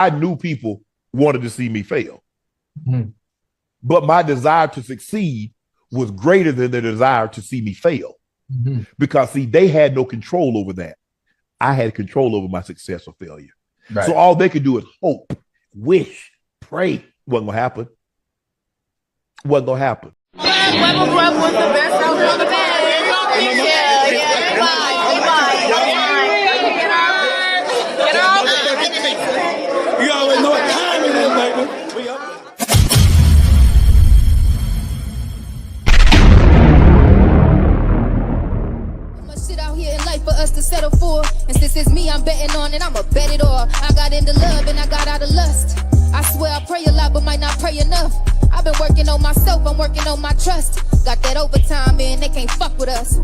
I knew people wanted to see me fail, Mhm. but my desire to succeed was greater than the desire to see me fail. Mhm. Because see, they had no control over that. I had control over my success or failure. So Right. all they could do is hope, wish, pray. Wasn't gonna happen. Wasn't gonna happen. Webber Rub was the best out of the band. Yeah, yeah, get off. You always know what time it is, baby. We up. Shit out here in life for us to settle for. And since it's me I'm betting on, and I'ma bet it all. I got into love and I got out of lust. I swear I pray a lot but might not pray enough. I've been working on myself, I'm working on my trust. Got that overtime in, they can't fuck with us.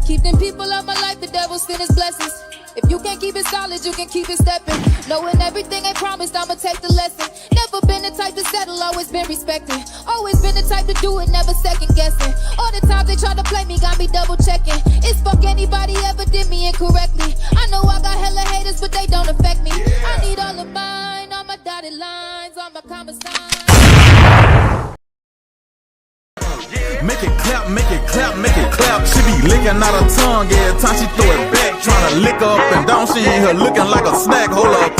Keep them people out my life, the devil send his blessings. If you can't keep it solid, you can keep it stepping. Knowing everything ain't promised, I'ma take the lesson. Never been the type to settle, always been respected. Always been the type to do it, never second guessing. All the times they try to play me, got me double checking. It's fuck anybody ever did me incorrectly. I know I got hella haters, but they don't affect me. I need all of mine, all my dotted lines, all my comma signs. Make it clap, make it clap, make it clap. She be licking out her tongue every time she throw it back. Tryna lick her up and down, she ain't here looking like a snack. Hold up.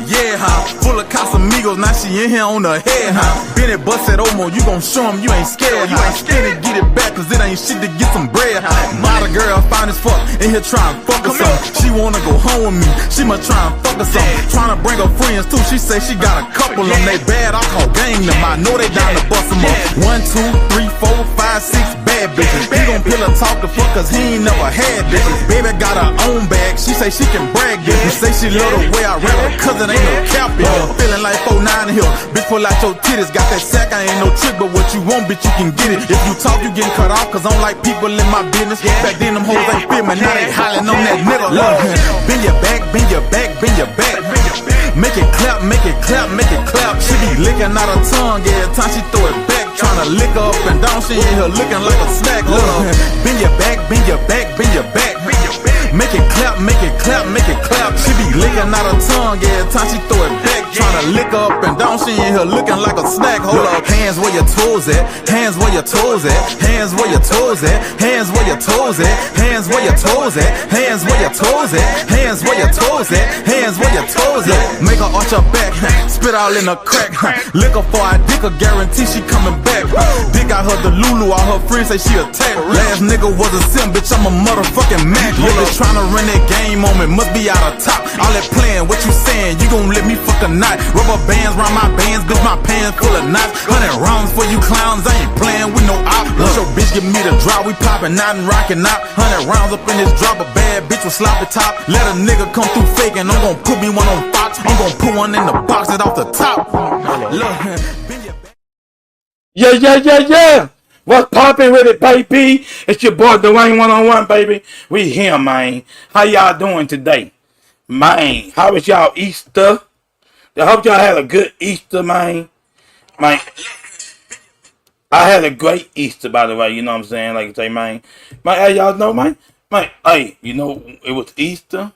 Yeah, huh? Full of Casamigos, now she in here on her head, huh? Benny bust at Omo, you gon' show him you ain't scared, huh? Skinny, get it back, cause it ain't shit to get some bread, huh? Model girl, fine as fuck, in here trying to fuck her some. She wanna go home with me, she must try and fuck her some. Tryna bring her friends too, she say she got a couple of them. They bad, I call gang them, I know they down to bust them up. 1, 2, 3, 4, 5, 6 bad bitches. He gon' pill her talk to fuck cause he ain't never had bitches. Baby got her own bag, she say she can brag this. You say she love the way I rap her, cause it ain't no cap in here. Feeling like 4-9 in here. Bitch, pull out your titties. Got that sack, I ain't no trick, but what you want, bitch, you can get it. If you talk, you getting cut off, cause I don't like people in my business. Back then, them hoes ain't fit me, now they hollering on that nigga. Look, bend your back, bend your back, bend your back. Make it clap, make it clap, make it clap. She be licking out her tongue every time she throw it back. Tryna lick her up and down, she in here looking like a snack. Look, bend your back, bend your back, bend your back. Make it clap, make it clap, make it clap. She be licking out her tongue every time she throw it back. Tryna lick her up and down, she in here looking like a snack. Hold up, hands where your toes at, hands where your toes at, hands where your toes at, hands where your toes at, hands where your toes at, hands where your toes at, hands where your toes at, hands where your toes at. Make her arch her back, spit all in her crack. Lick her for I dick her, guarantee she coming back. Dick out her the Lulu, all her friends say she attacked. Last nigga was a sim, bitch, I'm a motherfucking Mac. Niggas tryna run that game on me, must be out of top. All that playing, what you saying, you gon' let me fuck a night. Rubber bands round my bands, bitch, my pants full of knots. 100 rounds for you clowns, I ain't playing with no op. Once your bitch give me the drop, we poppin' out and rockin' out. 100 rounds up in this drop, a bad bitch with sloppy top. Let a nigga come through faking, I'm gon' put me one on Fox. I'm gon' put one in the box that off the top. Look, Yeah. What's poppin' with it, baby? It's your boy Dwayne 101, baby. We here, man. How y'all doing today? Man, how was y'all Easter? I hope y'all had a good Easter, man. Man, I had a great Easter, by the way. You know what I'm saying? Like I say, man. Man, hey, y'all know, man. Man, hey, you know, it was Easter.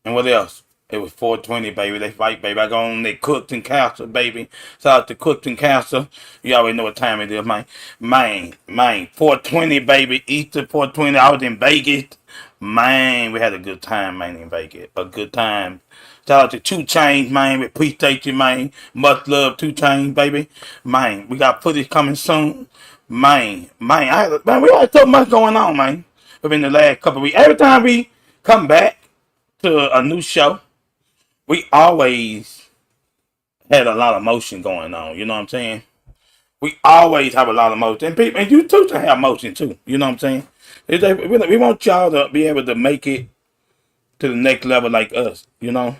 And what else? It was 420, baby. They fight, baby. I go on they Cooked and Castle, baby. Shout out to Cooked and Castle. You already know what time it is, man. Man. 420, baby. Easter 420. I was in Vegas. Man, we had a good time, man, in Vegas. A good time. Shout out to 2 Chainz, man. We appreciate you, man. Much love, 2 Chainz, baby. Man, we got footage coming soon. Man, we had so much going on, man. Within the last couple of weeks. Every time we come back to a new show, we always had a lot of motion going on. You know what I'm saying? We always have a lot of motion. And people, and you too to have motion too. You know what I'm saying? We want y'all to be able to make it to the next level like us. You know?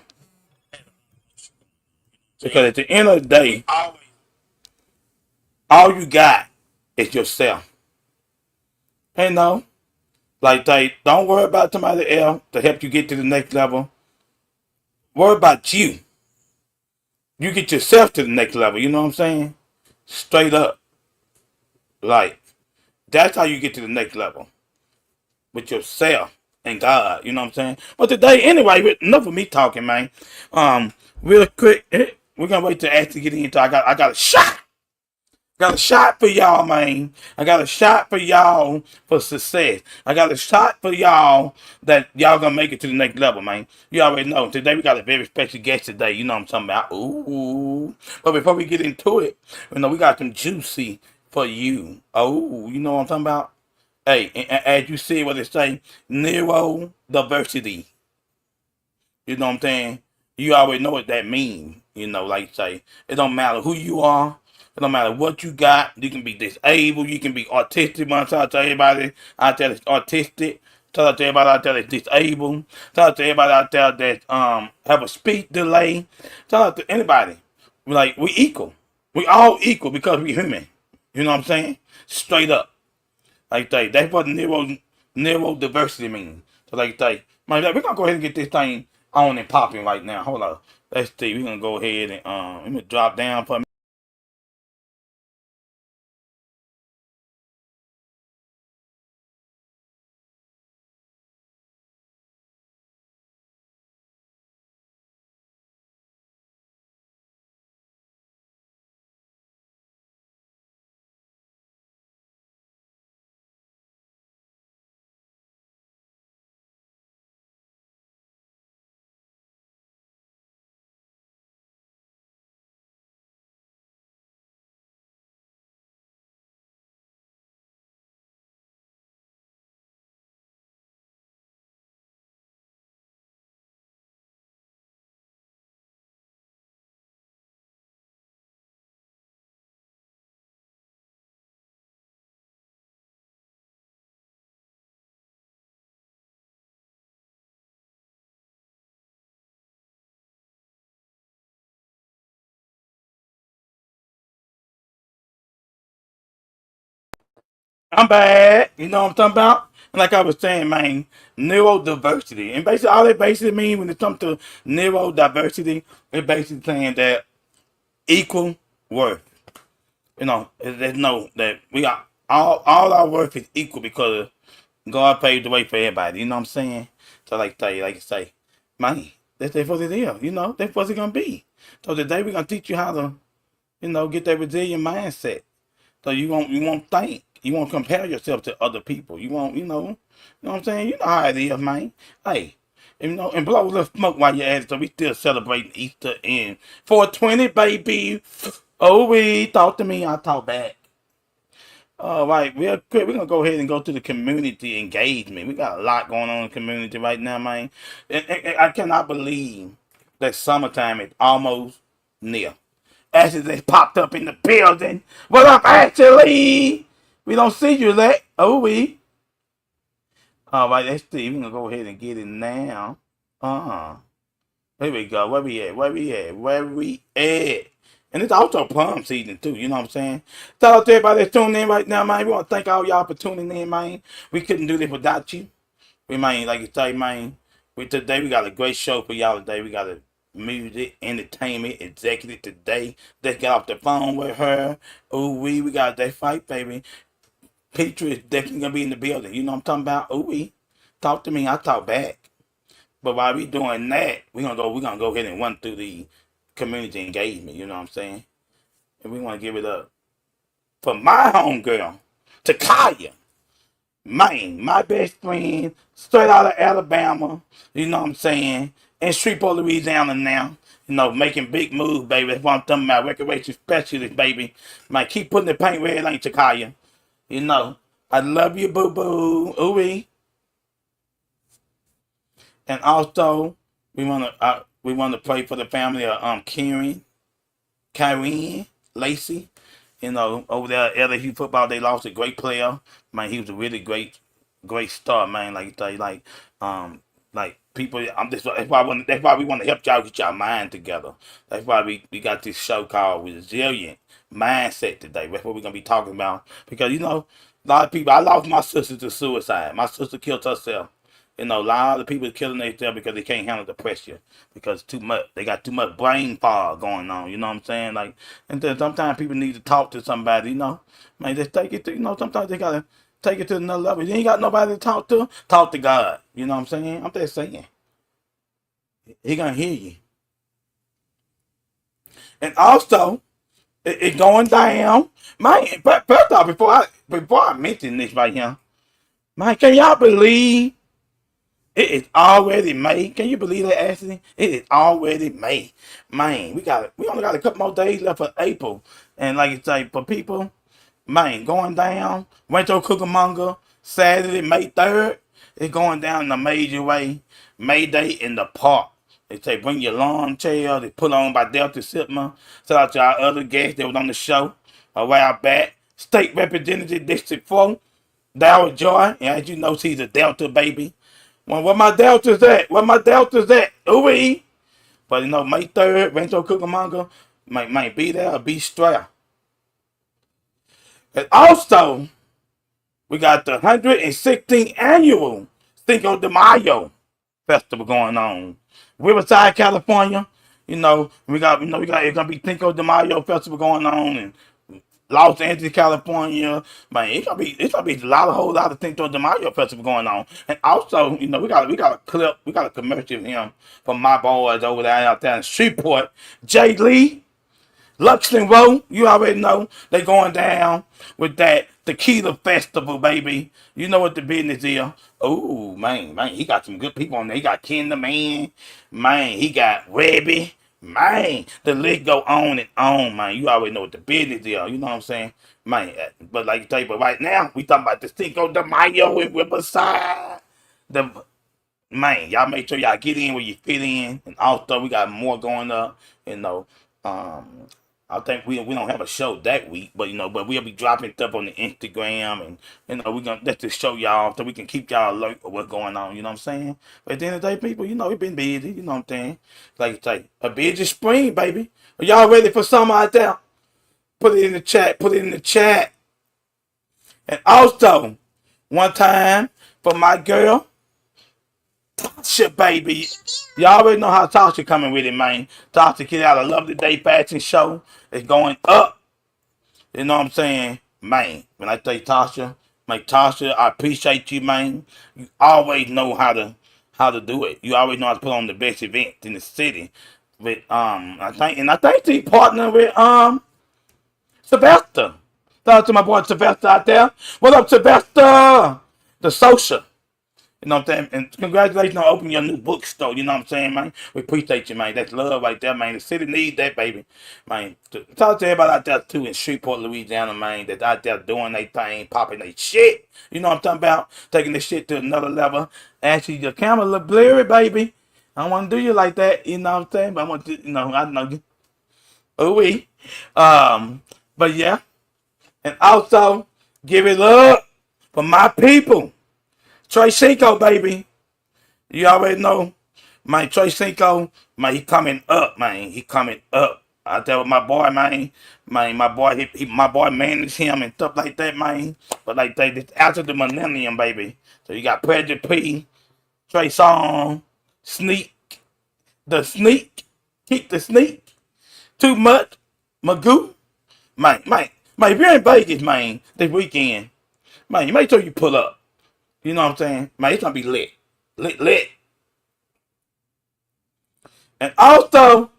Because at the end of the day, all you got is yourself. Hey, no. Like, don't worry about somebody else to help you get to the next level. Worry about you. You get yourself to the next level. You know what I'm saying? Straight up. Like, that's how you get to the next level. With yourself. and God. You know what I'm saying? But today, anyway, enough of me talking, man. Real quick, we're gonna wait to actually get into. I got a shot. Got a shot for y'all, man. I got a shot for y'all for success. I got a shot for y'all that y'all gonna make it to the next level, man. You already know. Today we got a very special guest today. You know what I'm talking about. Ooh. But before we get into it, we got some juicy for you. Oh, you know what I'm talking about? Hey, and as you see what it say, neurodiversity. You know what I'm saying? You already know what that means. You know, like say, it don't matter who you are. It don't matter what you got. You can be disabled. You can be autistic. I tell everybody out there that's autistic. Tell out to everybody out there that's disabled. Tell out to everybody out there that have a speech delay. Tell out to anybody. Like we equal. We all equal because we human. You know what I'm saying? Straight up. Like that. That's what neurodiversity means. So like that. Man, we're gonna go ahead and get this thing on and popping right now. Hold on. Let's see. We're gonna go ahead and let me drop down for me. I'm back. You know what I'm talking about? And like I was saying, man, neurodiversity. And basically all it basically means when it comes to neurodiversity, it's basically saying that equal worth. You know, there's no that we got all our worth is equal because God paved the way for everybody. You know what I'm saying? So like I say, man, that's what it is. You know, that's what it's gonna be. So today we're gonna teach you how to, get that resilient mindset. So you won't think. You won't compare yourself to other people. You know what I'm saying? You know how it is, man. Hey, and blow a little smoke while you're at it. So we still celebrating Easter in 420, baby. Oh, we talk to me, I'll talk back. All right, real quick, we're gonna go ahead and go to the community engagement. We got a lot going on in the community right now, man. And I cannot believe that summertime is almost near. Ashley just popped up in the building. What up, Ashley? We don't see you, Lex. Oh, we. All right, let's see. We're gonna go ahead and get it now. Here we go. Where we at? Where we at? Where we at? And it's also plum season too, you know what I'm saying? Shout out to everybody that's tuning in right now, man. We want to thank all y'all for tuning in, man. We couldn't do this without you. We, man, like you say, man, today we got a great show for y'all today. We got a music, entertainment, executive today. Let's get off the phone with her. Ooh, we got that fight, baby. Peter is definitely gonna be in the building. You know what I'm talking about? Ooh, we talk to me, I talk back. But while we doing that, we're gonna go ahead and run through the community engagement, you know what I'm saying? And we want to give it up for my homegirl, Takaya. Man, my best friend, straight out of Alabama, you know what I'm saying? In Shreveport, Louisiana now. Making big moves, baby. That's what I'm talking about. Recreation specialist, baby. Man, keep putting the paint where it ain't, Takaya. I love you, boo-boo. Ooh-wee. And also, we want to pray for the family of Karen Lacey. Over there at LSU football, they lost a great player. Man, he was a really great star, man. Like people. That's why we want to help y'all get your mind together. That's why we got this show called Resilient Mindset today. That's what we're gonna be talking about because a lot of people. I lost my sister to suicide. My sister killed herself. A lot of people killing themselves because they can't handle the pressure because too much. They got too much brain fog going on. You know what I'm saying? Like, and then sometimes people need to talk to somebody. Man, just take it. Sometimes they gotta Take it to another level. You ain't got nobody to talk to. Talk to God. You know what I'm saying? I'm just saying. He gonna hear you. And also, it going down. Man, first off, before I mention this right here, man, can y'all believe it is already May? Can you believe that, Ashley? It is already May. Man, we only got a couple more days left for April. And like you say, for people, man, going down. Rancho Cucamonga, Saturday, May 3rd. It's going down in a major way. May Day in the park. They say bring your lawn chair. They put on by Delta Sipma. Shout out to our other guests that was on the show a while back. State Representative District 4, Darryl Joy. And as you know, she's a Delta baby. Well, where my Delta's at? Where my Delta's at? Ooh-wee. But you know, May 3rd, Rancho Cucamonga, might be there or be strapped. And also, we got the 116th annual Cinco de Mayo festival going on. Riverside, California. You know, it's gonna be Cinco de Mayo festival going on in Los Angeles, California. Man, it's gonna be a whole lot of Cinco de Mayo festival going on. And also, you know, we got a commercial of him from my boys over there out there in Shreveport. Jay Lee. Luxton Road, you already know they going down with that tequila festival, baby. You know what the business is. Oh, man, he got some good people on there. He got Ken the Man. Man, he got Webby. Man, the list go on and on, man. You already know what the business is. You know what I'm saying? Man, but like you tell you, but right now, we talking about the Cinco de Mayo in Riverside. Man, y'all make sure y'all get in where you fit in. And also, we got more going up, you know. I think we don't have a show that week, but but we'll be dropping stuff on the Instagram, and we're gonna let this show y'all so we can keep y'all alert of what's going on. You know what I'm saying? But at the end of the day, people, we've been busy. You know what I'm saying? Like I say, a busy spring, baby. Are y'all ready for summer out there? Put it in the chat. Put it in the chat. And also, one time for my girl, Tasha, baby. Y'all already know how Tasha coming with it, man. Tasha get out a lovely day fashion show. It's going up. You know what I'm saying? Man, when I say Tasha, Tasha, I appreciate you, man. You always know how to do it. You always know how to put on the best event in the city. With I think she partnered with Sylvester. Shout out to my boy Sylvester out there. What up, Sylvester? The social. You know what I'm saying? And congratulations on opening your new bookstore. You know what I'm saying, man? We appreciate you, man. That's love right there, man. The city needs that, baby. Man, talk to everybody out there, too, in Shreveport, Louisiana, man, that's out there doing their thing, popping their shit. You know what I'm talking about? Taking this shit to another level. Actually, your camera look blurry, baby. I don't want to do you like that. You know what I'm saying? But I want to, I know you. Ooh-wee. But, yeah. And also, give it up for my people. Trey Cinco, baby. You already know. Man, Trey Cinco, man, he coming up, man. He coming up. I tell my boy, man. Man, my boy managed him and stuff like that, man. But like this after the millennium, baby. So you got Predator P, Trey Song, Sneak, Keep the Sneak, Too Much, Magoo. Man, if you're in Vegas, man, this weekend, man, you make sure you pull up. You know what I'm saying? Man, it's gonna be lit. Lit. And also,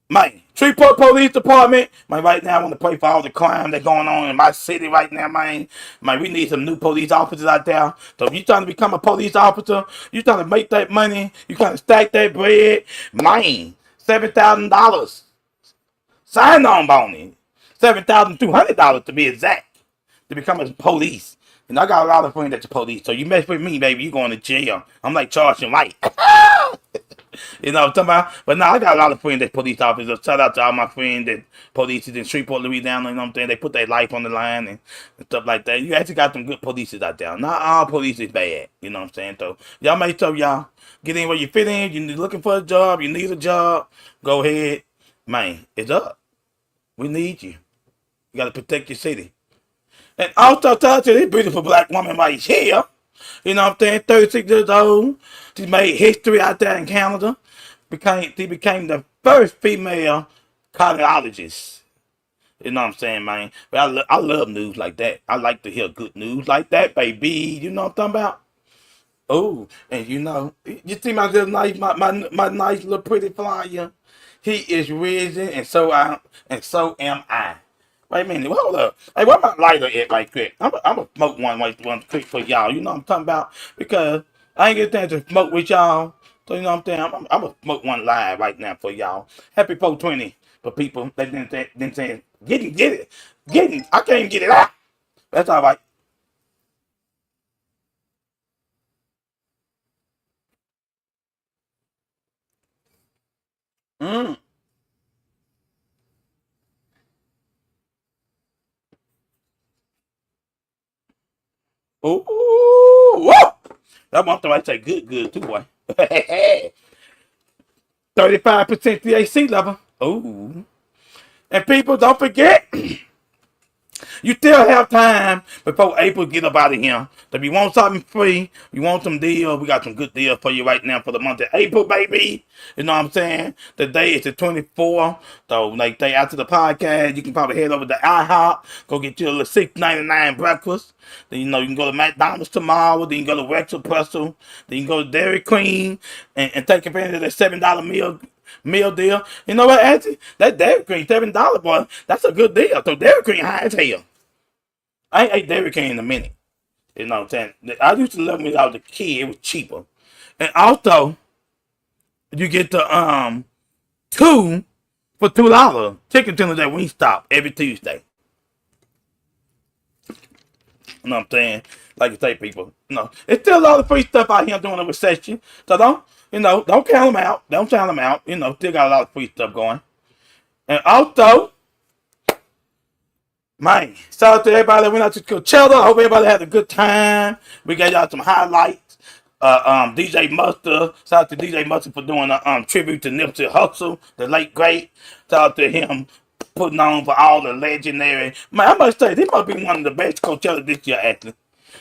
man, Shreveport Police Department, man, right now I want to pray for all the crime that's going on in my city right now, man. Man, we need some new police officers out there. So if you're trying to become a police officer, you're trying to make that money, you're trying to stack that bread, man, $7,000. Sign-on bonus. $7,200 to be exact, to become a police. And I got a lot of friends that's the police. So you mess with me, baby, you going to jail. I'm like Charles and White. You know what I'm talking about? But now I got a lot of friends that's police officers. Shout out to all my friends that police in Shreveport, Louisiana. You know what I'm saying? They put their life on the line and stuff like that. You actually got some good police out there. Not all police is bad. You know what I'm saying? So y'all make sure y'all get in where you fit in. You're looking for a job. You need a job. Go ahead. Man, it's up. We need you. You got to protect your city. And also talk to this beautiful black woman right here. You know what I'm saying? 36 years old. She made history out there in Canada. She became the first female cardiologist. You know what I'm saying, man? But I love news like that. I like to hear good news like that, baby. You know what I'm talking about? Oh, and you see my little nice, my nice little pretty flyer. He is risen, and so am I. Wait a minute, hold up. Hey, where my lighter at right quick? I'm gonna smoke one quick for y'all. You know what I'm talking about? Because I ain't get a chance to smoke with y'all. So you know what I'm saying? I'm gonna smoke one live right now for y'all. Happy 420 for people that didn't say get it. I can't get it out. That's all right. Mm. Ooh, whoa. That one thing I say good too, boy. 35% THC level. Ooh. And people, don't forget, you still have time before April get up out of here. So if you want something free, you want some deals, we got some good deals for you right now for the month of April, baby. You know what I'm saying? The day is the 24th. So like day after the podcast, you can probably head over to IHOP, go get you a little $6.99 breakfast. Then you can go to McDonald's tomorrow, then you can go to Wexel Pretzel, then you can go to Dairy Queen and take advantage of that $7 meal deal. You know what, Auntie? That Dairy Queen, $7, boy, that's a good deal. So Dairy Queen high as hell. I ain't ate Dairy Queen in a minute. You know what I'm saying? I used to love when I was a kid. It was cheaper. And also, you get the two for $2 chicken tenders at Wingstop every Tuesday. You know what I'm saying? Like I say, people, it's still a lot of free stuff out here during the recession. So don't count them out. Don't count them out. Still got a lot of free stuff going. And also, man, shout out to everybody that went out to Coachella. I hope everybody had a good time. We got y'all some highlights. DJ Mustard, shout out to DJ Mustard for doing a tribute to Nipsey Hussle, the late great. Shout out to him putting on for all the legendary. Man, I must say, this must be one of the best Coachella this year, actually.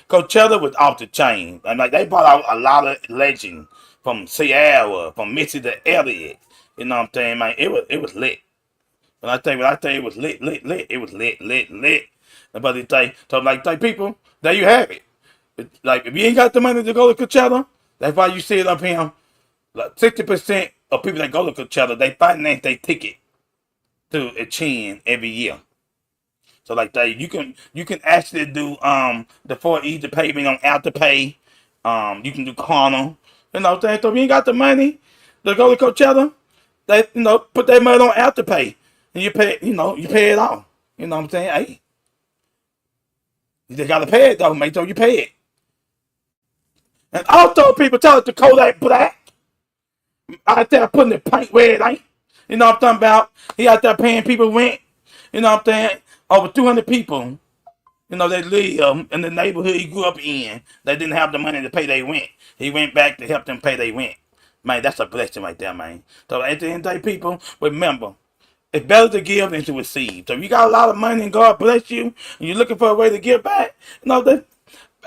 Coachella was off the chain. And like they brought out a lot of legends from Sierra, from Missy to Elliott. You know what I'm saying, man? It was lit. When I tell you it was lit. It was lit. But they say, so like people, there you have it. Like if you ain't got the money to go to Coachella, that's why you see it up here. Like 60% of people that go to Coachella, they finance their ticket to a chin every year. So like that, you can actually do the 4 easy payment on Afterpay. You can do Klarna. You know what I'm saying? So if you ain't got the money to go to Coachella, they put that money on Afterpay. And you pay it off. You know what I'm saying? Hey. You just gotta pay it though, make sure you pay it. And also people tell us to Kodak Black out there putting the paint where it ain't. You know what I'm talking about? He out there paying people rent. You know what I'm saying? Over 200 people, they live in the neighborhood he grew up in. They didn't have the money to pay their rent. He went back to help them pay their rent. Man, that's a blessing right there, man. So at the end of the day, people, remember, it's better to give than to receive. So if you got a lot of money and God bless you, and you're looking for a way to give back,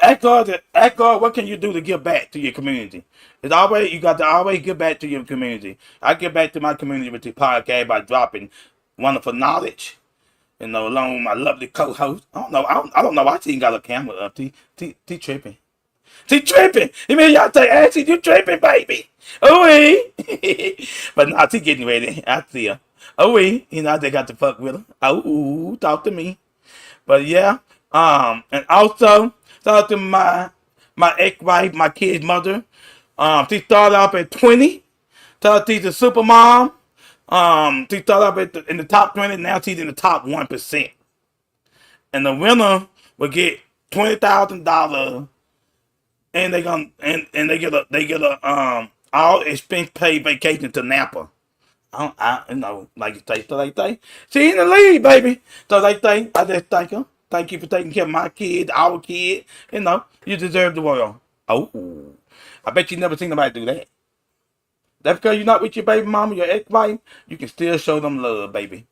ask God, what can you do to give back to your community? You got to always give back to your community. I give back to my community with the podcast by dropping wonderful knowledge, along with my lovely co-host. I don't know why she ain't got a camera up. She tripping. She tripping. You mean y'all say, Ashley, you tripping, baby? Oh, but nah, she getting ready. I see her. Oh, they got to fuck with her. Oh, talk to me. But yeah, and also, shout out to my ex-wife, my kid's mother. She started off at 20. Shout out to she's a super mom. She started off in the top 20. Now she's in the top 1%. And the winner will get $20,000. And they get a all expense paid vacation to Napa. Like you say, she in the lead, baby. So I just thank her. Thank you for taking care of my kid, our kid. You deserve the world. Oh, I bet you never seen nobody do that. That's because you're not with your baby mama, your ex-wife. You can still show them love, baby.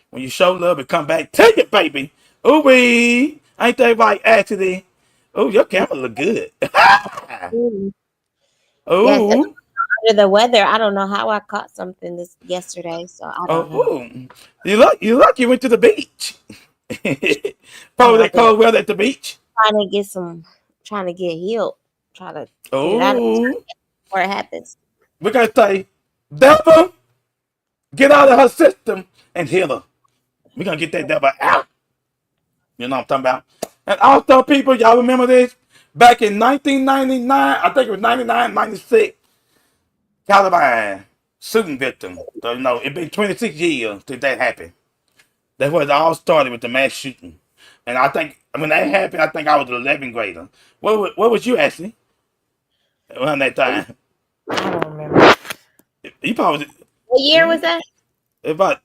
When you show love, it come back to you, baby. Ooh wee, ain't that right, Ashley? Oh, your camera look good. Yes, Oh. under the weather. I don't know how I caught something yesterday, so I don't know. Oh, you went to the beach. No, Probably I've that been cold weather at the beach. trying to get healed, try to get it out of Oh, before it happens. we gotta say, devil, get out of her system and heal her. We're gonna get that devil out. You know what I'm talking about? And also, people, y'all remember this? Back in 1999, I think it was 99, 96, Caliban shooting victim. So, you know, it been 26 years since that happened. That's where it all started with the mass shooting. And I think when that happened, I think I was an 11th grader. What was you, Ashley, around that time? I don't remember. You probably What year was that? about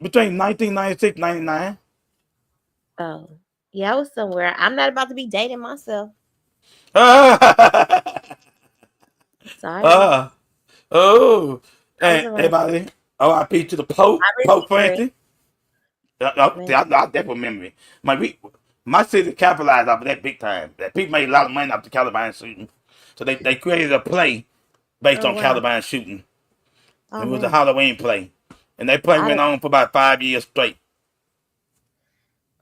between 1996 99. Oh, yeah, I was somewhere. I'm not about to be dating myself. Sorry, Oh, I was and around. everybody, R.I.P. to the Pope, I Pope remember it. Francis. I definitely remember it. My city capitalized off of that big time. That people made a lot of money off the Caliban shooting, so they created a play based Oh on wow. Caliban shooting. Oh It was a man. Halloween play, and that play I went don't. on for about 5 years straight.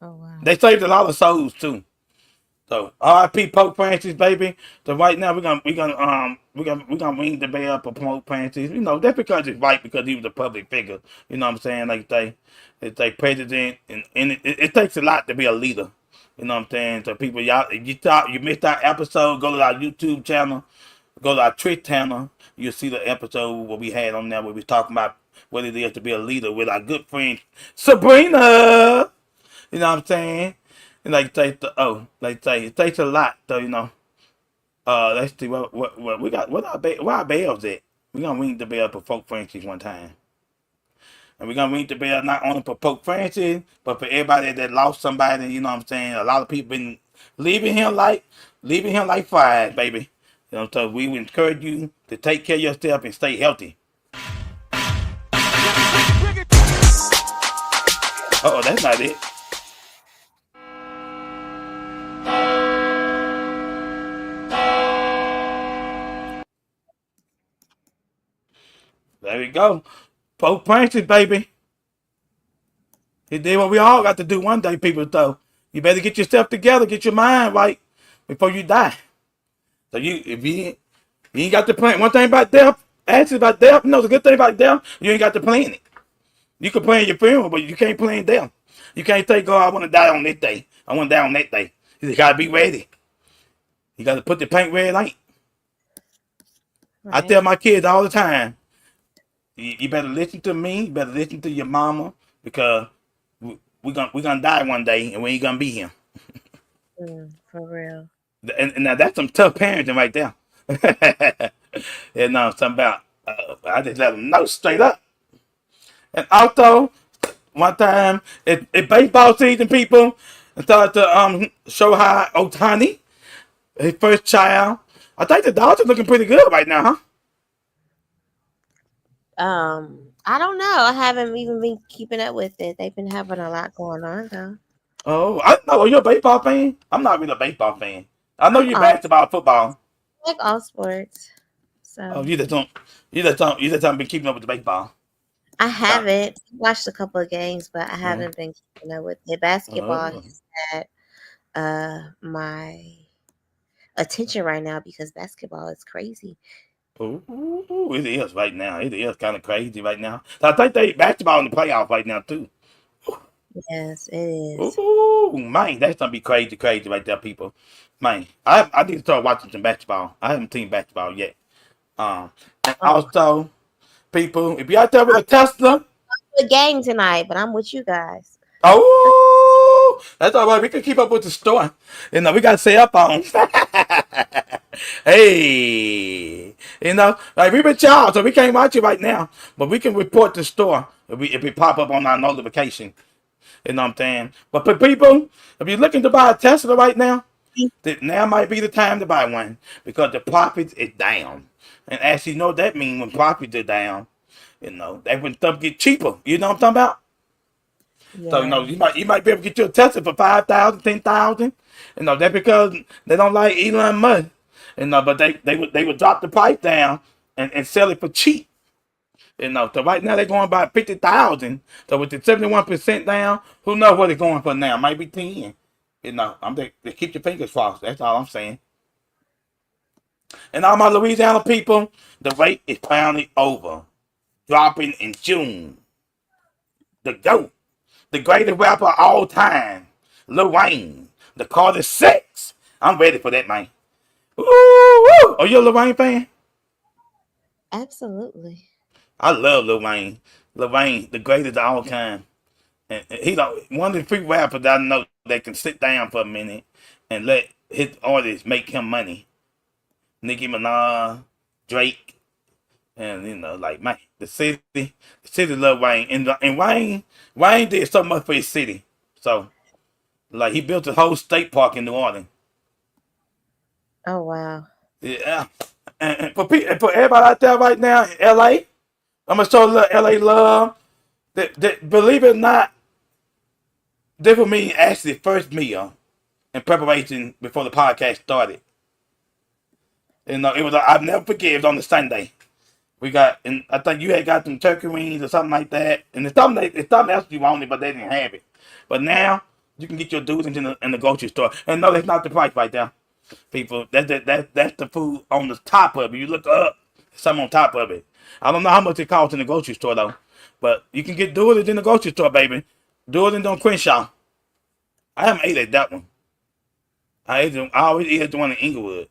Oh wow. They saved a lot of souls too. So R.I.P. Pope Francis, baby. So right now we're gonna ring the bell for Pope Francis. You know, that's because it's right because he was a public figure. You know what I'm saying? It's like president, and it takes a lot to be a leader. You know what I'm saying? So people, y'all, if you missed our episode, go to our YouTube channel, go to our Twitch channel. You'll see the episode what we had on there where we talking about what it is to be a leader with our good friend Sabrina. You know what I'm saying? And it takes a lot. So you know, let's see what we got. Where our bells at? We gonna ring the bell for Pope Francis one time, and we gonna ring the bell not only for Pope Francis, but for everybody that lost somebody. You know what I'm saying? A lot of people been leaving him like fire, baby. You know, so we would encourage you to take care of yourself and stay healthy. Oh, that's not it. There we go. Pope Francis, baby. He did what we all got to do one day, people, though. You better get yourself together, get your mind right before you die. So if you ain't got to plan. One thing about death, actually about death, the good thing about death, you ain't got to plan it. You can plan your funeral, but you can't plan death. You can't say, "Oh, I want to die on this day. I want to die on that day." You gotta be ready. You gotta put the paint where it ain't. I Right. tell my kids all the time, you better listen to me. You better listen to your mama because we gonna die one day and we ain't gonna be here. For real. And now that's some tough parenting right there. You know, something about I just let them know straight up. And also, one time it baseball season, people, I started to show how Otani, his first child. I think the Dodgers looking pretty good right now, huh? I don't know. I haven't even been keeping up with it. They've been having a lot going on though. Oh, I know. Are you a baseball fan? I'm not really a baseball fan. I know I'm you all basketball, football. like all sports. Oh, So you just don't been keeping up with the baseball. I Uh, haven't watched a couple of games, but I uh, haven't been keeping up with it. Basketball uh, has had my attention right now because basketball is crazy. ooh, it is right now. It is kind of crazy right now. So I think they basketball in the playoffs right now too. Yes, it is. Ooh, man, that's gonna be crazy, crazy right there, people. Man, I need to start watching some basketball. I haven't seen basketball yet. And Oh, also, people, if you out there with a Tesla, the game tonight, but I'm with you guys. oh, that's all right. We can keep up with the store. We gotta stay up on. Hey, like we been charged, so we can't watch it right now, but we can report the store if we pop up on our notification. You know what I'm saying? But for people, if you're looking to buy a Tesla right now, now might be the time to buy one because the profits is down. And as you know, that means when profits are down, that's when stuff get cheaper. You know what I'm talking about? So Yeah. you might be able to get you a Tesla for 5,000, 10,000. That's because they don't like Elon Musk. But they would drop the price down and sell it for cheap. You know, so right now they're going by 50,000. So with the 71% down, who knows what it's going for now? Might be 10. You know, they keep your fingers crossed. That's all I'm saying. And all my Louisiana people, the wait is finally over. Dropping in June. The GOAT, the greatest rapper of all time, Lil Wayne, the Carter 6. I'm ready for that, man. Ooh, are you a Lil Wayne fan? Absolutely. I love Lil Wayne. Lil Wayne, the greatest of all time. And he's one of the few rappers that I know that can sit down for a minute and let his artists make him money. Nicki Minaj, Drake, and you know, like man, the city love Wayne, and Wayne did so much for his city. So, like he built a whole state park in New Orleans. Oh wow. Yeah, and for everybody out there right now in LA, I'm gonna show LA love. That believe it or not, this was me actually first meal in preparation before the podcast started. You know, it was I'll never forget. It was on the Sunday. We got, and I think you had got some turkey wings or something like that. And it's something else you wanted, but they didn't have it. But now you can get your dudes in the grocery store. And no, that's not the price right there, people. That's the food on the top of it. You look up, some on top of it. I don't know how much it costs in the grocery store though, but you can get doodles in the grocery store, baby. Doodles on Crenshaw. I haven't ate at that one. I always eat at the one in Inglewood.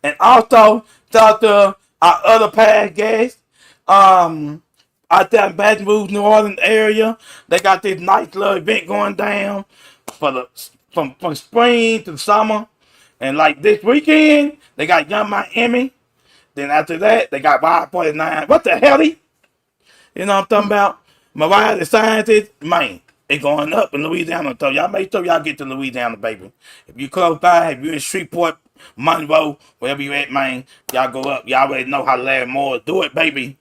And also, shout out to our other past guests. Out there in Baton Rouge, New Orleans area, they got this nice little event going down from spring to summer. And like this weekend, they got Young Miami. Then after that, they got Wild 49. What the hell? You know what I'm talking about? Mariah the Scientist, man, it going up in Louisiana. So y'all make sure y'all get to Louisiana, baby. If you close by, if you in Shreveport, Monroe, wherever you at, man, y'all go up. Y'all already know how Larry Moore do it, baby.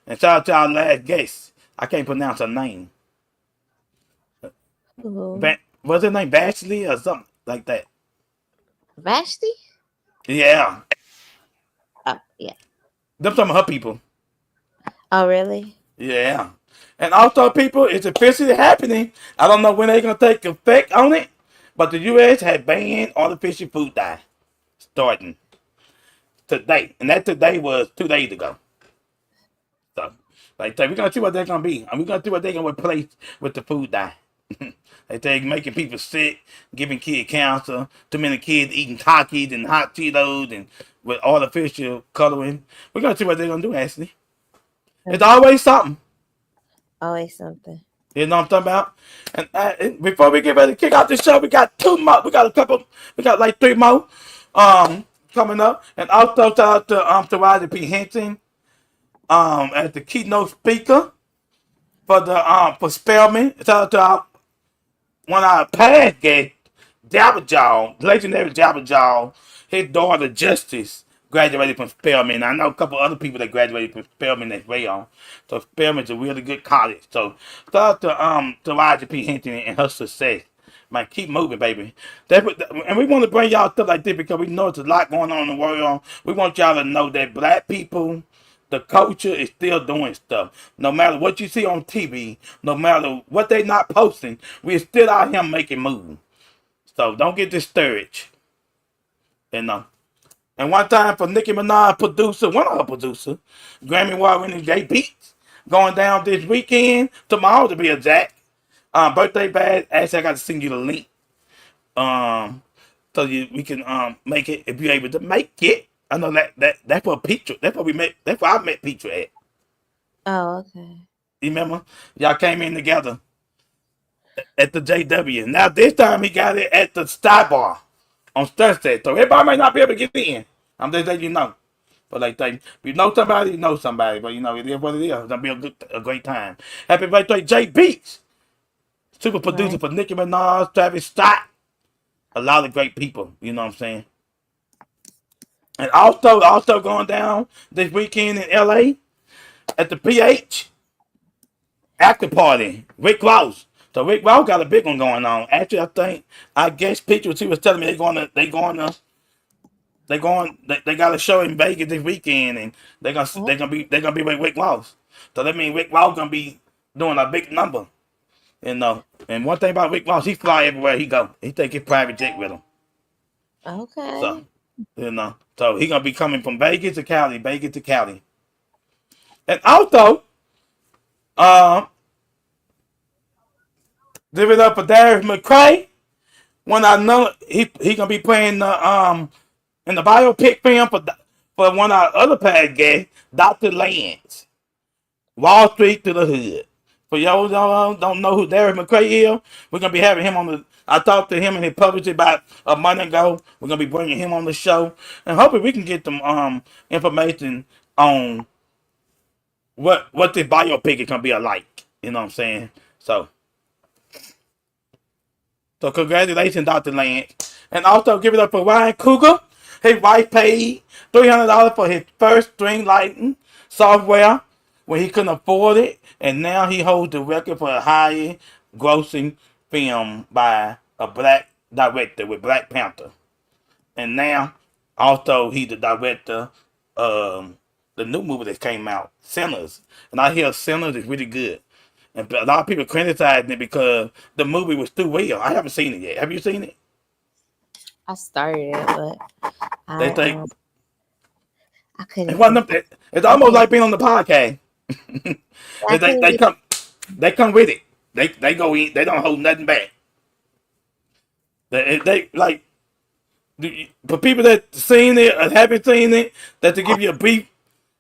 And shout out to our last guest. I can't pronounce her name. What's her name? Bashley or something like that. Vashti? Yeah. Oh, yeah. Them some of her people. Oh, really? Yeah. And also, people, it's officially happening. I don't know when they're going to take effect on it, but the U.S. has banned artificial food dye starting today. And that today was 2 days ago. So, like, we're going to see what they're going to be. And we're going to see what they're going to replace with the food dye. Like, they're making people sick, giving kids cancer, too many kids eating Takis and hot Cheetos and with artificial coloring. We're going to see what they're going to do, Ashley. It's always something. Always something. You know what I'm talking about? And before we get ready to kick out the show, we got 2 more. We got like 3 more coming up. And also shout out to Roger P. Henson as the keynote speaker for Spelman. Shout out to one of our past guests, Jabberjaw, legendary Jabberjaw. His daughter Justice graduated from Spelman. I know a couple other people that graduated from Spelman as well. So Spelman's a really good college. So shout out to Roger P. Hinton and her success. Man, keep moving, baby. And we want to bring y'all stuff like this because we know there's a lot going on in the world. We want y'all to know that black people, the culture is still doing stuff. No matter what you see on TV, no matter what they not posting, we're still out here making moves. So don't get discouraged. You know. And one time for Nicki Minaj producer, one of her producers, Grammy Award winning Jay Beats, going down this weekend, tomorrow to be exact. Birthday bad. Actually, I got to send you the link. So we can make it if you're able to make it. I know that's what Petra. That's what we met. That's where I met Petra at. Oh, okay. You remember? Y'all came in together at the JW. Now this time he got it at the Star Bar on Sunset. So everybody might not be able to get in. I'm just letting you know. But like, if you know somebody, you know somebody. But you know, it is what it is. It's gonna be a great time. Happy birthday, Jay Beats. Super producer for Nicki Minaj, Travis Scott. A lot of great people. You know what I'm saying? And also going down this weekend in LA at the PH after party. Rick Ross. So Rick Ross got a big one going on. Actually, I guess Peter, she was telling me they going to They got a show in Vegas this weekend, and they're gonna be with Rick Ross. So that means Rick Ross gonna be doing a big number. And one thing about Rick Ross, he fly everywhere he go. He take his private jet with him. So Okay. so he gonna be coming from Vegas to Cali, Vegas to Cali. And also, uh, give it up for Darius McCray. When I know he gonna be playing in the biopic film for one of our other past guests, Dr. Lance, Wall Street to the Hood. For y'all don't know who Darius McCray is, we're gonna be having him on the. I talked to him and he published it about a month ago. We're gonna be bringing him on the show, and hopefully we can get some information on what this biopic is gonna be alike. You know what I'm saying? So congratulations, Dr. Lance. And also give it up for Ryan Cougar. His wife paid $300 for his first string lighting software when he couldn't afford it. And now he holds the record for a high grossing film by a black director with Black Panther. And now also he's the director of the new movie that came out, Sinners. And I hear Sinners is really good. And a lot of people criticizing it because the movie was too real. I haven't seen it yet. Have you seen it? I started it, but They I think I couldn't. it's almost like being on the podcast. I they, couldn't they get- come they come with it. They go in. They don't hold nothing back. They like for people that seen it or haven't seen it, that to give you a brief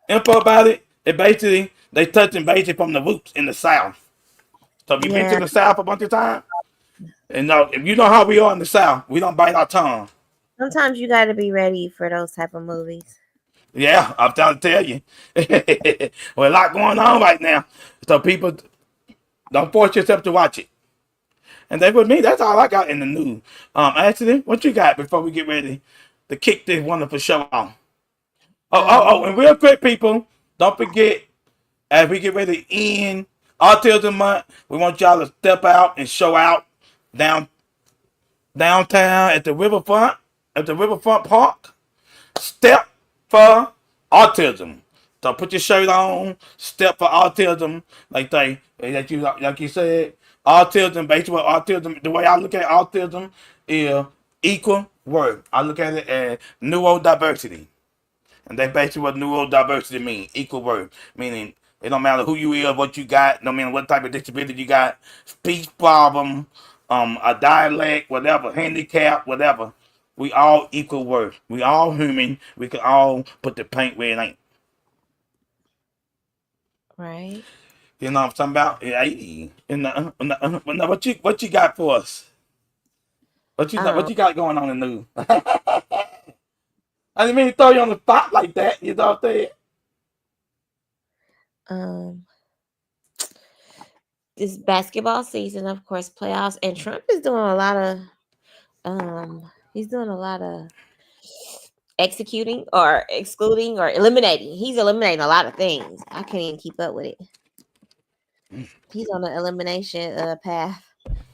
info about it. It basically they touching basically from the roots in the South. So if you've been to Yeah. the South a bunch of times, and if you know how we are in the South, we don't bite our tongue. Sometimes you got to be ready for those type of movies. Yeah, I'm trying to tell you. Well, a lot going on right now. So people don't force yourself to watch it. And that with me, that's all I got in the news. Anthony, what you got before we get ready to kick this wonderful show off? And real quick, people, don't forget, as we get ready to end Autism Month, we want y'all to step out and show out downtown at the Riverfront Park. Step for autism. So put your shirt on. Step for autism. Like you said, autism. Basically, what autism. The way I look at autism is equal worth. I look at it as neurodiversity, and that's basically what neurodiversity means. Equal worth, meaning it don't matter who you are, what you got, no matter what type of disability you got, speech problem, a dialect, whatever, handicap, whatever. We all equal worth. We all human. We can all put the paint where it ain't. Right. You know what I'm talking about? Hey, what you got for us? What you got going on in the news? I didn't mean to throw you on the spot like that. You know what I'm saying? This basketball season, of course, playoffs, and Trump is doing a lot of he's doing a lot of executing or excluding or eliminating. He's eliminating a lot of things. I can't even keep up with it. He's on the elimination path.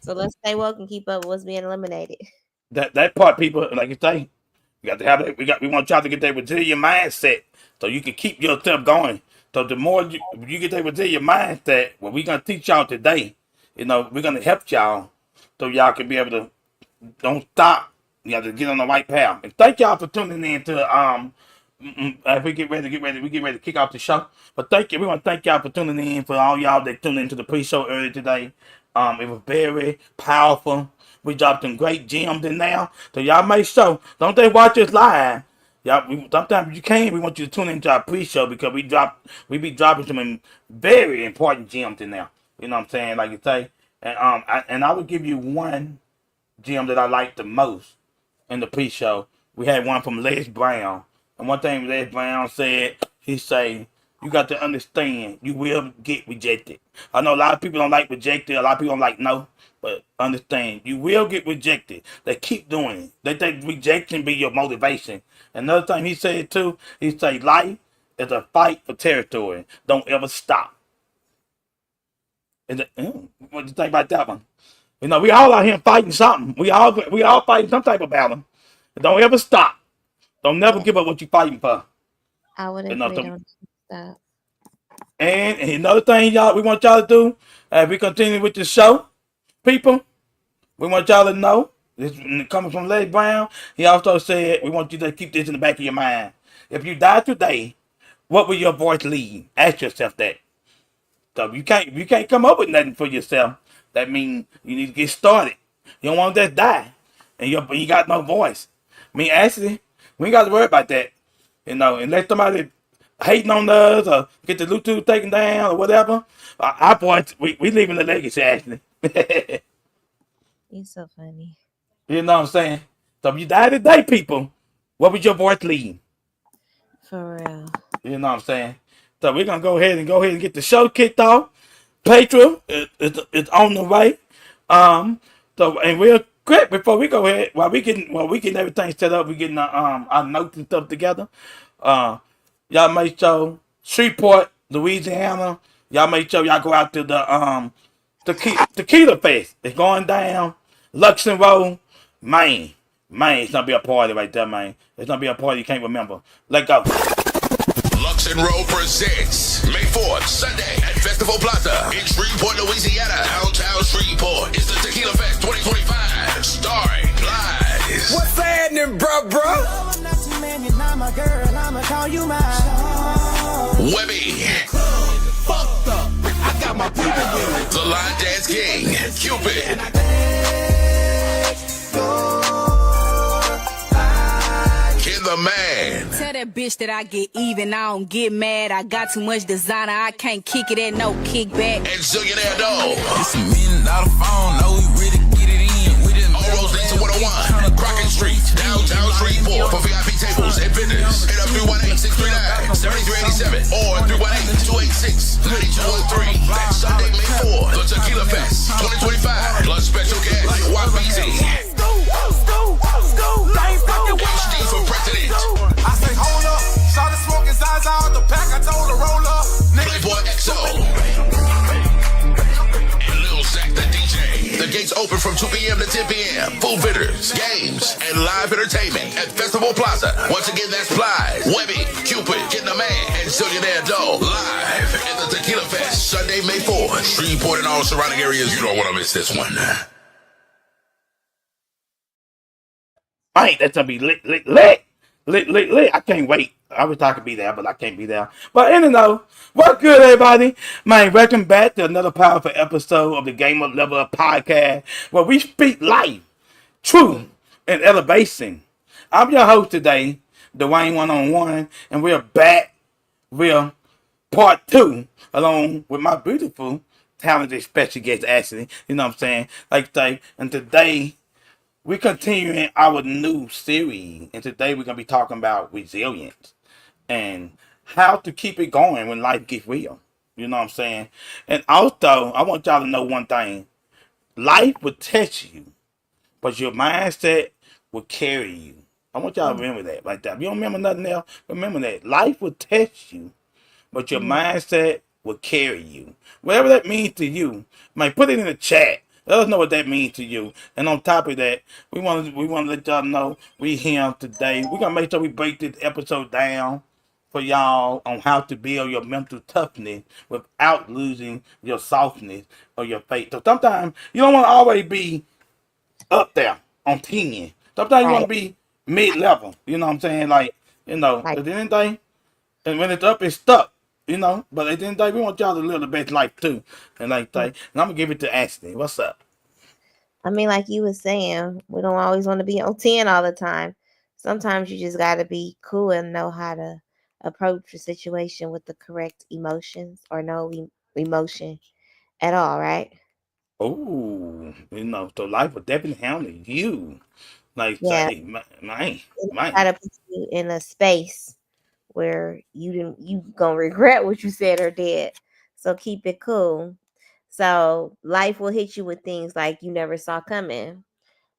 So let's stay woke and keep up with what's being eliminated. That part, people, like you say, you got to have it. We want y'all to get that resilient mindset so you can keep yourself going. So the more you get that resilient mindset, what we're gonna teach y'all today, we're gonna help y'all so y'all can be able to don't stop. You have to get on the right path. And thank y'all for tuning in to as we get ready to kick off the show. But we want to thank y'all for tuning in, for all y'all that tuned into the pre-show earlier today. It was very powerful. We dropped some great gems in there. So y'all make sure, don't they watch us live. Sometimes you can. We want you to tune into our pre-show because we be dropping some very important gems in there. You know what I'm saying? Like you say. And I would give you one gem that I like the most in the pre-show. We had one from Les Brown. And one thing Les Brown said, he say, you got to understand, you will get rejected. I know a lot of people don't like rejected, a lot of people don't like no, but understand, you will get rejected. They keep doing it. They think rejection be your motivation. Another thing he said too, he say life is a fight for territory. Don't ever stop. What do you think about that one? We all out here fighting something. We all fighting some type of battle. Don't ever stop. Don't never Yeah, give up what you're fighting for. I would You know, agree. Don't stop. and another thing, y'all, we want y'all to do as we continue with the show, people. We want y'all to know this coming from Les Brown. He also said we want you to keep this in the back of your mind. If you die today, what will your voice lead? Ask yourself that. So you can't come up with nothing for yourself. That means you need to get started. You don't want to just die, and you got no voice. I mean, actually, we ain't got to worry about that. Unless somebody hating on us or get the Bluetooth taken down or whatever. Our voice, we leaving the legacy, actually. You're so funny. You know what I'm saying? So if you die today, people, what would your voice lead? For real. You know what I'm saying? So we're gonna go ahead and get the show kicked off. Patreon is on the way. And real quick before we go ahead, while we getting everything set up, we getting our notes and stuff together. Uh, y'all make sure Shreveport, Louisiana. Y'all make sure y'all go out to the Tequila Fest. It's going down. Luxon Road, Maine. It's gonna be a party right there, man. It's gonna be a party you can't remember. Let go. Lux and Roll presents May 4th, Sunday at Festival Plaza in Shreveport, Louisiana. Downtown Shreveport. It's the Tequila Fest 2025. Starring Plies. What's happening, bro? I'm not too man, you're not my girl. I'ma call you mine. Webby. Fucked up. I got my people with it. The Line Dance King. Cupid. Kid the Man. Tell that bitch that I get even, I don't get mad. I got too much designer, I can't kick it at no kickback. And Zillionaire Doe. It's $1 million phone, no, we really get it in. We didn't All roads lead to 101. Crockett Street, downtown Shreveport for VIP tables and vendors. Hit up 318-639-7387 or 318-286-9213. That's Sunday, May 4th, the Tequila Fest 2025. Plus special guest, YBZ. HD for president. I say, hold up. Started smoking Zaza out the pack. I told her, roll up. Playboy XO. And Lil Zach the DJ. The gates open from 2 p.m. to 10 p.m. Food vendors, games, and live entertainment at Festival Plaza. Once again, that's Plies, Webby, Cupid, Kid the Man, and Zillionaire Doe. Live at the Tequila Fest, Sunday, May 4th. Shreveport and all surrounding areas. You don't want to miss this one. Man, that's gonna be lit. I can't wait. I wish I could be there, but I can't be there. But anyhow, what's good, everybody? Man, welcome back to another powerful episode of the Game Up Level Up podcast, where we speak life, truth, and elevation. I'm your host today, Dwayne One-on-One, and we're back. We're part 2, along with my beautiful, talented special guest, Ashley. You know what I'm saying? And today, we're continuing our new series, and today we're going to be talking about resilience and how to keep it going when life gets real. You know what I'm saying? And also, I want y'all to know one thing. Life will test you, but your mindset will carry you. I want y'all to remember that like that. If you don't remember nothing else, remember that. Life will test you, but your mindset will carry you. Whatever that means to you, man, put it in the chat. Let us know what that means to you. And on top of that, we want to let y'all know we here today. We're gonna make sure we break this episode down for y'all on how to build your mental toughness without losing your softness or your faith. So sometimes you don't want to always be up there on 10. Sometimes you want to be mid-level. You know what I'm saying? At the end of the day, and when it's up, it's stuck. But at the end of the day, we want y'all to live the best life too. And and I'm gonna give it to Ashley. What's up? I mean, like you were saying, we don't always want to be on 10 all the time. Sometimes you just got to be cool and know how to approach a situation with the correct emotions or no emotion at all, right? Oh, so life will definitely handle you. Yeah. Man. Try to put you in a space where you gonna regret what you said or did. So keep it cool. So life will hit you with things like you never saw coming,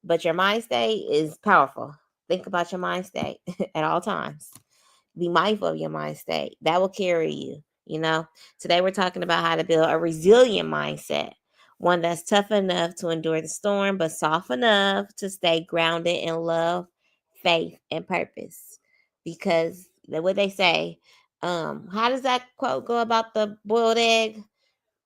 but your mind state is powerful. Think about your mind state at all times. Be mindful of your mind state. That will carry you. Today we're talking about how to build a resilient mindset, one that's tough enough to endure the storm, but soft enough to stay grounded in love, faith, and purpose. because what they say, how does that quote go about the boiled egg?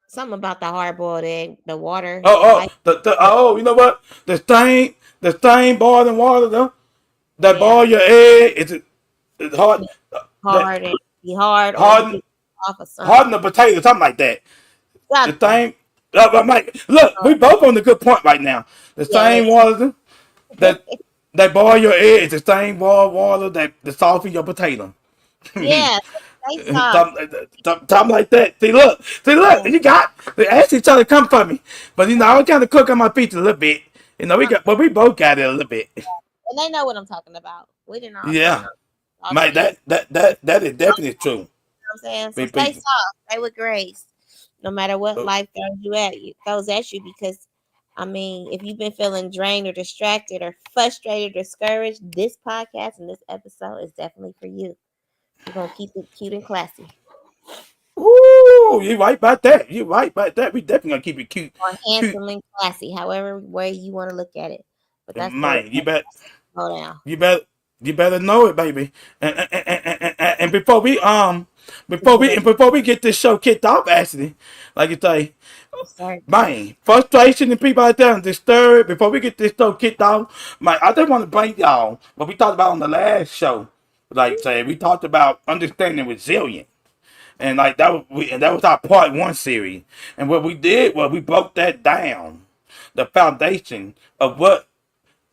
Something about the hard boiled egg, the water. You know what? The same boiling water though, that Yeah, boil your egg, it's hard. That hard and be hard, or you harden get off of harden something. the potato, something like that. The Something. same. I'm like, look, we both on the good point right now. The Yeah. same water that boil your egg, the same boiled water that soften your potato. Yeah. They soft. Something like that. See, look, Yeah. you got. They actually trying to come for me, but I was kind of cook on my feet a little bit. We both got it a little bit. And they know what I'm talking about. We didn't also Yeah, know. Also, Mike, you know that is definitely true. what I'm saying? So We stay people. soft. Stay with grace. No matter what life throws at you, because I mean, if you've been feeling drained or distracted or frustrated or discouraged, this podcast and this episode is definitely for you. We're gonna keep it cute and classy. Ooh, you right about that. You right about that. We definitely gonna keep it cute, Or cute. handsome and classy, however way you want to look at it. But that's the way Man, go down. you better, you better know it, baby. And before we get this show kicked off, actually, like you say, Sorry. man, frustration and people out there and disturbed. Before we get this show kicked off, man, I just want to bring y'all what we talked about on the last show. Like say, we talked about understanding resilience. And like that was our part one series. And what we did was we broke that down, the foundation of what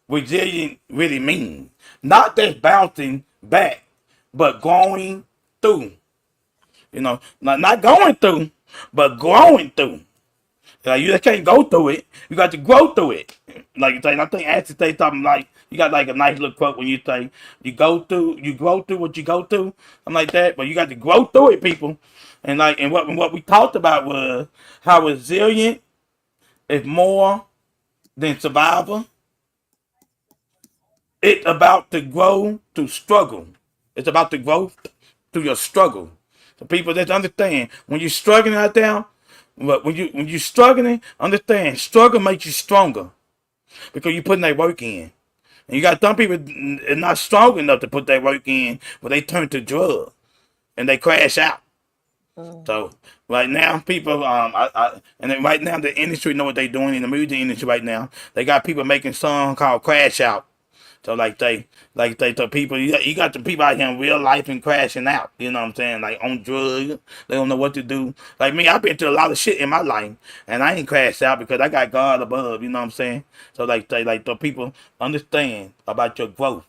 resilient really means. Not just bouncing back, but going through. Not going through, but growing through. Like you just can't go through it. You got to grow through it. Like you say, I think Ashley say something like you got like a nice little quote when you say you grow through what you go through. I'm like that, but you got to grow through it, people. And what we talked about was how resilient is more than survival. It's about to grow to struggle. It's about to grow through your struggle. So people that understand when you're struggling out there, when you're struggling, understand struggle makes you stronger because you're putting that work in. And you got some people not strong enough to put that work in, but they turn to drugs and they crash out. So right now, people, and then right now the industry know what they're doing in the music industry right now. They got people making songs called Crash Out. So so people, you got the people out here in real life and crashing out. You know what I'm saying? Like on drugs, they don't know what to do. Like me, I've been through a lot of shit in my life, and I ain't crashed out because I got God above. You know what I'm saying? So the people understand about your growth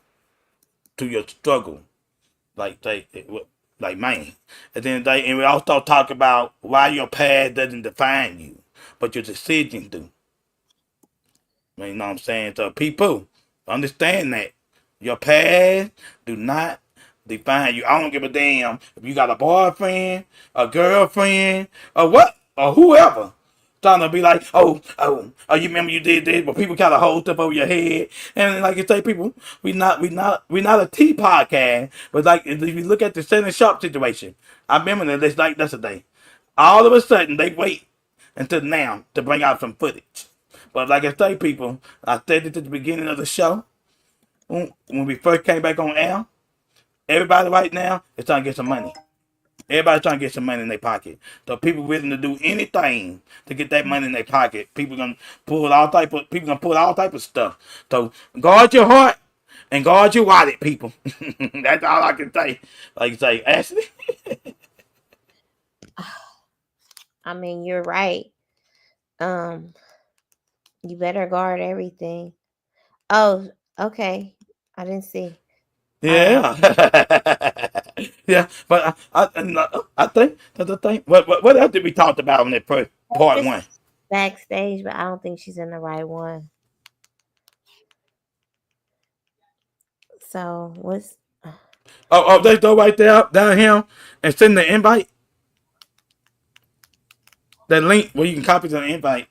to your struggle. Like man. At the end of the day, and we also talk about why your past doesn't define you, but your decisions do. You know what I'm saying? So people understand that your past do not define you. I don't give a damn if you got a boyfriend, a girlfriend, or what, or whoever. Trying to be like, you remember you did this, but people kind of hold stuff over your head. And like you say, people, we not a tea podcast, but like if you look at the Shannon Sharp situation, I remember this like yesterday. All of a sudden, they wait until now to bring out some footage. But like I say, people, I said it at the beginning of the show when we first came back on air. Everybody right now is trying to get some money. Everybody trying to get some money in their pocket. So people willing to do anything to get that money in their pocket. People gonna pull all type of stuff. So guard your heart and guard your wallet, people. That's all I can say. Like you say, Ashley. I mean, you're right. You better guard everything. Oh, okay. I didn't see. Yeah. Yeah, but I think that's the thing. What else did we talk about in that part This one? backstage, but I don't think she's in the right one. So what's They go right there down here and send the invite. That link where you can copy the invite.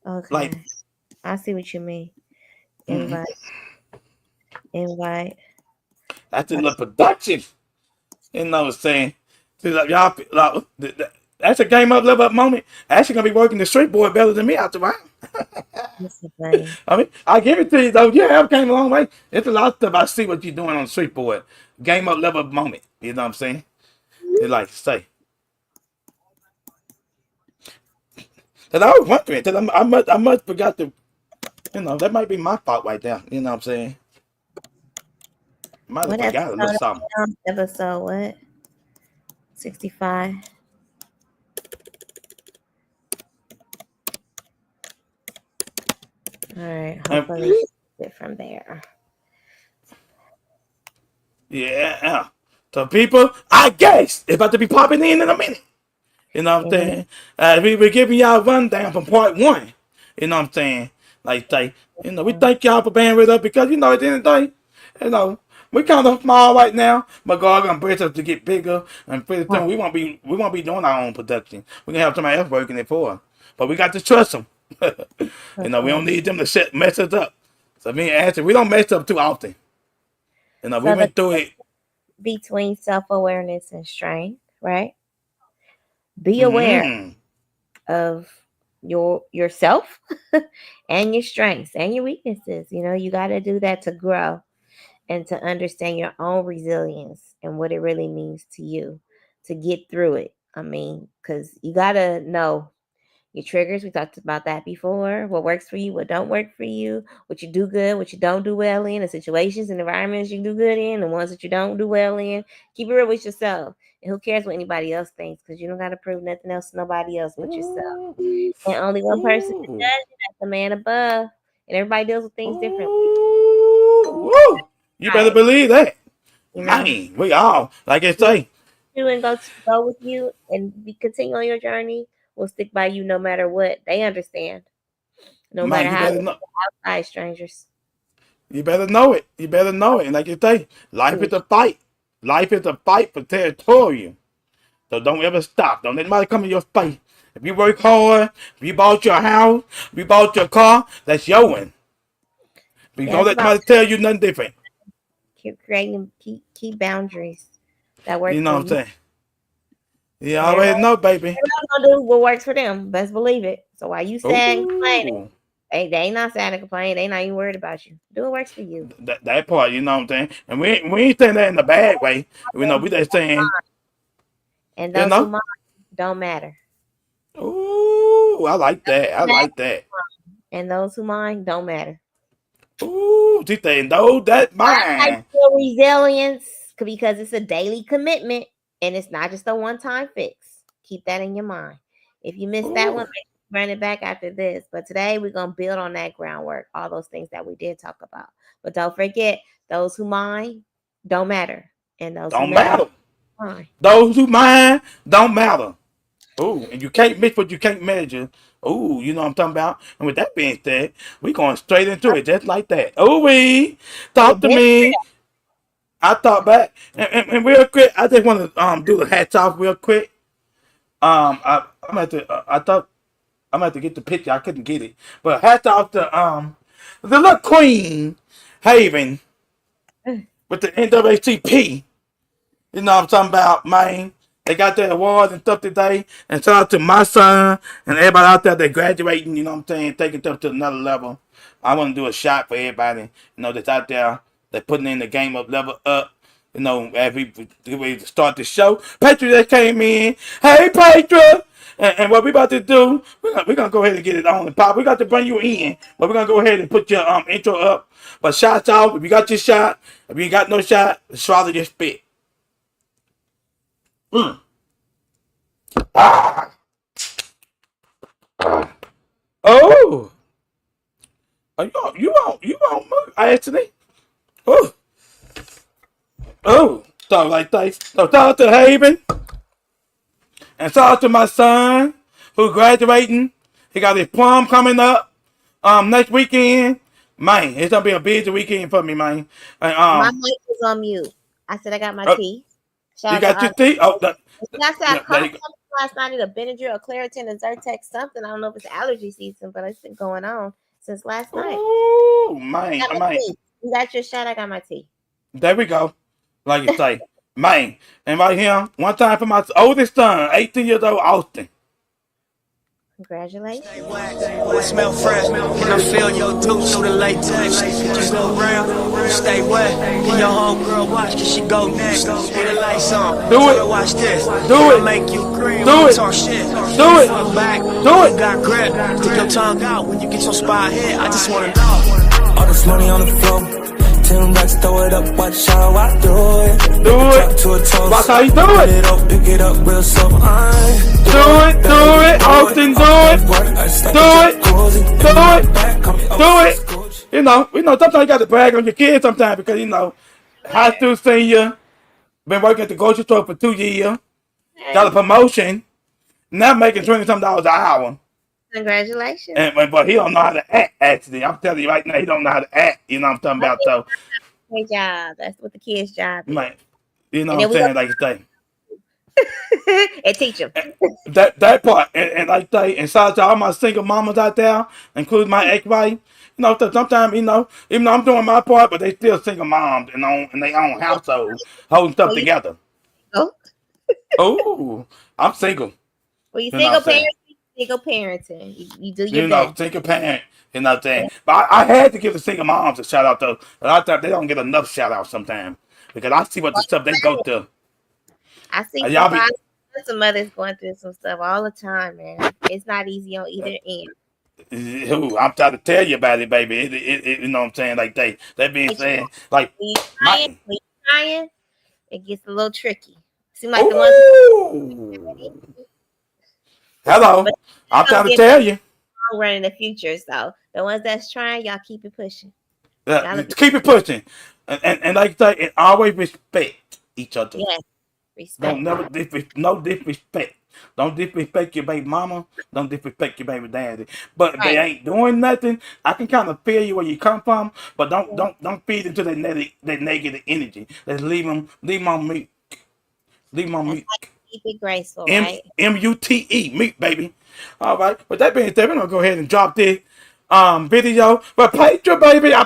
okay? Like I see what you mean. Invite. that's in the production. You know what I'm saying? See, like y'all, That's a game up, level up moment. Actually gonna be working the street board better than me out the round. That's so funny. I mean, I give it to you though. You have came a long way. It's a lot of stuff I see what you're doing on the street board. Game up, level up moment. You know what I'm saying? They like to say. That I was wondering. That I must forgot to. That might be my fault right there. You know what I'm saying? Might have What forgot a little episode? something. Episode what? 65. All right. Hopefully, it from there. Yeah. So people, I guess it's about to be popping in a minute. You know what I'm saying? We were giving y'all a rundown from part 1. You know what I'm saying? Like say, we thank y'all for being with us because at the end of the day, we kind of small right now, but God gonna bring us to get bigger, and pretty soon we won't be doing our own production. We're gonna have somebody else working it for us, but we got to trust them. We don't need them to mess us up. So me and Ashley, we don't mess up too often. We went through it between self-awareness and strength, right? Be aware of yourself and your strengths and your weaknesses. You got to do that to grow and to understand your own resilience and what it really means to you to get through it. I mean, because you got to know your triggers. We talked about that before. What works for you, what don't work for you, what you do good, what you don't do well in, the situations and environments you do good in, the ones that you don't do well in. Keep it real with yourself. And who cares what anybody else thinks? Because you don't got to prove nothing else to nobody else but yourself. And only one person can judge you. That's the man above. And everybody deals with things differently. You better believe that. Man, we all, like I say. And go with you and continue on your journey. Will stick by you no matter what. They understand. No matter how outside strangers. You better know it. You better know it. And like you say, life is a fight. Life is a fight for territorial. So don't ever stop. Don't let anybody come in your space. If you work hard, if you bought your house, if you bought your car, that's your win. But don't let anybody tell you nothing different. Keep creating, keep boundaries that work. You know what I'm saying? You already know, baby. They're not gonna do what works for them. Best believe it. So while you sad and complaining, they ain't not sad and complaining. They not even worried about you. Do what works for you. That part, you know what I'm saying? And we ain't saying that in a bad way. We just saying. And those who mind don't matter. Ooh, I like that. I like that. And those who mind don't matter. Ooh, she saying those that mind. Resilience, because it's a daily commitment. And it's not just a one-time fix. Keep that in your mind. If you miss that one, run it back after this. But today we're going to build on that groundwork, all those things that we did talk about. But don't forget, those who mind don't matter. And those don't who matter. Those who mind don't matter. Ooh, and you can't mix what you can't measure. Ooh, you know what I'm talking about? And with that being said, we're going straight into it just like that. Ooh, talk to me. I thought back and real quick. I just want to do the hats off real quick. I'm at the. I thought I'm gonna have to get the picture. I couldn't get it, but hats off to the little Queen Haven with the NAACP. You know what I'm talking about, man. They got their awards and stuff today. And shout out to my son and everybody out there that graduating. You know what I'm saying, taking stuff to another level. I want to do a shot for everybody. That's out there. They're putting in the game up, level up. As we start the show. Patriot that came in. Hey, Patriot! And what we about to do, we're gonna go ahead and get it on and pop. We got to bring you in, but we're gonna go ahead and put your intro up. But shots out. If you got your shot, if you ain't got no shot, swallow your spit. Ah. Oh. You won't move, Anthony. Oh, so like that. So shout out to Haven. And shout out to my son who's graduating. He got his prom coming up next weekend. Man, it's gonna be a busy weekend for me, man. And, my mic is on mute. I said I got my tea. You got your tea? Oh, I said I caught something last night, a Benadryl, a Claritin, a Zyrtec, something. I don't know if it's allergy season, but it's been going on since last night. Oh, man. You got your shot, I got my tea. There we go. Like you say. Man, and right here, one time for my oldest son, 18 years old, Austin. Congratulations. It smell fresh, and I feel your douche through the latex. Just go round, stay wet. Get your homegirl watch, cause she go next. Get the lights on. Do it. Watch this. Do it. Make you green. Do it. Talk shit. Do it. Back. Do it. You got grip. Stick your tongue out when you get your spot hit. I just wanna know. All this money on the floor. Tell them to throw it up, watch how I do it. Do it. Watch how you do it. Pick it up real slow. Do it, Austin, do it. Do it. You know, sometimes you got to brag on your kids sometimes because, high school senior, been working at the grocery store for 2 years, got a promotion, now making $20-something an hour. Congratulations. But he don't know how to act, actually. I'm telling you right now, he don't know how to act. You know what I'm talking about? So, Great job. That's what the kid's job is. man, you know what I'm saying? Like you say. And teach them. That part, and like they, and shout out to all my single mamas out there, including my ex-wife. Sometimes, even though I'm doing my part, but they still single moms and in their own household, holding stuff together. Oh, I'm single. Well, you single parenting. You do your best. Single parent. You know what I'm saying? But I had to give the single moms a shout out though. But I thought they don't get enough shout out sometimes because I see what the stuff they go through. I see some mothers going through some stuff all the time, man. It's not easy on either end. I'm trying to tell you about it, baby. You know what I'm saying? Like they being saying, like when you're trying, it gets a little tricky. Seem like the ones. Hello, I'm trying to tell you. Run in the future, so the ones that's trying, y'all keep it pushing. Keep it pushing, and like I say, and always respect each other. Yes, respect. No disrespect. Don't disrespect your baby mama. Don't disrespect your baby daddy. But if they ain't doing nothing, I can kind of feel you where you come from. But don't feed into that negative energy. Let's leave them on mute. Leave them on mute. Keep it graceful, right? MUTE, meat, baby. All right. With that being said, we're gonna go ahead and drop this video. But Patreon, baby, I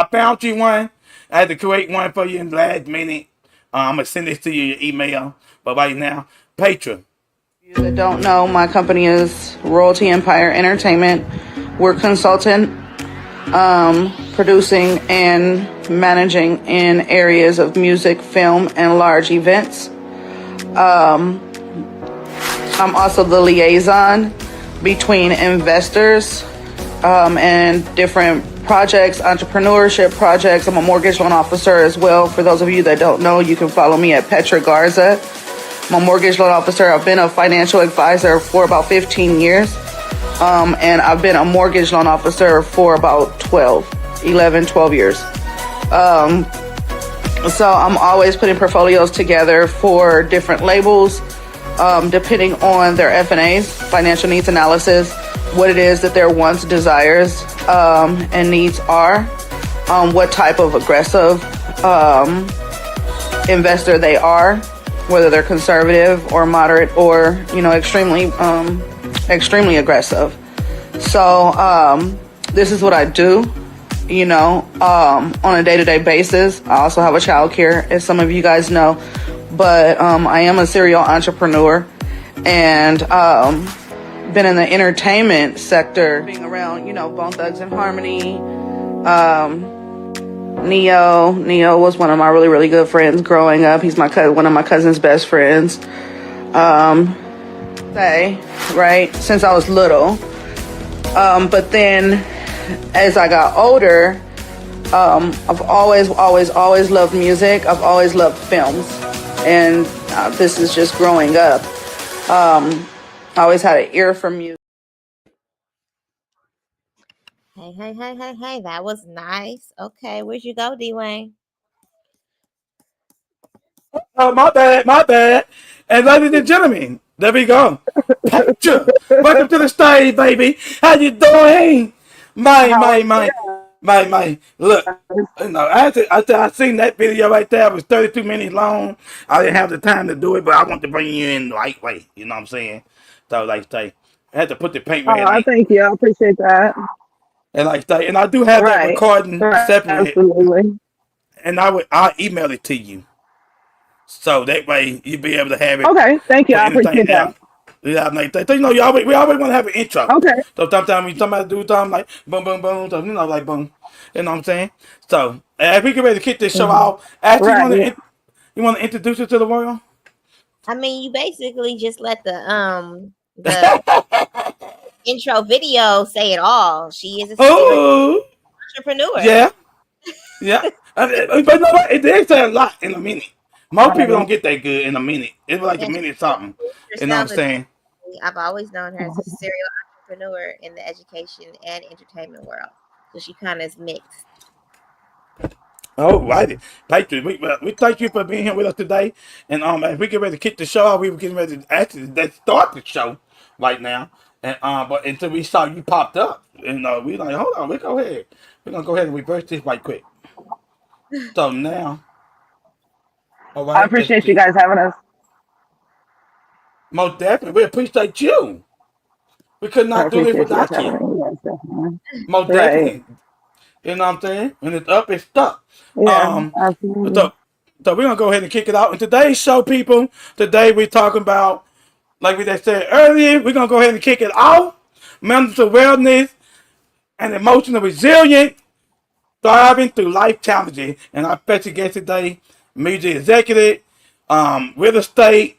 found you one. I had to create one for you in the last minute. I'm gonna send this to you your email. But right now, Patreon. You that don't know, my company is Royalty Empire Entertainment. We're consultant, producing and managing in areas of music, film, and large events. I'm also the liaison between investors and different projects, entrepreneurship projects. I'm a mortgage loan officer as well. For those of you that don't know, you can follow me at Petra Garza. I'm a mortgage loan officer. I've been a financial advisor for about 15 years. And I've been a mortgage loan officer for about 12 years. So I'm always putting portfolios together for different labels, depending on their F&As, financial needs analysis, what it is that their wants, desires, and needs are, what type of aggressive investor they are, whether they're conservative or moderate or, extremely aggressive. So this is what I do. On a day-to-day basis. I also have a child care, as some of you guys know, but I am a serial entrepreneur and been in the entertainment sector, being around, Bone Thugs and Harmony, Neo was one of my really, really good friends growing up. He's one of my cousin's best friends. Since I was little. But then as I got older, I've always loved music. I've always loved films. And this is just growing up. I always had an ear for music. Hey, that was nice. Okay, where'd you go, D-Wayne? Oh, my bad. And ladies and gentlemen, there we go. Petra, welcome to the stage, baby. How you doing? My. Look, I seen that video right there. It was 32 minutes long. I didn't have the time to do it, but I want to bring you in the right way. You know what I'm saying? So, I had to put the paint red. Thank you. I appreciate that. And and I do have that recording separately. Absolutely. And I'll email it to you. So that way you'll be able to have it Okay, thank you. for I anything appreciate that. else. Yeah, like that. You know, we always want to have an intro. Okay, So sometimes when somebody do something like boom, boom, boom, so, you know, like boom. You know what I'm saying? So as we get ready to kick this show off, Ashley, right. you want to introduce it to the world? I mean, you basically just let the intro video say it all. She is a serial Oh, entrepreneur. yeah, yeah. But you know what? It did say a lot in a minute. Most people don't Right. get that good in a minute. It's like a And she minute something. You know what I'm herself is, saying? I've always known her as a serial entrepreneur in the education and entertainment world. So she kind of is mixed. Oh, righty. Patriot, we thank you for being here with us today. And as we get ready to kick the show off, we were getting ready to actually let's start the show right now. And but until we saw you popped up, and we like, hold on, we go ahead. We're gonna go ahead and reverse this right quick. So now, all I right, let's appreciate you see. guys having us. Most definitely, we appreciate you. We could I not do this appreciate you guys without having you. me. Yes, definitely. Most Right. definitely. You know what I'm saying? When it's up, it's stuck. Yeah, Um, absolutely. so, so we're gonna go ahead and kick it out. In today's show, people, today we're talking about, like we just said earlier, we're gonna go ahead and kick it off. Mental wellness and emotional resilience, thriving through life challenges. And our special guest today, music executive, real estate.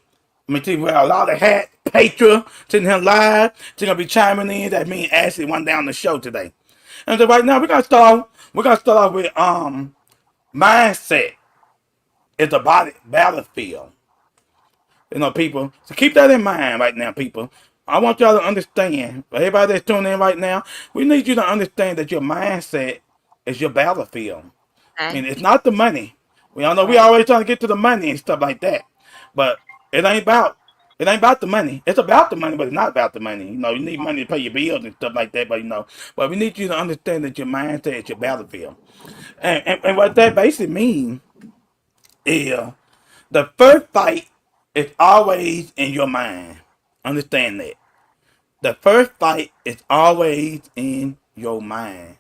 I mean, she wear a lot of hats. Petra sitting here live. She's gonna be chiming in. That means Ashley went down the show today. And so right now we're gonna start off with mindset is the battlefield. You know, people. So keep that in mind right now, people. I want y'all to understand. For everybody that's tuning in right now, we need you to understand that your mindset is your battlefield. I Okay. mean, it's not the money. We all know we Right. always trying to get to the money and stuff like that, but it ain't about the money. It's about the money, but it's not about the money. You know, you need money to pay your bills and stuff like that. But but we need you to understand that your mindset is your battlefield, and what that basically means is the first fight is always in your mind. Understand that. The first fight is always in your mind.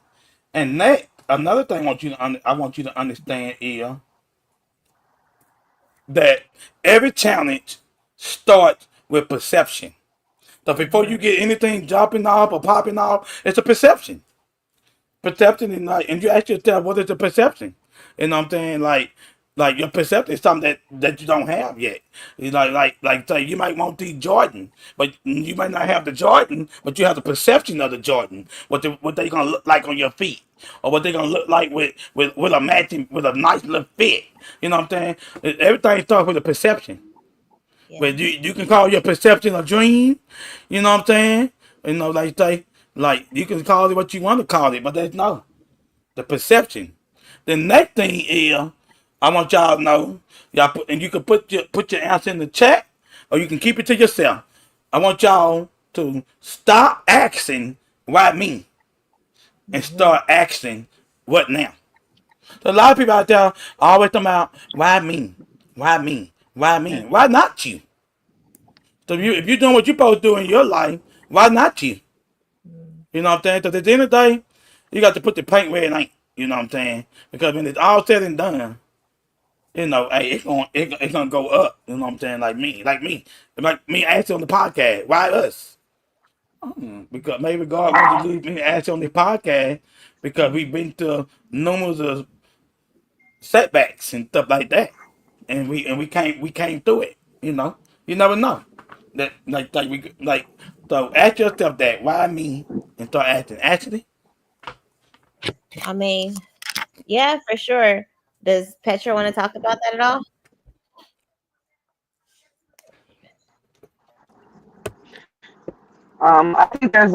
And that another thing I want you to understand is that every challenge starts with perception. So before you get anything dropping off or popping off, it's a perception. Perception is like, and you ask yourself, what is the perception? You know what I'm saying? Like your perception is something that you don't have yet. It's like say you might want the Jordan, but you might not have the Jordan, but you have the perception of the Jordan. What they gonna look like on your feet, or what they gonna look like with a matching with a nice little fit. You know what I'm saying? Everything starts with a perception. But Yes. you can call your perception a dream. You know what I'm saying? You know, like you can call it what you want to call it, but that's no the perception. The next thing is I want y'all to know and you can put your answer in the chat or you can keep it to yourself. I want y'all to stop asking why me and Mhm. start asking what now. So a lot of people out there always talking about why me, why me, why me, why not you? So if you're doing what you're supposed to do in your life, why not you? You know what I'm saying? Because at the end of the day, you got to put the paint where it ain't. You know what I'm saying? Because when it's all said and done, hey, it's gonna go up. You know what I'm saying? Like me asking on the podcast. Why us? Because maybe God wanted to leave me to ask on the podcast because we've been through numerous of setbacks and stuff like that, and we came through it. You never know. That like so ask yourself that why me and start asking. Actually, I mean, yeah, for sure. Does Petra want to talk about that at all? I think there's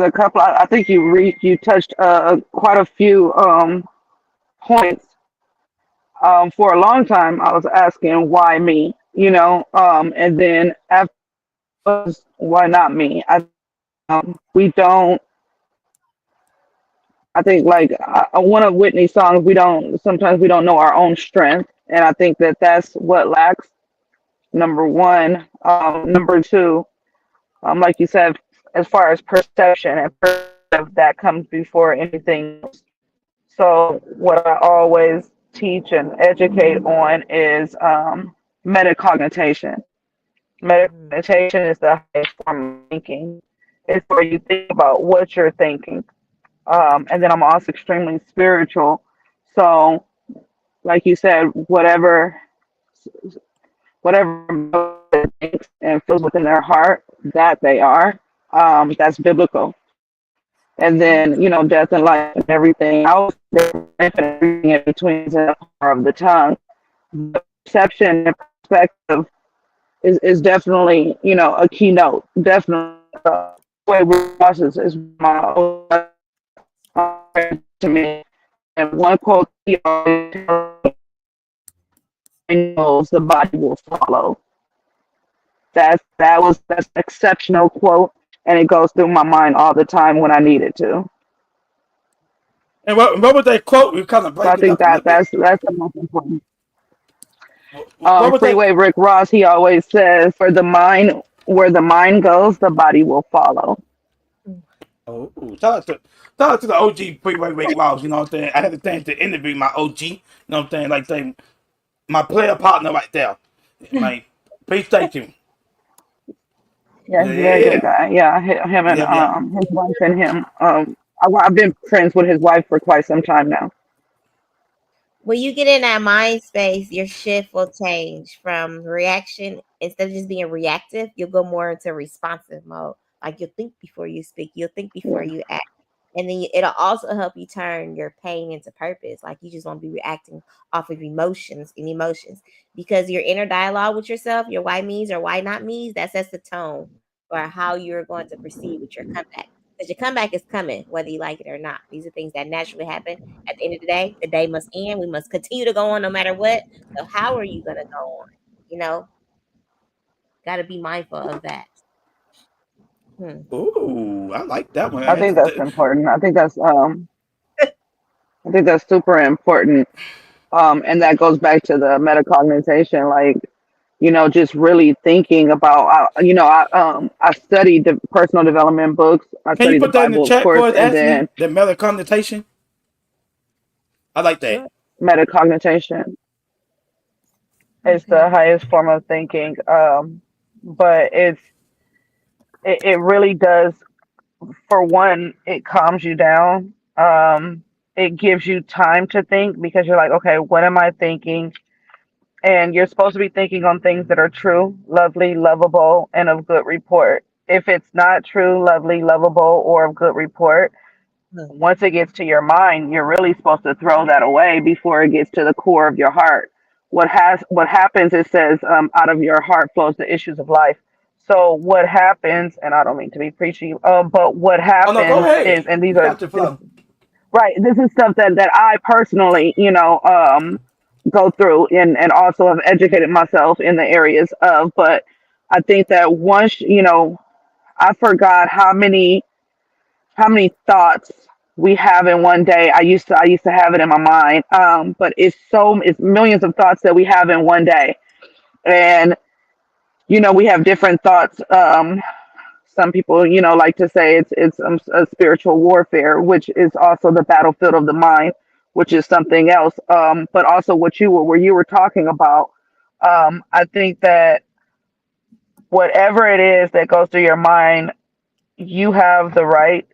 a couple. I think you touched quite a few points. For a long time, I was asking why me, and then after why not me? We don't. I think like one of Whitney's songs, we don't sometimes we don't know our own strength, and I think that that's what lacks. Number one, number two, like you said, as far as perception and perspective, that comes before anything else. So what I always teach and educate on is Metacognition. Meditation is the highest form of thinking. It's where you think about what you're thinking. And then I'm also extremely spiritual. So, like you said, whatever thinks and feels within their heart, that they are. That's biblical. And then, death and life and everything else, everything in between is in the power of the tongue. The perception and perspective is definitely, a keynote. Definitely, way Ross is my friend to me. And one quote he always knows the body will follow. That's an exceptional quote, and it goes through my mind all the time when I need it to. And what was that quote? We kind of So I break it think up a little bit. that's the most important. What was that? Freeway Rick Ross, he always says, "For the mind, where the mind goes, the body will follow." Oh, shout out to the OG Freeway Rick Ross. You know what I'm saying? I had the chance to interview my OG. You know what I'm saying? Like say my player partner right there. Like, appreciate you. Yeah, he's a very good Yeah, guy. Yeah, him and yeah. his wife and him. I've been friends with his wife for quite some time now. When you get in that mind space, your shift will change from reaction. Instead of just being reactive, you'll go more into responsive mode. Like you'll think before you speak, you'll think before Yeah. you act. And then it'll also help you turn your pain into purpose. Like you just won't be reacting off of emotions because your inner dialogue with yourself, your why me's or why not me's, that sets the tone for how you're going to proceed with your comeback. Because your comeback is coming, whether you like it or not. These are things that naturally happen. At the end of the day must end. We must continue to go on no matter what. So how are you going to go on? Got to be mindful of that. Ooh, I like that one. I think that's important. I think that's super important. And that goes back to the metacognition, like, just really thinking about, I studied the personal development books. I Can you studied the put that in the Bible, of chat for course, us, and Anthony? then The metacognition. I like that. Sure. metacognition is the highest form of thinking. But it really does, for one, it calms you down. It gives you time to think because you're like, okay, what am I thinking? And you're supposed to be thinking on things that are true, lovely, lovable, and of good report. If it's not true, lovely, lovable, or of good report, once it gets to your mind, you're really supposed to throw that away before it gets to the core of your heart. What happens? It says, out of your heart flows the issues of life. So what happens? And I don't mean to be preachy, but what Oh no, go happens is, ahead. and these You are got your this flow. right. This is stuff that I personally, go through and also have educated myself in the areas of. But I think that once, I forgot how many thoughts we have in one day. I used to have it in my mind. But it's millions of thoughts that we have in one day. And, we have different thoughts. Some people, like to say it's a spiritual warfare, which is also the battlefield of the mind, which is something else. But also what you were talking about. I think that whatever it is that goes through your mind, you have the right.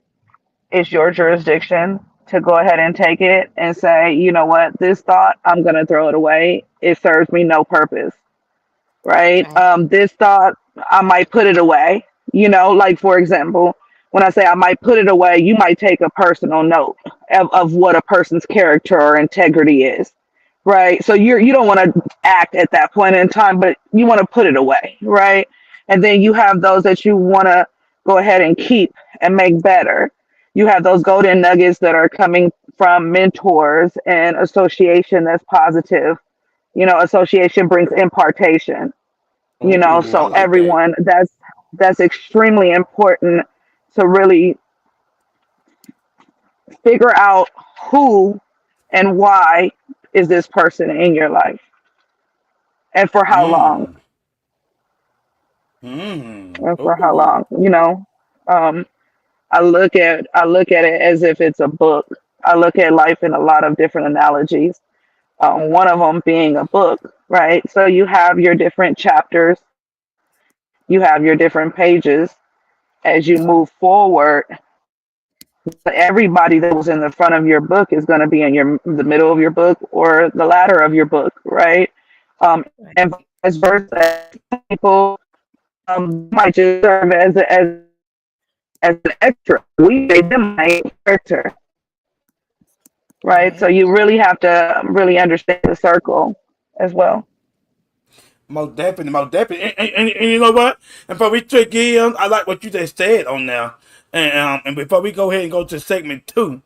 It's your jurisdiction to go ahead and take it and say, you know what, this thought, I'm gonna throw it away. It serves me no purpose, right? Right. This thought, I might put it away. Like for example, when I say I might put it away, you might take a personal note of what a person's character or integrity is, right? So you don't want to act at that point in time, but you want to put it away, right? And then you have those that you want to go ahead and keep and make better. You have those golden nuggets that are coming from mentors and association that's positive. Association brings impartation. Ooh, I So like that. everyone, that's extremely important to really figure out who and why is this person in your life and for how long Mm. Mm. and for how Ooh. long. um, I look at it as if it's a book. I look at life in a lot of different analogies. One of them being a book, right? So you have your different chapters, you have your different pages as you move forward. But everybody that was in the front of your book is going to be in the middle of your book or the latter of your book, right? And vice versa. People might just serve as an extra. We made them a character, right? So you really have to really understand the circle as well. Most definitely, most definitely. And you know what? And before we trick in, I like what you just said on there. And before we go ahead and go to segment 2,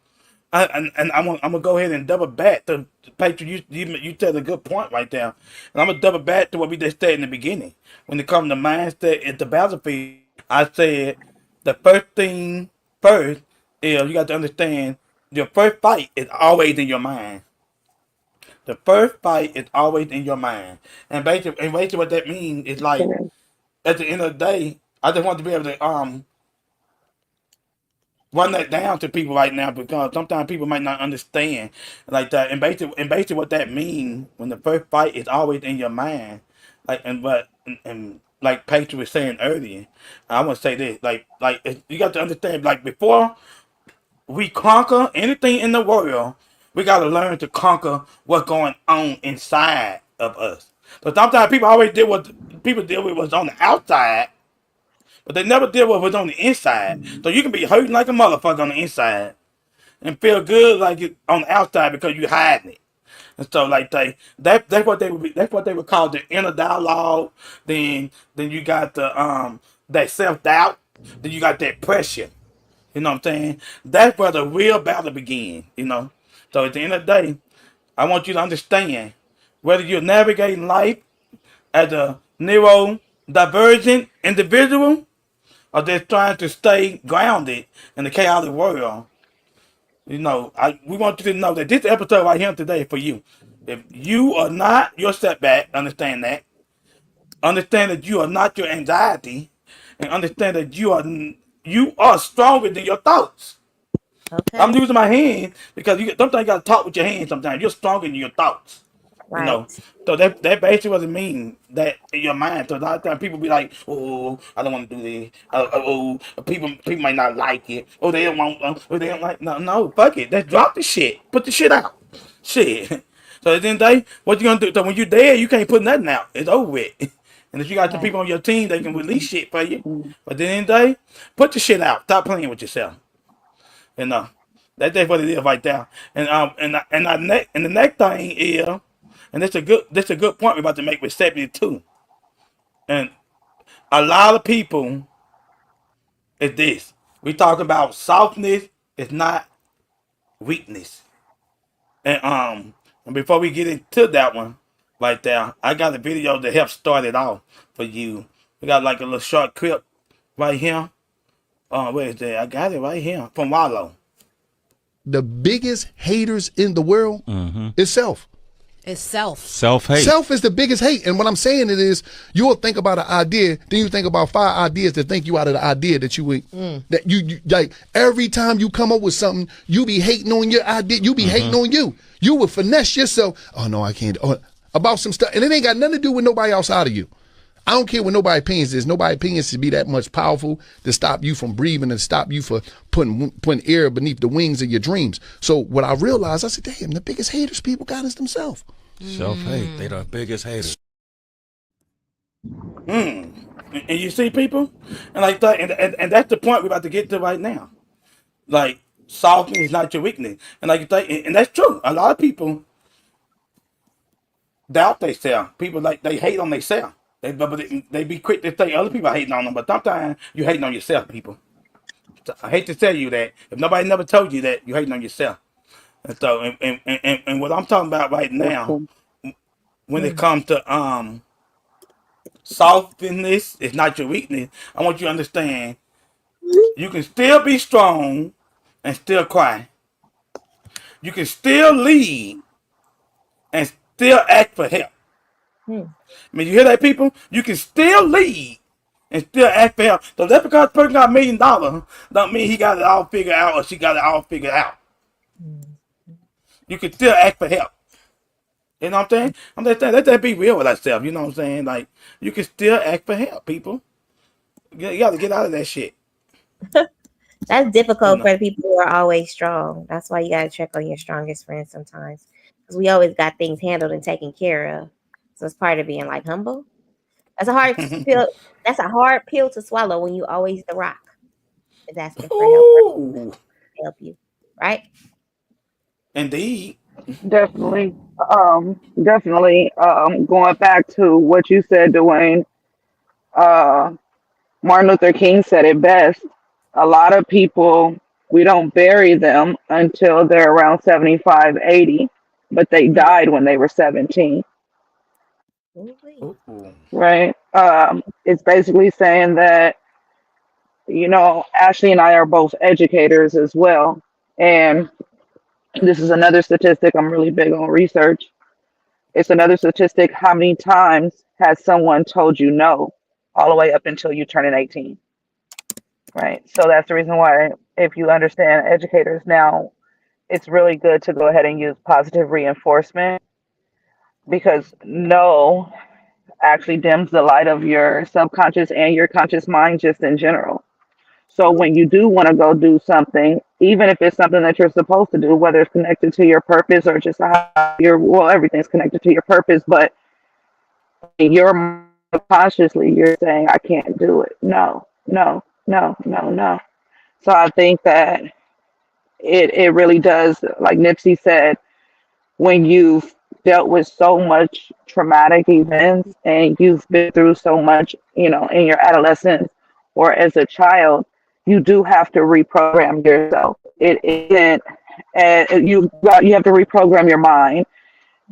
I'm gonna go ahead and double back to Patriot. You said a good point right there, and I'm gonna double back to what we just said in the beginning. When it comes to mindset at the battlefield, I said the first thing first is you got to understand your first fight is always in your mind. The first fight is always in your mind, and basically what that means is like at the end of the day, I just want to be able to run that down to people right now because sometimes people might not understand like that. And basically what that means when the first fight is always in your mind, like and like Patriot was saying earlier, I want to say this you got to understand like before we conquer anything in the world, we got to learn to conquer what's going on inside of us. So sometimes people always deal with people deal with what's on the outside, but they never deal with what's on the inside. So you can be hurting like a motherfucker on the inside and feel good like it on the outside because you hiding it. And so like that's what they would call the inner dialogue. Then you got the that self doubt. Then you got that pressure. You know what I'm saying? That's where the real battle begins, you know. So at the end of the day, I want you to understand whether you're navigating life as a neurodivergent individual or just trying to stay grounded in the chaotic world. You know, we want you to know that this episode right here today is for you. If you are not your setback, understand that. Understand that you are not your anxiety, and understand that you are stronger than your thoughts. I'm Okay. using my hand because sometimes you gotta talk with your hands. Sometimes you're stronger than your thoughts. You know, Right. so that basically what it means that in your mind. So a lot of times people be like, "Oh, I don't want to do this. People might not like it. Oh, they don't want. Oh, they don't like. No, fuck it. Let's drop the shit. Put the shit out. Shit. So at the end of the day, what you gonna do? So when you're dead, you can't put nothing out. It's over with. And if you got some people on your team, they can release shit for you. But at the end of the day, put the shit out. Stop playing with yourself. You know, that's what it is right there. And the next thing is, and that's a good point we're about to make with 72. And a lot of people is this. We talk about softness is not weakness. And before we get into that one right there, I got a video to help start it off for you. We got like a little short clip right here. Where is that? I got it right here from Wallow. The biggest haters in the world is self. It's self. Self-hate. Self is the biggest hate. And what I'm saying it is, you'll think about an idea, then you think about 5 ideas to think you out of the idea that you would, that you like every time you come up with something, you be hating on your idea, you be hating on you. You would finesse yourself, oh no, I can't, about some stuff. And it ain't got nothing to do with nobody outside of you. I don't care what nobody's opinions is. Nobody's opinions should be that much powerful to stop you from breathing and stop you for putting air beneath the wings of your dreams. So what I realized, I said, damn, the biggest haters people got is themselves. Self-hate. They the biggest haters. And you see people? And like that, and that's the point we're about to get to right now. Like, softness is not your weakness. And like you say, and that's true. A lot of people doubt themselves. People like they hate on themselves. They be quick to say other people are hating on them, but sometimes you hating on yourself, people. So I hate to tell you that. If nobody never told you that, you hating on yourself. And so, and what I'm talking about right now, when it comes to softness is not your weakness. I want you to understand you can still be strong and still cry. You can still lead and still ask for help. I mean, you hear that, people? You can still lead and still ask for help. So just because the person got $1 million don't mean he got it all figured out or she got it all figured out. You can still ask for help. You know what I'm saying? I'm just saying, let that be real with ourselves. You know what I'm saying? Like, you can still ask for help, people. You got to get out of that shit. That's You difficult know. for the people who are always strong. That's why you got to check on your strongest friends sometimes. Because we always got things handled and taken care of. So it's part of being like humble. That's a hard pill. That's a hard pill to swallow when you always the rock is asking for help Ooh, to help you, right? indeed. Definitely. Definitely. Going back to what you said, Dwayne, uh, Martin Luther King said it best. A lot of people, we don't bury them until they're around 75, 80, but they died when they were 17, Ooh-wee. Ooh. right? It's basically saying that, Ashley and I are both educators as well. And this is another statistic. I'm really big on research. It's another statistic. How many times has someone told you no all the way up until you turn 18? Right. So that's the reason why, if you understand educators now, it's really good to go ahead and use positive reinforcement because no actually dims the light of your subconscious and your conscious mind just in general. So when you do want to go do something, even if it's something that you're supposed to do, whether it's connected to your purpose or just how well, everything's connected to your purpose, but you're consciously, you're saying, I can't do it. No, no, no, no, no. So I think that it really does, like Nipsey said, when you've dealt with so much traumatic events and you've been through so much, in your adolescence or as a child, you do have to reprogram yourself. It isn't, you have to reprogram your mind.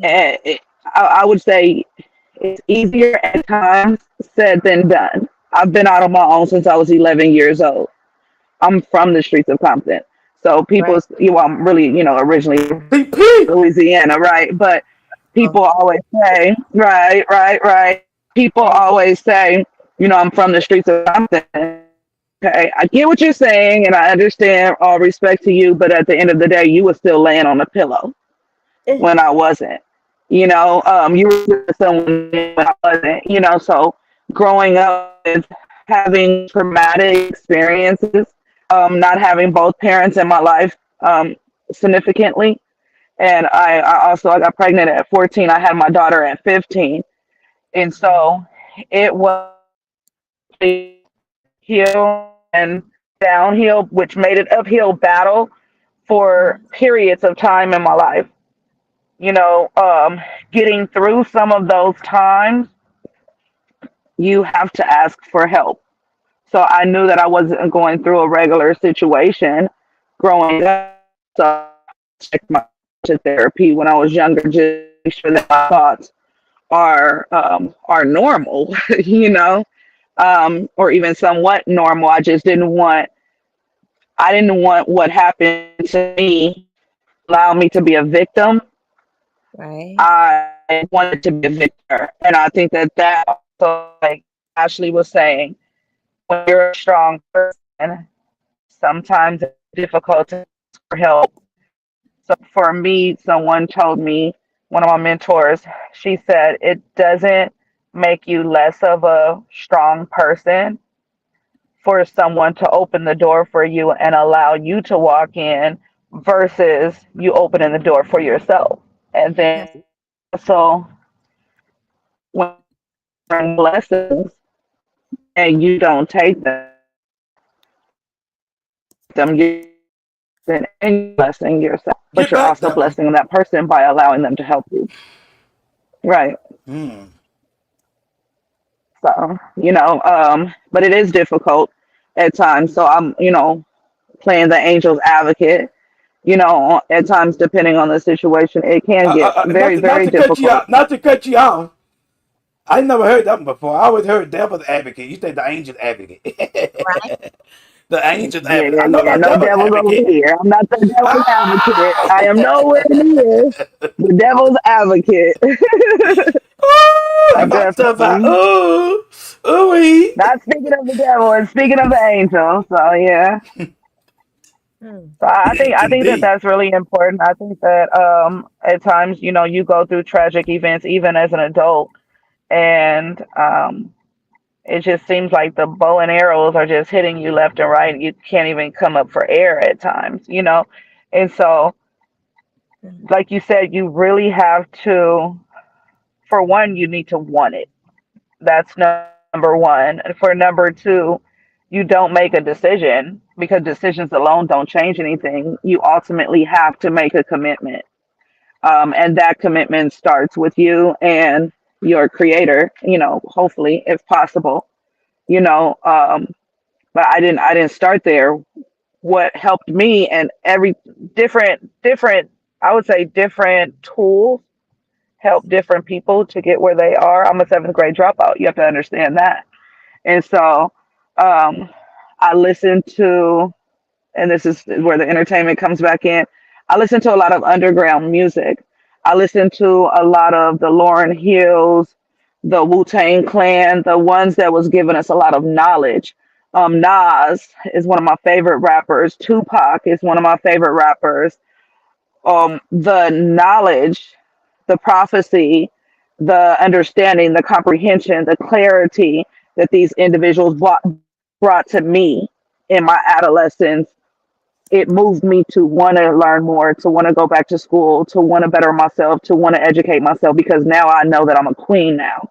And I would say it's easier at times said than done. I've been out on my own since I was 11 years old. I'm from the streets of Compton. So people, Right. I'm really, originally PP. Louisiana, right? But Oh, people always say, right, right, right. People thank you. always say, I'm from the streets of Compton. Okay, I get what you're saying, and I understand. All respect to you, but at the end of the day, you were still laying on a pillow when I wasn't. You were someone when I wasn't. So growing up with having traumatic experiences, not having both parents in my life, significantly, and I got pregnant at 14. I had my daughter at 15, and so it was a hill and downhill, which made it uphill battle for periods of time in my life. You know, um, Getting through some of those times, you have to ask for help. So I knew that I wasn't going through a regular situation growing up. So I checked my therapy when I was younger, just to make sure that my thoughts are normal, or even somewhat normal. I didn't want what happened to me allow me to be a victim. Right. I wanted to be a victor, and I think that also, like Ashley was saying, when you're a strong person, sometimes it's difficult to ask for help. So for me, someone told me, one of my mentors, she said, it doesn't make you less of a strong person for someone to open the door for you and allow you to walk in versus you opening the door for yourself. And then Yes. also when you bring blessings and you don't take them, you're blessing yourself, but Get you're back, also devil. blessing that person by allowing them to help you. Right. Hmm. So, but it is difficult at times. So I'm, playing the angel's advocate. At times, depending on the situation, it can get Not very, to, not very to cut you difficult. out. Not to cut you off. I never heard that one before. I always heard devil's advocate. You said the angel's advocate. Right. The angel's Yeah, advocate. yeah, I know yeah. about No devil's devils over advocate. here. I'm not the devil's advocate. Ah! I am nowhere near the devil's advocate. Ooh, I'm about to about. Definitely. Ooh. Ooh. Not speaking of the devil and speaking of the angel. So, yeah. So I think Yes, that indeed. that's really important. I think that at times, you go through tragic events even as an adult, and it just seems like the bow and arrows are just hitting you left and right. You can't even come up for air at times. And so, like you said, you really have to. For one, you need to want it. That's number one. And for number two, you don't make a decision because decisions alone don't change anything. You ultimately have to make a commitment. And that commitment starts with you and your creator, hopefully, if possible, you know. But I didn't start there. What helped me and every different, I would say different tools help different people to get where they are. I'm a seventh grade dropout. You have to understand that. And so um, I listened to, and this is where the entertainment comes back in. I listen to a lot of underground music. I listen to a lot of the Lauryn Hills, the Wu Tang Clan, the ones that was giving us a lot of knowledge. Nas is one of my favorite rappers. Tupac is one of my favorite rappers. The knowledge, the prophecy, the understanding, the comprehension, the clarity that these individuals brought to me in my adolescence, it moved me to want to learn more, to want to go back to school, to want to better myself, to want to educate myself because now I know that I'm a queen now,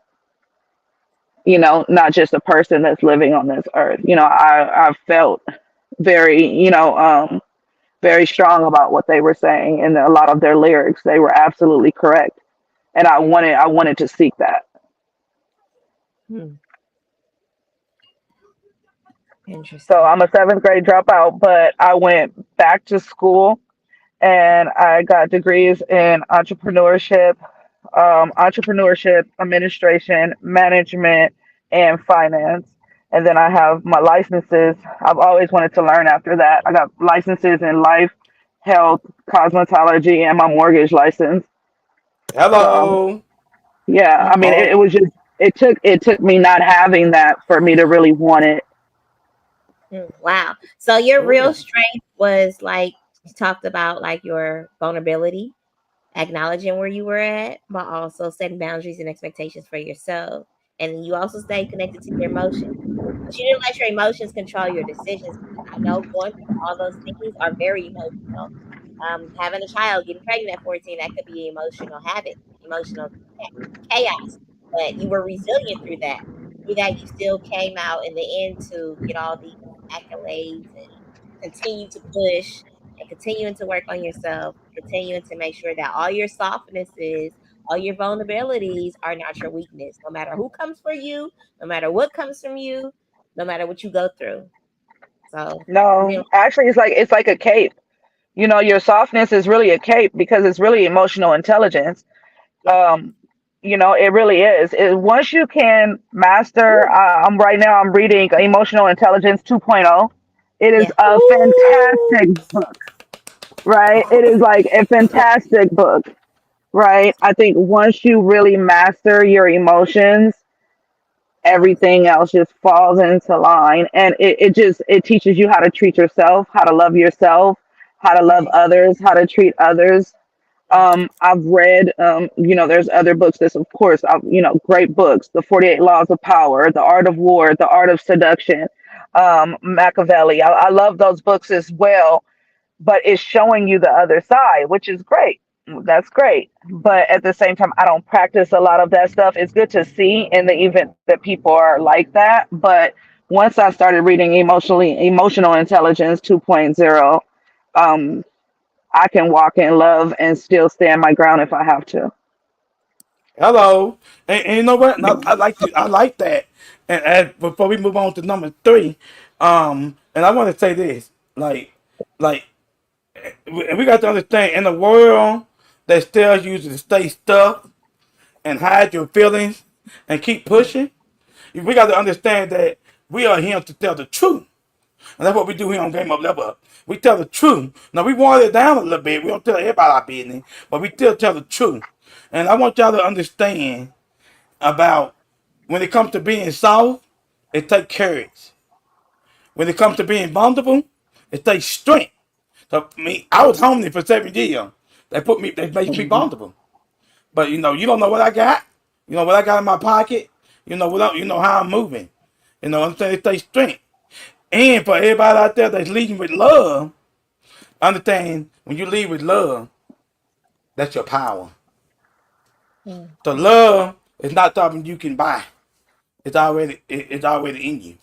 not just a person that's living on this earth. I felt very, very strong about what they were saying and a lot of their lyrics. They were absolutely correct. And I wanted to seek that. Hmm. So Interesting. I'm a seventh grade dropout, but I went back to school and I got degrees in entrepreneurship, administration, management, and finance. And then I have my licenses. I've always wanted to learn after that. I got licenses in life, health, cosmetology, and my mortgage license. So Hello. yeah, I mean, it Oh, was just it took me not having that for me to really want it. Wow. So your real oh. strength was like you talked about like your vulnerability, acknowledging where you were at, but also setting boundaries and expectations for yourself. And you also stay connected to your emotions. But you didn't let your emotions control your decisions. I know going through all those things are very emotional. Having a child, getting pregnant at 14, that could be emotional havoc, emotional chaos. But you were resilient through that. Through that, you still came out in the end to get all these accolades and continue to push and continuing to work on yourself, continuing to make sure that all your softnesses, all your vulnerabilities are not your weakness. No matter who comes for you, no matter what comes from you, no matter what you go through. So you No, didn't. actually, it's like a cape. Your softness is really a cape because it's really emotional intelligence. Yep. It really is. Once you can master, Ooh, I'm right now. I'm reading Emotional Intelligence 2.0. It is yeah. a Ooh. fantastic book, right? It is like a Yep. fantastic book, right? I think once you really master your emotions, everything else just falls into line, and it teaches you how to treat yourself, how to love yourself, how to love Right. others, how to treat others. Yeah. I've read, there's other books that's, of course, great books: The 48 Laws of Power, The Art of War, The Art of Seduction, Machiavelli. I love those books as well, but it's showing you the other side, which is great. That's great. But at the same time, I don't practice a lot of that stuff. It's good to see in the event that people are like that. But once I started reading Emotional Intelligence 2.0, um, I can walk in love and still stand my ground if I have to. Hello. And you know what? And I like that. And before we move on to number three, and I want to say this, like we got to understand in the world that tells you to stay stuck and hide your feelings and keep pushing. We got to understand that we are here to tell the truth. And that's what we do here on Game Up Level Up. We tell the truth. Now, we water it down a little bit. We don't tell everybody our business, but we still tell the truth. And I want y'all to understand about when it comes to being soft, it takes courage. When it comes to being vulnerable, it takes strength. So me, I was homeless for 7 years. They made me vulnerable. But you don't know what I got. You know what I got in my pocket. You know how I'm moving. You know what I'm saying? It takes strength. And for everybody out there that's leading with love, understand when you lead with love, that's your power. So love is not something you can buy. It's already in you.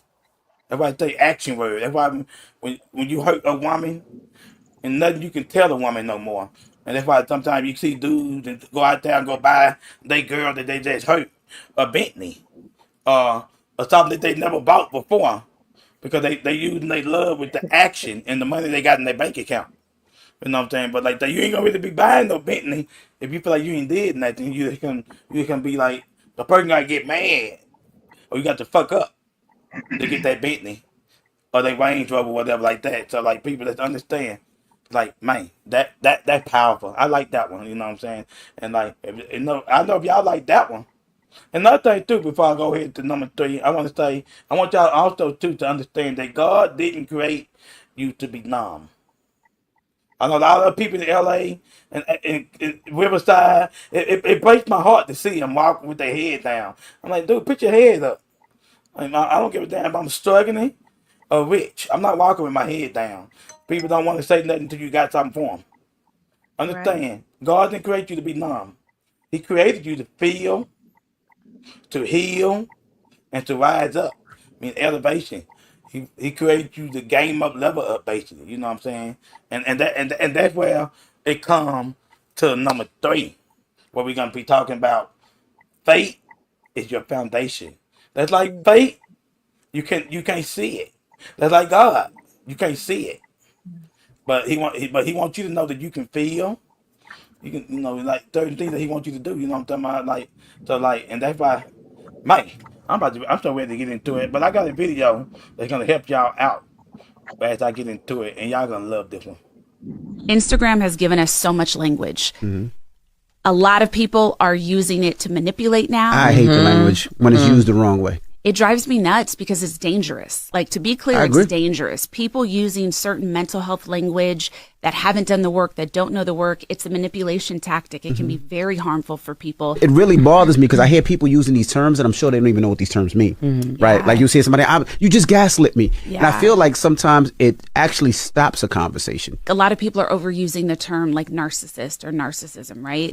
That's why I say action word. That's why when you hurt a woman, and nothing you can tell a woman no more. And that's why sometimes you see dudes and go out there and go buy they girl that they just hurt a Bentley or something that they never bought before because they using their love with the action and the money they got in their bank account. You know what I'm saying? But like you ain't gonna really be buying no Bentley if you feel like you ain't did nothing. You can be like the person gotta get mad or you got to fuck up to get that Bentley or they Range Rover, whatever like that. So like people that understand, like man, that's powerful. I like that one. You know what I'm saying? And like, I know if y'all like that one. Another thing too, before I go ahead to number 3, I want y'all also too to understand that God didn't create you to be numb. I know a lot of people in LA and Riverside. It breaks my heart to see them walking with their head down. I'm like, dude, put your head up. I don't give a damn if I'm struggling or rich. I'm not walking with my head down. People don't want to say nothing until you got something for them. Understand, God didn't create you to be numb. He created you to feel, to heal, and to rise up. I mean, elevation. He created you to game up, level up, basically. You know what I'm saying? And that's where it comes to number 3, where we're gonna be talking about faith is your foundation. That's like faith. You can't see it. That's like God. You can't see it. But he wants you to know that you can feel. You can like certain things that he wants you to do. You know what I'm talking about? And that's why, Mike. I'm so ready to get into it. But I got a video that's gonna help y'all out as I get into it, and y'all gonna love this one. Instagram has given us so much language. A lot of people are using it to manipulate now. I hate the language when it's used the wrong way. It drives me nuts because it's dangerous. Like, to be clear, it's dangerous. People using certain mental health language that haven't done the work, that don't know the work, it's a manipulation tactic. It can be very harmful for people. It really bothers me because I hear people using these terms and I'm sure they don't even know what these terms mean. Right? Like you say somebody, you just gaslit me. And I feel like sometimes it actually stops a conversation. A lot of people are overusing the term like narcissist or narcissism, right?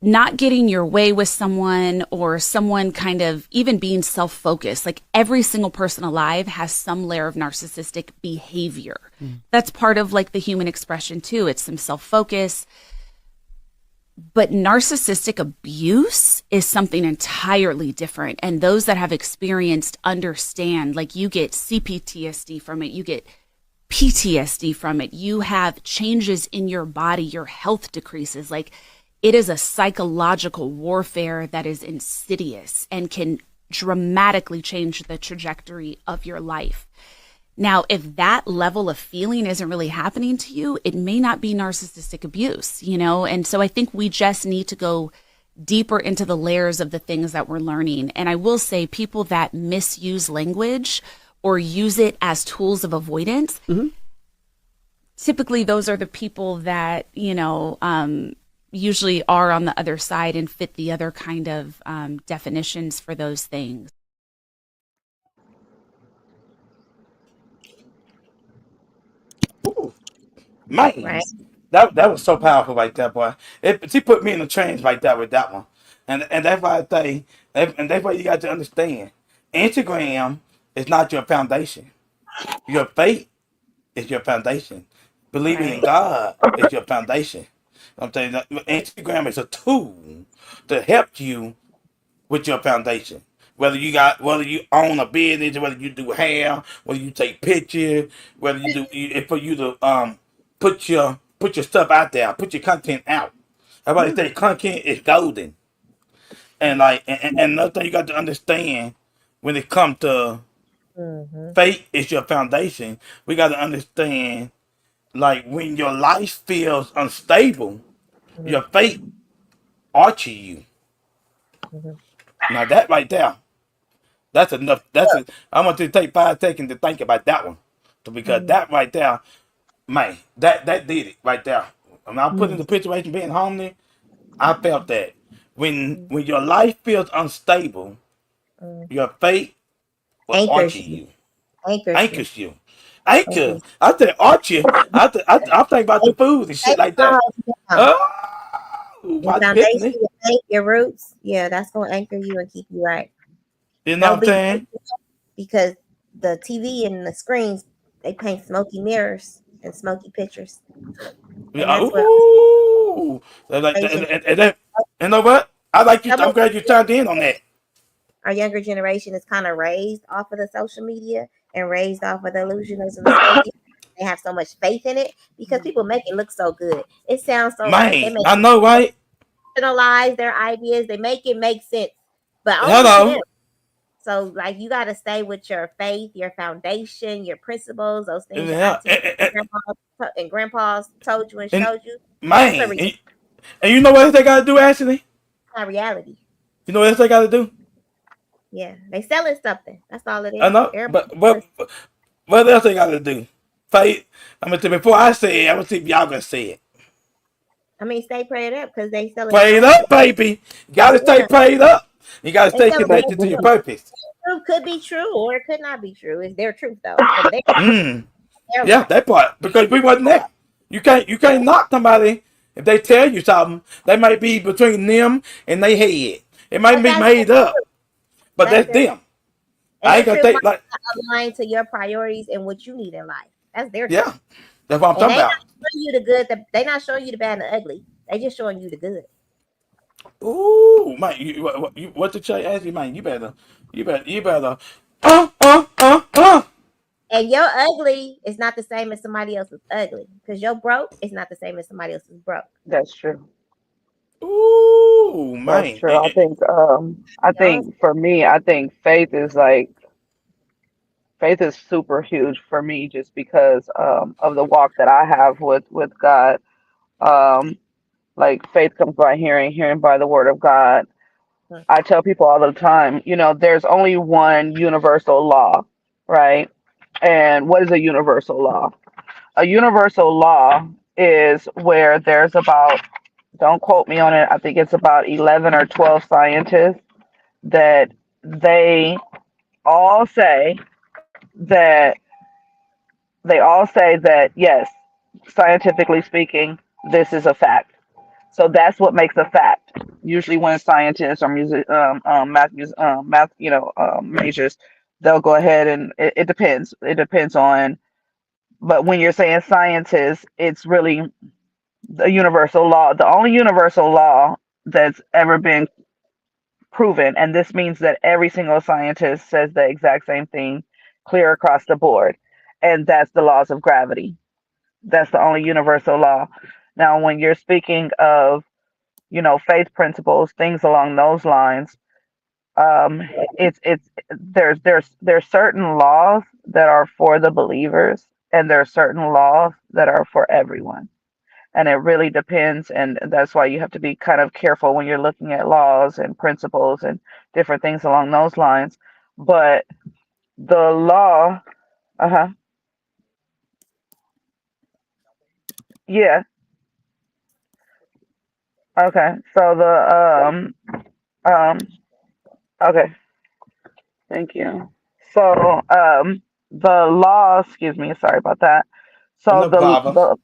Not getting your way with someone or someone kind of even being self-focused. Like, every single person alive has some layer of narcissistic behavior. That's part of like the human expression too. It's some self-focus. But narcissistic abuse is something entirely different. And those that have experienced understand, like, you get CPTSD from it. You get PTSD from it. You have changes in your body. Your health decreases. Like, it is a psychological warfare that is insidious and can dramatically change the trajectory of your life. Now, if that level of feeling isn't really happening to you, it may not be narcissistic abuse, And so I think we just need to go deeper into the layers of the things that we're learning. And I will say, people that misuse language or use it as tools of avoidance, typically those are the people that, usually are on the other side and fit the other kind of definitions for those things. Ooh, man, that was so powerful right there, boy. She put me in a trance right there with that one, and that's why I say, and that's why you got to understand, Instagram is not your foundation. Your faith is your foundation. Believing in God is your foundation. I'm saying that Instagram is a tool to help you with your foundation. Whether you own a business, whether you do hair, whether you take pictures, whether for you to put your stuff out there, put your content out. Everybody say content is golden. And another thing you got to understand when it comes to faith is your foundation. We got to understand, like, when your life feels unstable, your faith archer you. Now that right there, that's enough. I want you to take 5 seconds to think about that one, because that right there, man, that did it right there. When I put in the situation being homely, I felt that when your life feels unstable, your faith will Anchors archer you. you, Anchors you. anchors you, anchor. I think archer. I think about the food and shit like that. Oh, Your my foundation, goodness. your faith, your roots. Yeah, that's gonna anchor you and keep you right. You know what Don't I'm be saying? because the TV and the screens they paint smoky mirrors and smoky pictures, and Yeah, that's what ooh. Like, generation. and then, you know what? I like you. Some I'm of glad you chimed in on that. our younger generation is kind of raised off of the social media and raised off of the illusionism and smoky. They have so much faith in it because people make it look so good. It sounds so right. They Man, make I know, right? personalize their ideas. They make it make sense, but only to them. Hello. So, like, you got to stay with your faith, your foundation, your principles, those things your Yeah, aunties and grandpas told you and and showed you. That's a man, and you know what they gotta do, Ashley? reality. You know what else they gotta do? Yeah, they selling something. That's all it I is. know, Everybody, but what else they gotta do? Faith. I'm gonna tell before I say it, I'm gonna see if y'all gonna say it. I mean, stay prayed up because they selling the Prayed wrong up, stuff. baby. You gotta stay Yeah, prayed up. You gotta they stay selling the connected to your purpose. truth. Could be true or it could not be true. It's their truth though, from Mm. their Yeah, life. that part. Because we wasn't there. You can't knock somebody if they tell you something. They might be between them and they head. It might But be that's made up, but that's that's their them. and I ain't their gonna truth take might like not align to your priorities and what you need in life. That's their truth. yeah. That's what I'm And talking they not about. showing you the good. They not showing you the bad and the ugly. They just showing you the good. Ooh, man, what the say, Ashley, man? You better. Uh. And your ugly is not the same as somebody else's ugly. Because your broke is not the same as somebody else's broke. That's true. Ooh, That's man. true. I Y'all, think for me, I think faith is super huge for me just because of the walk that I have with God. Um, like faith comes by hearing, hearing by the word of God. I tell people all the time, there's only one universal law, right? And what is a universal law? A universal law is where there's about, don't quote me on it, I think it's about 11 or 12 scientists that they all say that yes, scientifically speaking, this is a fact. So that's what makes a fact. Usually, when scientists or music, math, majors, they'll go ahead and it depends. It depends on. But when you're saying scientists, it's really the universal law. The only universal law that's ever been proven, and this means that every single scientist says the exact same thing, clear across the board, and that's the laws of gravity. That's the only universal law. Now, when you're speaking of faith principles, things along those lines. It's there's certain laws that are for the believers, and there are certain laws that are for everyone, and it really depends. And that's why you have to be kind of careful when you're looking at laws and principles and different things along those lines. But the law, uh huh, yeah, okay. So um, okay. Thank you. So, the law, excuse me, sorry about that. So No problem.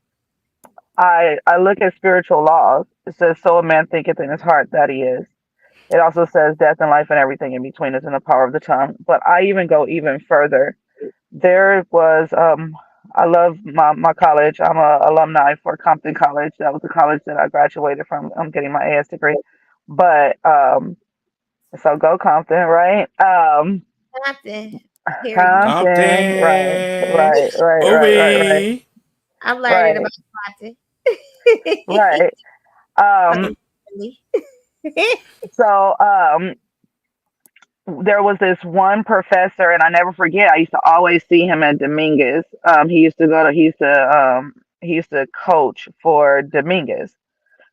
I look at spiritual laws. It says, "So a man thinketh in his heart that he is." It also says, "Death and life and everything in between is in the power of the tongue." But I even go even further. There was, I love my college. I'm a alumni for Compton College. That was the college that I graduated from. I'm getting my AS degree. But so go Compton, right? Compton. Period. Compton, right, Compton. right, right, right, right, right, Ooh. I'm learning right, about Compton. right. Um, so there was this one professor, and I never forget. I used to always see him at Dominguez. He used to coach for Dominguez.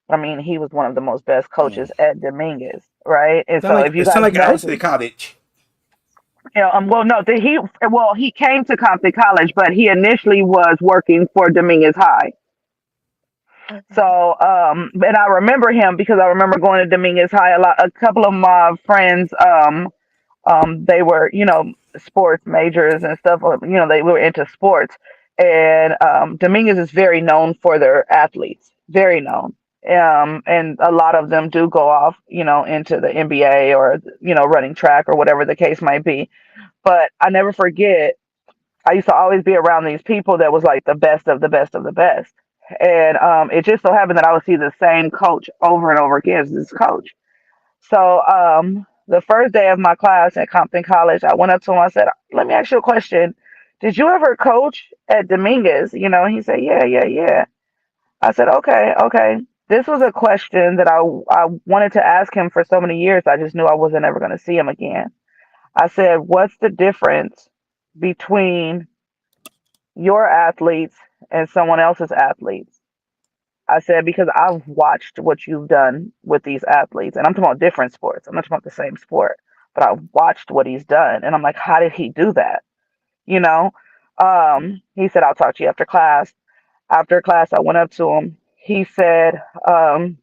I mean, he was one of the most best coaches at Dominguez, right? And so if you It sound guys like know, Ashley Cottage. Yeah, he came to Compton College, but he initially was working for Dominguez High. Okay. So, and I remember him because I remember going to Dominguez High a lot. A couple of my friends, they were, sports majors and stuff. They were into sports, and Dominguez is very known for their athletes, very known. And a lot of them do go off, into the NBA or running track or whatever the case might be. But I never forget, I used to always be around these people that was like the best of the best of the best. And it just so happened that I would see the same coach over and over again as this coach. So the first day of my class at Compton College, I went up to him. I said, "Let me ask you a question. Did you ever coach at Dominguez?" He said, "Yeah, yeah, yeah." I said, "Okay, okay." This was a question that I wanted to ask him for so many years. I just knew I wasn't ever going to see him again. I said, "What's the difference between your athletes and someone else's athletes?" I said, "Because I've watched what you've done with these athletes, and I'm talking about different sports. I'm not talking about the same sport, but I've watched what he's done." And I'm like, "How did he do that?" You know? He said, "I'll talk to you after class." After class, I went up to him. Um,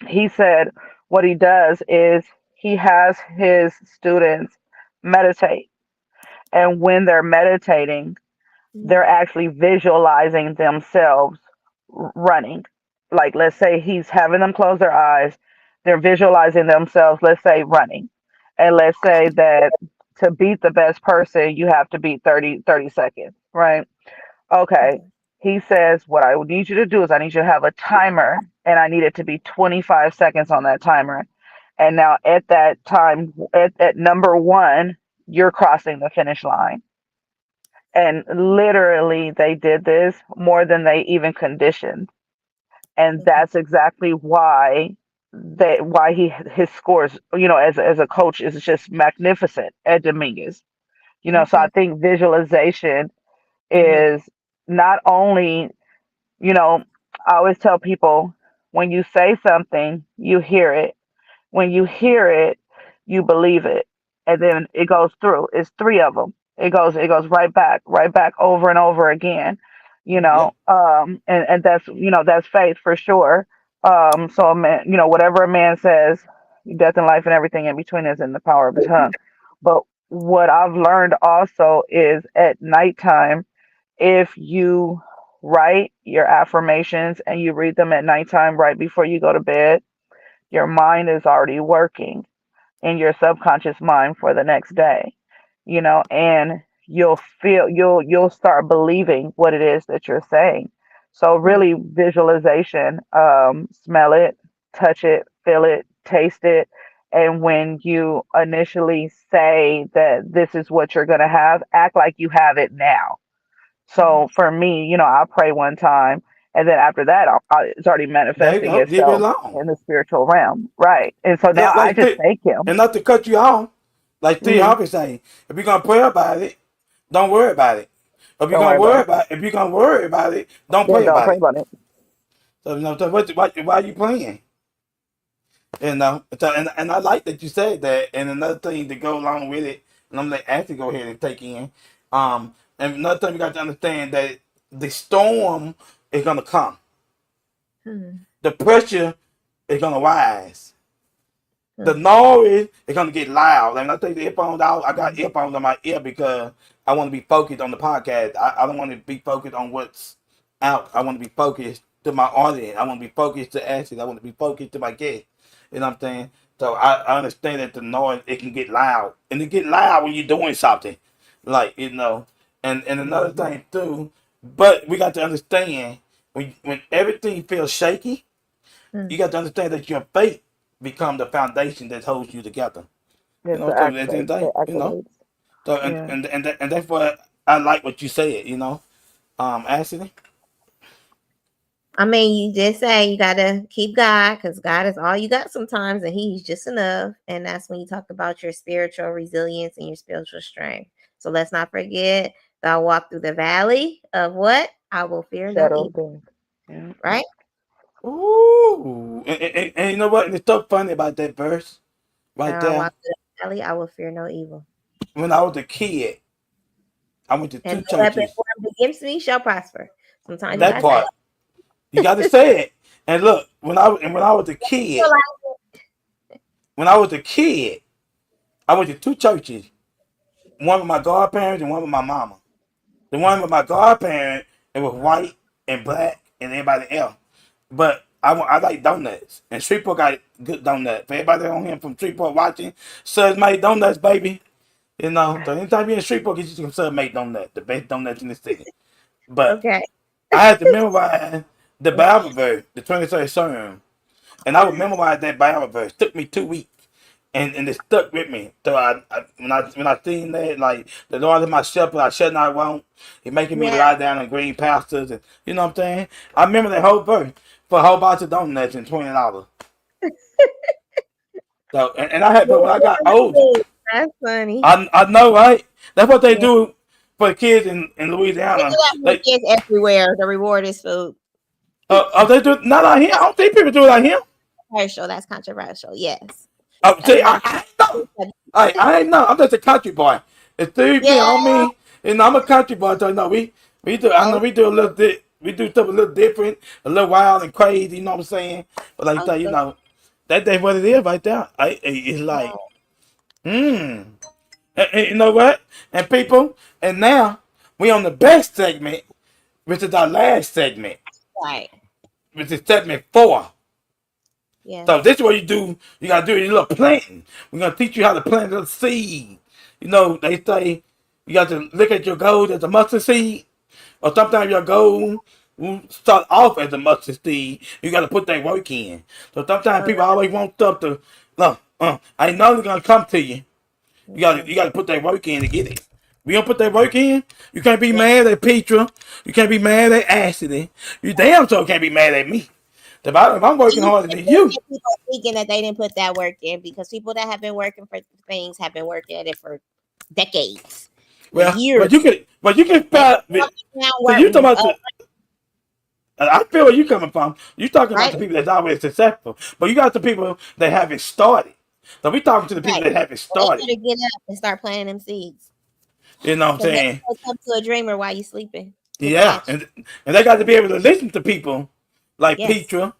he said, what he does is he has his students meditate. And when they're meditating, they're actually visualizing themselves running. Like, let's say he's having them close their eyes, they're visualizing themselves, let's say, running. And let's say that to beat the best person, you have to beat 30 seconds, right? Okay. He says, what I would need you to do is I need you to have a timer, and I need it to be 25 seconds on that timer. And now at that time, at number one, you're crossing the finish line. And literally, they did this more than they even conditioned. And that's exactly why his scores, as a coach, is just magnificent at Dominguez. So I think visualization is not only, you know, I always tell people, when you say something, you hear it. When you hear it, you believe it, and then it goes through. It's three of them. It goes right back over and over again. And that's faith for sure. So a man, whatever a man says, death and life and everything in between is in the power of his tongue. But what I've learned also is at nighttime, if you write your affirmations and you read them at nighttime right before you go to bed, your mind is already working in your subconscious mind for the next day, and you'll start believing what it is that you're saying. So really, visualization, smell it, touch it, feel it, taste it. And when you initially say that this is what you're going to have, act like you have it now. So for me, I pray one time, and then after that, it's already There you manifesting go. Leave it itself alone. in the spiritual realm, right? And so now And I just thank him. and not to cut you off, like Steve Hmm. Harvey saying, if you're gonna pray about it, don't worry about it. Don't worry about it. If you're gonna worry about it, don't Then pray don't about pray it. about it. So why are you playing? And I like that you said that. And another thing to go along with it, and I'm gonna actually go ahead and take in. And another thing we got to understand that the storm is gonna come. The pressure is gonna rise. The noise is gonna get loud. And I take the earphones out. I got earphones on my ear because I want to be focused on the podcast. I don't want to be focused on what's out. I want to be focused to my audience. I want to be focused to Ashley. I want to be focused to my guests. You know what I'm saying? So I understand that the noise, it can get loud. And it get loud when you're doing something. And another thing too, but we got to understand when everything feels shaky, you got to understand that your faith become the foundation that holds you together. Yes, the So at the end accolades. of the day, The accolades. So Yeah. and that's what I like what you said. Ashley. I mean, you just say you gotta keep God, because God is all you got sometimes, and He's just enough. And that's when you talk about your spiritual resilience and your spiritual strength. So let's not forget that I walk through the valley of what? I will fear no Shadow of evil. death. Yeah. Right? Ooh, and you know what? And it's so funny about that verse right I there. walk through the valley, I will fear no evil. when I was a kid, I went to And 2 no weapon churches. formed against me shall prosper. Sometimes you That gotta say part. You got to say it. And look, when I was a kid, I went to 2 churches. One with my godparents and one with my mama. The one with my godparents, it was white and black and everybody else. But I like donuts. And Shreveport got good donuts. For everybody on here from Shreveport watching, Suds Made Donuts, baby. You know, so anytime you're in Shreveport, get you some Suds Made Donuts, the best donuts in the city. But okay. I had to memorize the Bible verse, the 23rd Psalm. And I would memorize that Bible verse. It took me 2 weeks. And it stuck with me. So when I seen that, like, the Lord is my shepherd, I shall not want. He's making me lie down in green pastures, and you know what I'm saying. I remember that whole verse for a whole box of donuts and $20. So and I had, but when I got older, That's funny. I know, right? That's what they do for the kids in Louisiana. They kids everywhere. The reward is food. They do not out here. I don't think people do it out here. Controversial. That's controversial. Yes. Oh, see, I know. I ain't know. I'm just a country boy. It's 3 people on me, and I'm a country boy. So no, we do. I know we do a little bit. We do stuff a little different, a little wild and crazy. You know what I'm saying? But like that, you know, that's what it is right there. It's like, And you know what? And people, and now we on the best segment, which is our last segment. Right. Which is segment 4. Yeah. So this is what you do. You gotta do your little planting. We're gonna teach you how to plant a seed. You know, they say you got to look at your goal as a mustard seed, or sometimes your goal will start off as a mustard seed. You gotta put that work in. So sometimes people always want stuff to I know it's gonna come to you. You gotta put that work in to get it. We don't put that work in, you can't be mad at Petra. You can't be mad at Ashley. You damn sure can't be mad at me. If I'm working harder than you. People thinking that they didn't put that work in, because people that have been working for things have been working at it for decades. Well, years. but you can find. So you talking about I feel where you coming from. You talking about the people that's always successful, but you got the people that haven't started. So we talking to the people that haven't started. They gotta get up and start planting them seeds. You know what I'm saying? Come to a dreamer while you sleeping. Yeah, and they got to be able to listen to people like Petra.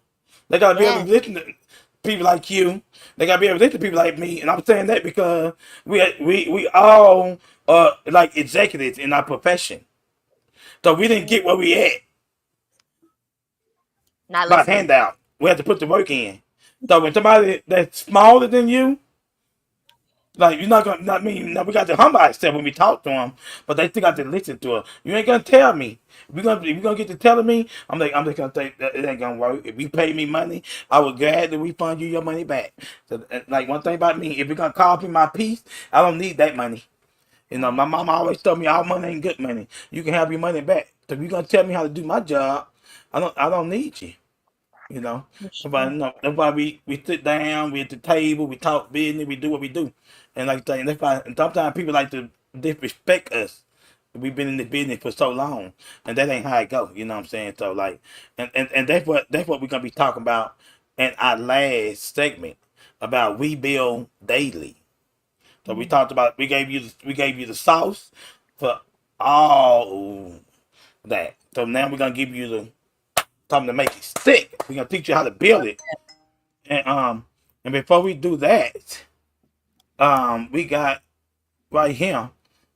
They got to be able to listen to people like you. They got to be able to listen to people like me. And I'm saying that because we all are like executives in our profession. So we didn't get where we at by handout. We have to put the work in. So when somebody that's smaller than you, like you're not gonna, not me. Now we got to humble ourselves when we talk to them, but they still got to listen to us. You ain't gonna tell me. If we gonna get to telling me, I'm just gonna think that it ain't gonna work. If you pay me money, I would gladly refund you your money back. So, like one thing about me, if you're gonna call me my piece, I don't need that money. You know, my mama always told me all money ain't good money. You can have your money back. So if you're gonna tell me how to do my job, I don't need you. You know, that's why we sit down, we at the table, we talk business, we do what we do, and like that. That's why, and sometimes people like to disrespect us. We've been in this business for so long, and that ain't how it go. You know what I'm saying? So like, and that's what we're gonna be talking about in our last segment about we build daily. So we talked about we gave you the sauce for all that. So now we're gonna give you the something to make it stick. We're gonna teach you how to build it. And before we do that, we got right here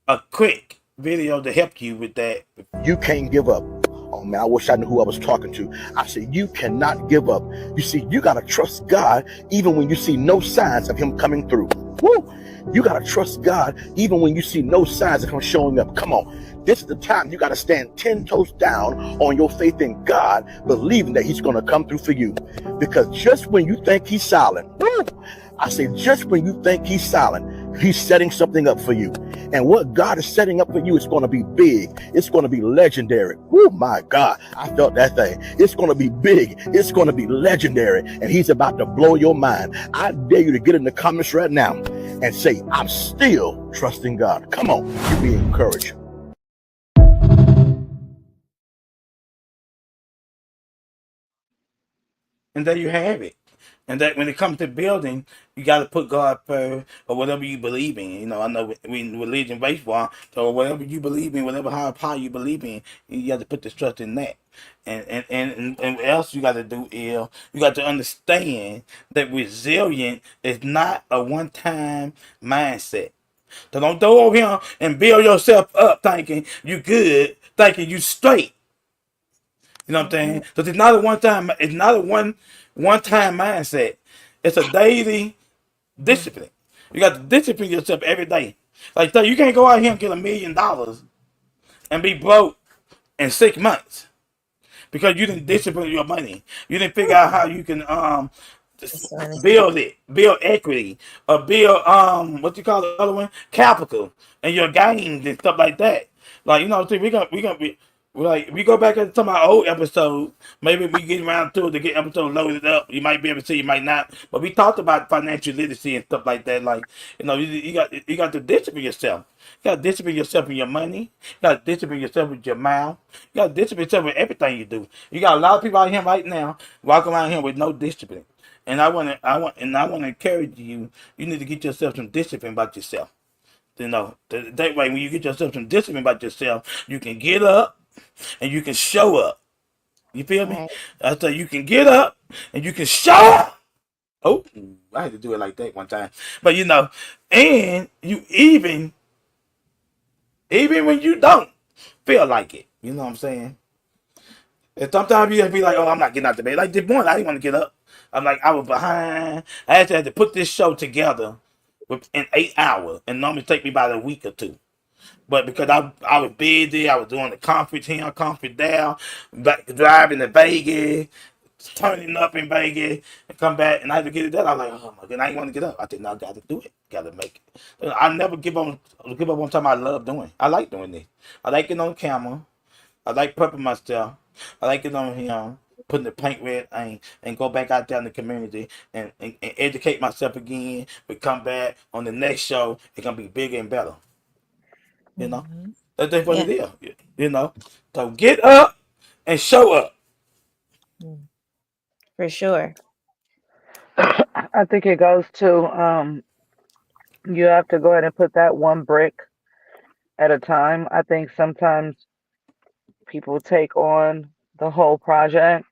a quick video to help you with that. You can't give up. Oh man, I wish I knew who I was talking to. I said, you cannot give up. You see, you gotta trust God even when you see no signs of him coming through. Woo! You gotta trust God even when you see no signs of him showing up. Come on. This is the time you got to stand 10 toes down on your faith in God, believing that he's going to come through for you. Because just when you think he's silent, I say just when you think he's silent, he's setting something up for you. And what God is setting up for you is going to be big. It's going to be legendary. Oh my God, I felt that thing. It's going to be big. It's going to be legendary. And he's about to blow your mind. I dare you to get in the comments right now and say, I'm still trusting God. Come on, you be encouraged. And there you have it. And that when it comes to building, you got to put God first, or whatever you believe in. You know, I know we religion baseball, so whatever you believe in, whatever higher power you believe in, you got to put the trust in that. And what else you got to do is you got to understand that resilient is not a one-time mindset. So don't go over here and build yourself up thinking you good, thinking you straight. You know what I'm saying? So it's not a one time mindset. It's a daily discipline. You got to discipline yourself every day. Like you can't go out here and get $1,000,000 and be broke in 6 months because you didn't discipline your money. You didn't figure out how you can build equity, or build what you call the other one, capital, and your gains and stuff like that. Like, you know, see, we gonna be like, we go back and some of our old episodes. Maybe we get around to it to get episodes loaded up. You might be able to see, you might not. But we talked about financial literacy and stuff like that. Like, you know, you got to discipline yourself. You got to discipline yourself in your money. You got to discipline yourself with your mouth. You got to discipline yourself with everything you do. You got a lot of people out here right now walking around here with no discipline. And I want to encourage you. You need to get yourself some discipline about yourself. You know, that way when you get yourself some discipline about yourself, you can get up and you can show up. You feel me? I say you can get up and you can show up. Oh, I had to do it like that one time. But you know, and you even when you don't feel like it. You know what I'm saying? And sometimes you have to be like, oh, I'm not getting out the bed. Like this morning, I didn't want to get up. I'm like, I was behind. I actually had to put this show together in 8 hours. And normally take me about a week or two. But because I was busy, I was doing the conference here, conference there, driving to Vegas, turning up in Vegas, and come back, and I had to get it done. I was like, oh my God, I ain't want to get up. I said, no, I got to do it. Got to make it. I never give up on something I love doing. I like doing this. I like it on camera. I like prepping myself. I like it on here, putting the paint red and go back out there in the community and educate myself again. We come back on the next show, it's going to be bigger and better. You know, that's what it is. You know, so get up and show up. For sure. I think it goes to you have to go ahead and put that one brick at a time. I think sometimes people take on the whole project,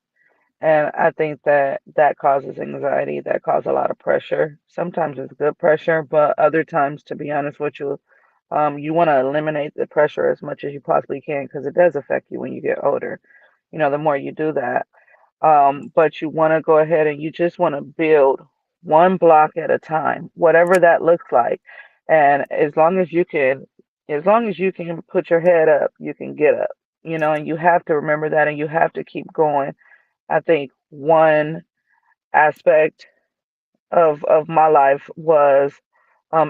and I think that causes anxiety, that causes a lot of pressure. Sometimes it's good pressure, but other times, to be honest with you, you want to eliminate the pressure as much as you possibly can because it does affect you when you get older. You know, the more you do that. But you want to go ahead and you just want to build one block at a time, whatever that looks like. And as long as you can put your head up, you can get up, you know, and you have to remember that and you have to keep going. I think one aspect of my life was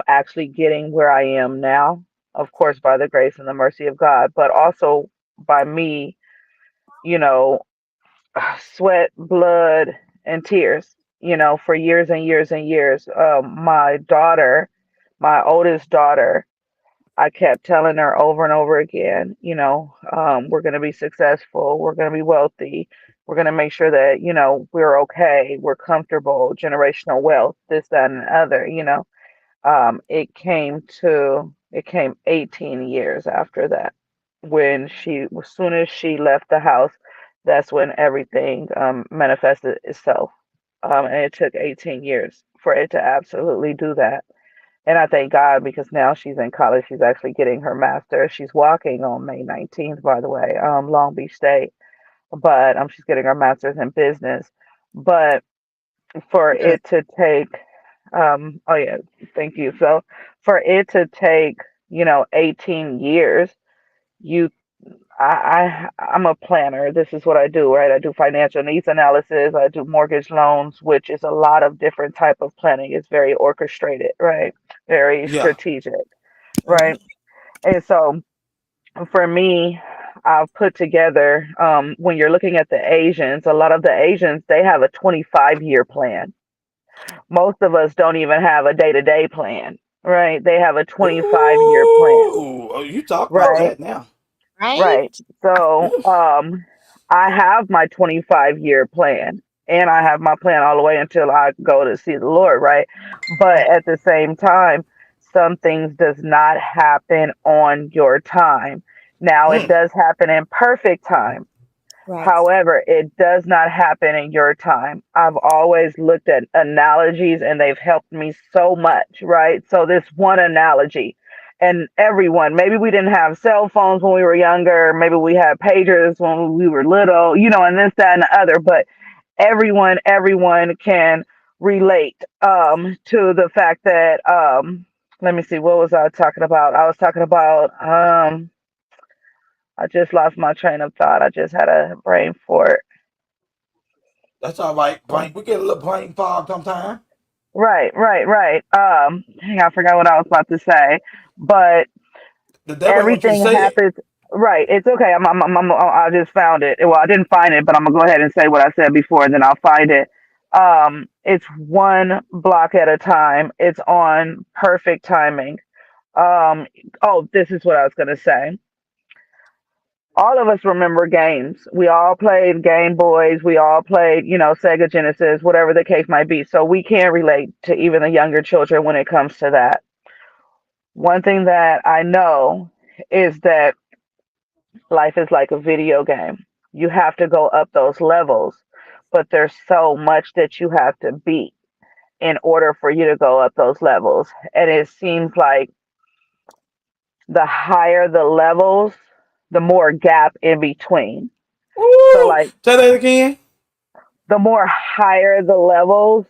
actually getting where I am now, of course, by the grace and the mercy of God, but also by me, you know, sweat, blood, and tears, you know, for years and years and years. My daughter, my oldest daughter, I kept telling her over and over again, you know, we're going to be successful, we're going to be wealthy, we're going to make sure that, you know, we're okay, we're comfortable, generational wealth, this, that, and the other, you know. It came 18 years after that when as soon as she left the house, that's when everything manifested itself. And it took 18 years for it to absolutely do that. And I thank God because now she's in college. She's actually getting her master's. She's walking on May 19th, by the way, Long Beach State. But she's getting her master's in business. But for it to take, oh yeah, thank you. So for it to take, you know, 18 years, you I'm a planner. This is what I do, right? I do financial needs analysis. I do mortgage loans, which is a lot of different type of planning. It's very orchestrated, right? Very Yeah. strategic, right? And so for me, I've put together when you're looking at the Asians, a lot of the Asians, they have a 25-year plan. Most of us don't even have a day-to-day plan, right? They have a 25-year plan, Oh, you talk about right? that now. Right? Right. So, I have my 25-year plan and I have my plan all the way until I go to see the Lord, right? But Right. at the same time, some things does not happen on your time. Now it Mm. does happen in perfect time. Right. However, it does not happen in your time. I've always looked at analogies and they've helped me so much, right? So, this one analogy, and everyone, maybe we didn't have cell phones when we were younger, maybe we had pagers when we were little, and this, that, and the other, but everyone can relate to the fact that, let me see, what was I talking about? I was talking about, I just lost my train of thought. I just had a brain fart. That's all right. We get a little brain fog sometimes. Right. Dang, I forgot what I was about to say, but The devil wants you to everything say it. happens. Right. It's okay. I just found it. Well, I didn't find it, but I'm gonna go ahead and say what I said before, and then I'll find it. It's one block at a time. It's on perfect timing. Oh, this is what I was gonna say. All of us remember games. We all played Game Boys. We all played, Sega Genesis, whatever the case might be. So we can relate to even the younger children when it comes to that. One thing that I know is that life is like a video game. You have to go up those levels, but there's so much that you have to beat in order for you to go up those levels. And it seems like the higher the levels, the more gap in between. So, Ooh, like, say that again. the more higher the levels,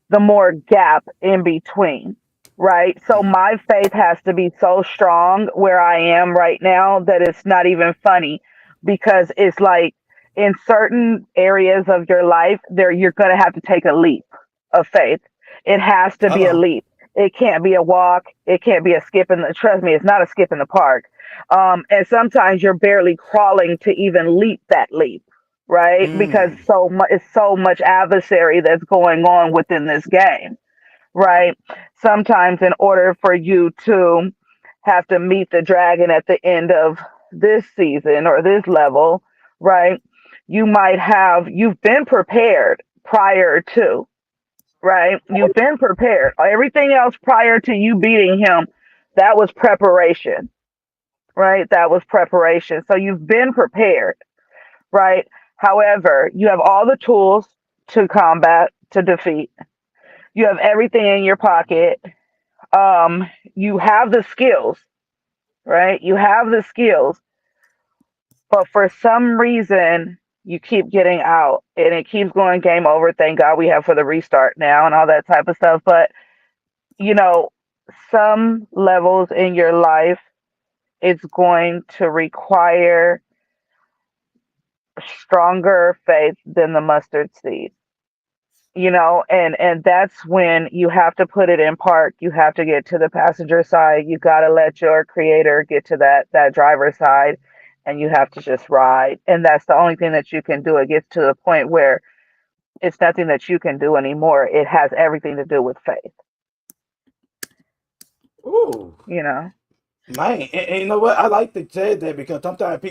the more gap in between, right? So my faith has to be so strong where I am right now that it's not even funny, because it's like in certain areas of your life there you're going to have to take a leap of faith. It has to be a Hello. leap. It can't be a walk. It can't be a skip in the, trust me, it's not a skip in the park. And sometimes you're barely crawling to even leap that leap, right? Because Mm. it's so much adversary that's going on within this game, right? Sometimes in order for you to have to meet the dragon at the end of this season or this level, right? You've been prepared prior to, right? You've been prepared. Everything else prior to you beating him, that was preparation, right? That was preparation. So you've been prepared, right? However, you have all the tools to combat, to defeat. You have everything in your pocket. You have the skills, right? You have the skills, but for some reason, you keep getting out and it keeps going game over. Thank God we have for the restart now and all that type of stuff. But, you know, some levels in your life, it's going to require stronger faith than the mustard seed, and that's when you have to put it in park. You have to get to the passenger side. You got to let your creator get to that driver's side, and you have to just ride. And that's the only thing that you can do. It gets to the point where it's nothing that you can do anymore. It has everything to do with faith. Ooh. you know Man, and you know what? I like to say that because sometimes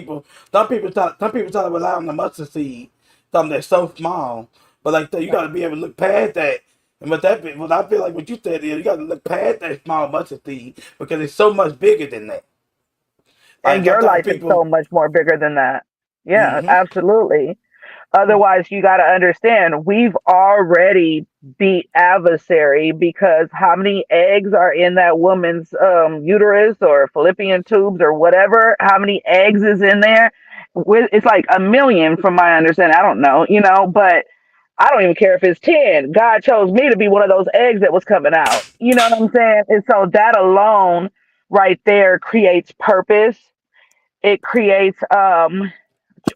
some people try to rely on the mustard seed, something that's so small. But like you got to be able to look past that. And what I feel like what you said is you got to look past that small mustard seed because it's so much bigger than that. and Like your sometimes life is people. so much more bigger than that. Yeah, Mm-hmm. absolutely. Otherwise, you got to understand, we've already beat adversary, because how many eggs are in that woman's uterus or fallopian tubes or whatever? How many eggs is in there? It's like a million, from my understanding. I don't know, but I don't even care if it's 10. God chose me to be one of those eggs that was coming out. You know what I'm saying? And so that alone right there creates purpose. It creates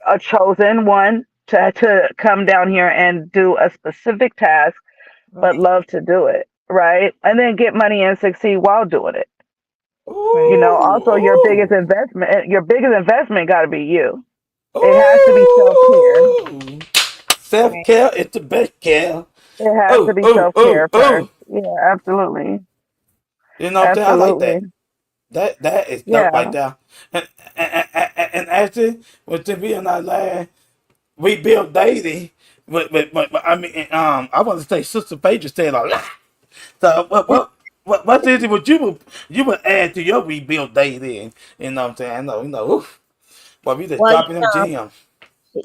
a chosen one to come down here and do a specific task, but Right. love to do it, right? And then get money and succeed while doing it. Right. Also Ooh, your biggest investment got to be you. It has to be self care. ooh. Self Right. care is the best care. It has to Oh, be oh, self oh, care oh. first. Yeah, absolutely, You know what I'm saying? I like that. absolutely. That is dope right Yeah, there. And actually, with to be on our land, we built daily. but I mean, I want to say Sister Phaedra said a lot. So what is it? What you would add to your rebuild day then? You know what I'm saying? I know, oof. But we just Well, dropping them gems.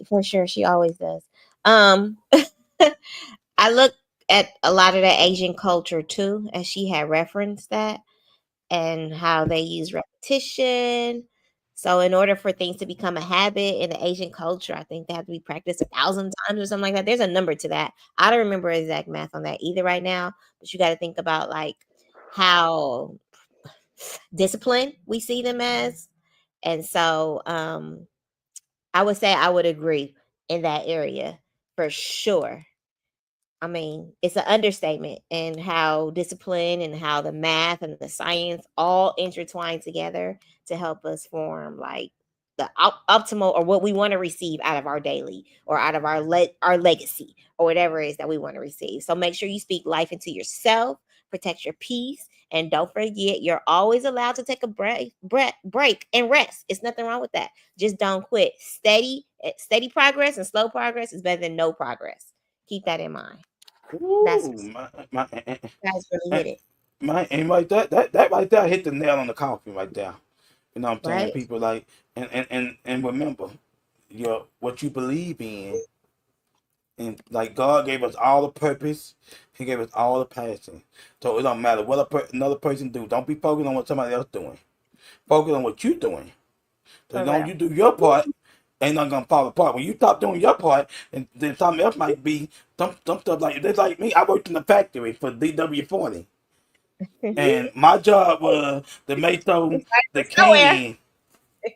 for sure, she always does. I look at a lot of the Asian culture too, as she had referenced that, and how they use repetition. So in order for things to become a habit in the Asian culture, I think they have to be practiced 1,000 times or something like that. There's a number to that. I don't remember exact math on that either right now, but you got to think about like how disciplined we see them as. And so I would say I would agree in that area for sure. I mean, it's an understatement and how discipline and how the math and the science all intertwine together to help us form like the optimal or what we want to receive out of our daily or out of our legacy or whatever it is that we want to receive. So make sure you speak life into yourself, protect your peace, and don't forget you're always allowed to take a break and rest. It's nothing wrong with that. Just don't quit. Steady progress and slow progress is better than no progress. Keep that in mind. That's guys really hit it. And right that right there hit the nail on the coffin right there. You know what I'm saying? Right. People like and remember what you believe in, and like God gave us all the purpose, He gave us all the passion. So it don't matter what another person do. Don't be focused on what somebody else doing. Focus on what you doing. So long as you do your part, ain't nothing gonna fall apart. When you stop doing your part, and then something else might be some stuff like this. Like me, I worked in the factory for DW40, and my job was to make the can.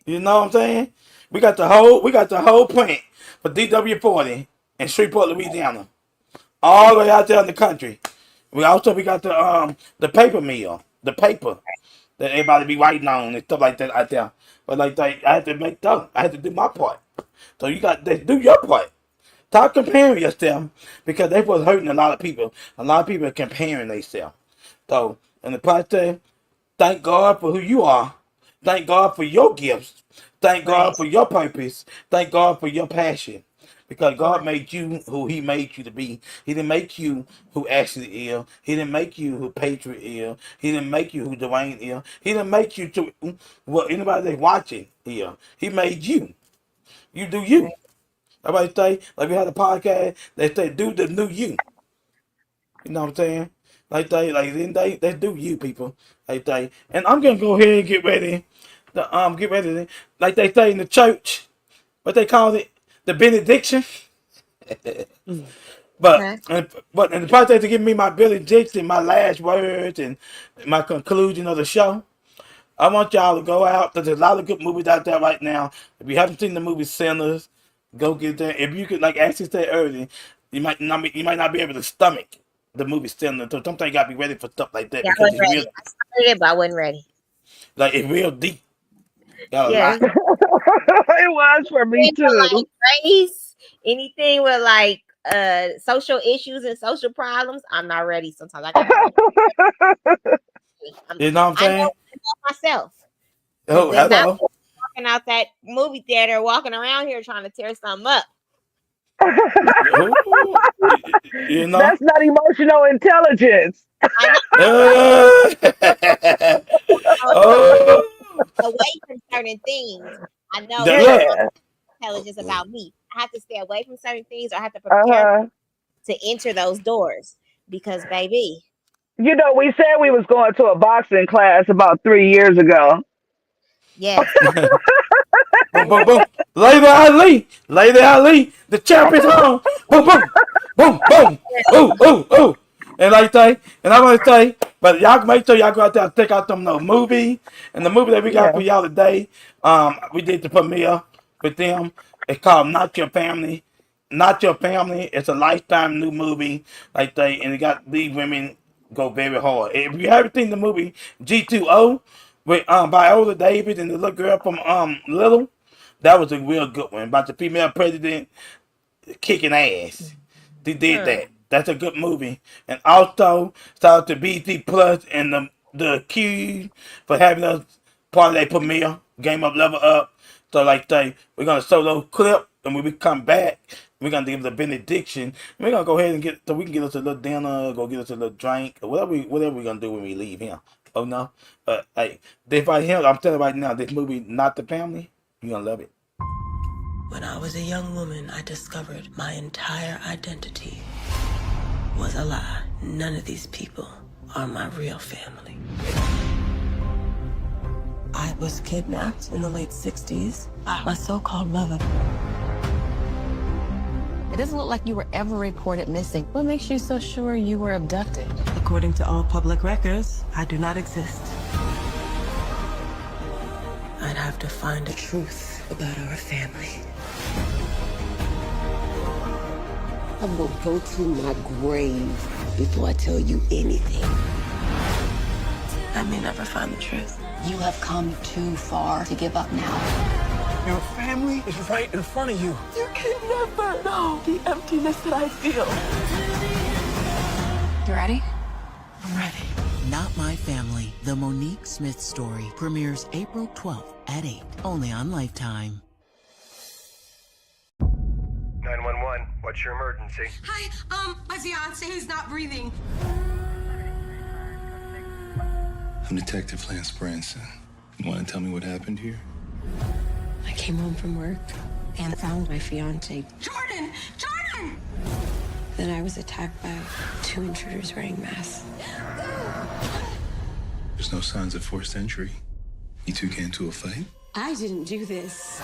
You know what I'm saying? We got the whole plant for DW40 in Shreveport, Louisiana, all the way out there in the country. We got the paper mill, the paper that everybody be writing on and stuff like that out there. But like I had to make those. I had to do my part. So you got to do your part. Stop comparing yourself because they was hurting a lot of people. A lot of people are comparing themselves. So in the process, thank God for who you are. Thank God for your gifts. Thank God for your purpose. Thank God for your passion. Because God made you who He made you to be. He didn't make you who Ashley is. He didn't make you who Patriot is. He didn't make you who Dwayne is. He didn't make you to what anybody that's watching here. He made you. You do you. Everybody say, like we had a podcast, they say, do the new you. You know what I'm saying? They do you, people. And I'm gonna go ahead and get ready. Like they say in the church, what they call it, the benediction. But in the process of giving me my benediction, my last words, and my conclusion of the show, I want y'all to go out. There's a lot of good movies out there right now. If you haven't seen the movie Sinners, go get there. If you could, like Ashley said earlier, you might not be able to stomach the movie Sinners. So sometimes you gotta be ready for stuff like that Yeah, because I started it, but I wasn't ready. like it's real deep. Yeah. It was for me too. Like race, anything with like social issues and social problems, I'm not ready. Sometimes I got You know what I'm saying? I know myself. Oh, Then hello. Walking out that movie theater, walking around here trying to tear something up. You know? That's not emotional intelligence. Away from certain things, I know intelligence about me. I have to stay away from certain things, or I have to prepare to enter those doors because, baby. You know, we said we was going to a boxing class about 3 years ago. Yes. Boom, boom, boom. Lady Ali, the champ is on. Boom, boom, boom, boom. Ooh. And I want to say, but y'all make sure y'all go out there and check out them movie. And the movie that we got for y'all today, we did the premiere with them. It's called Not Your Family. Not Your Family. It's a lifetime new movie, and it got these women go very hard. If you haven't seen the movie G2O with Viola Davis and the little girl from Little, that was a real good one about the female president kicking ass. They did that. That's a good movie. And also shout out to BT Plus and the Q for having us part of their premiere, Game Up Level Up. So we're gonna show those clip and when we come back, we're gonna give the benediction. We're gonna go ahead and so we can get us a little dinner, go get us a little drink, or whatever we're gonna do when we leave here. Oh no, hey, if I hear, I'm telling you right now, this movie, Not the Family, you're gonna love it. When I was a young woman, I discovered my entire identity was a lie. None of these people are my real family. I was kidnapped in the late 60s by my so-called lover. It doesn't look like you were ever reported missing. What makes you so sure you were abducted? According to all public records, I do not exist. I'd have to find the truth about our family. I will go to my grave before I tell you anything. I may never find the truth. You have come too far to give up now. Your family is right in front of you. You can never know the emptiness that I feel. You ready? I'm ready. Not My Family, the Monique Smith story, premieres April 12th at 8, only on Lifetime. 911, what's your emergency? Hi, my fiance is not breathing. I'm Detective Lance Branson. You want to tell me what happened here? I came home from work and found my fiance. Jordan! Jordan! Then I was attacked by 2 intruders wearing masks. There's no signs of forced entry. You two get into a fight? I didn't do this.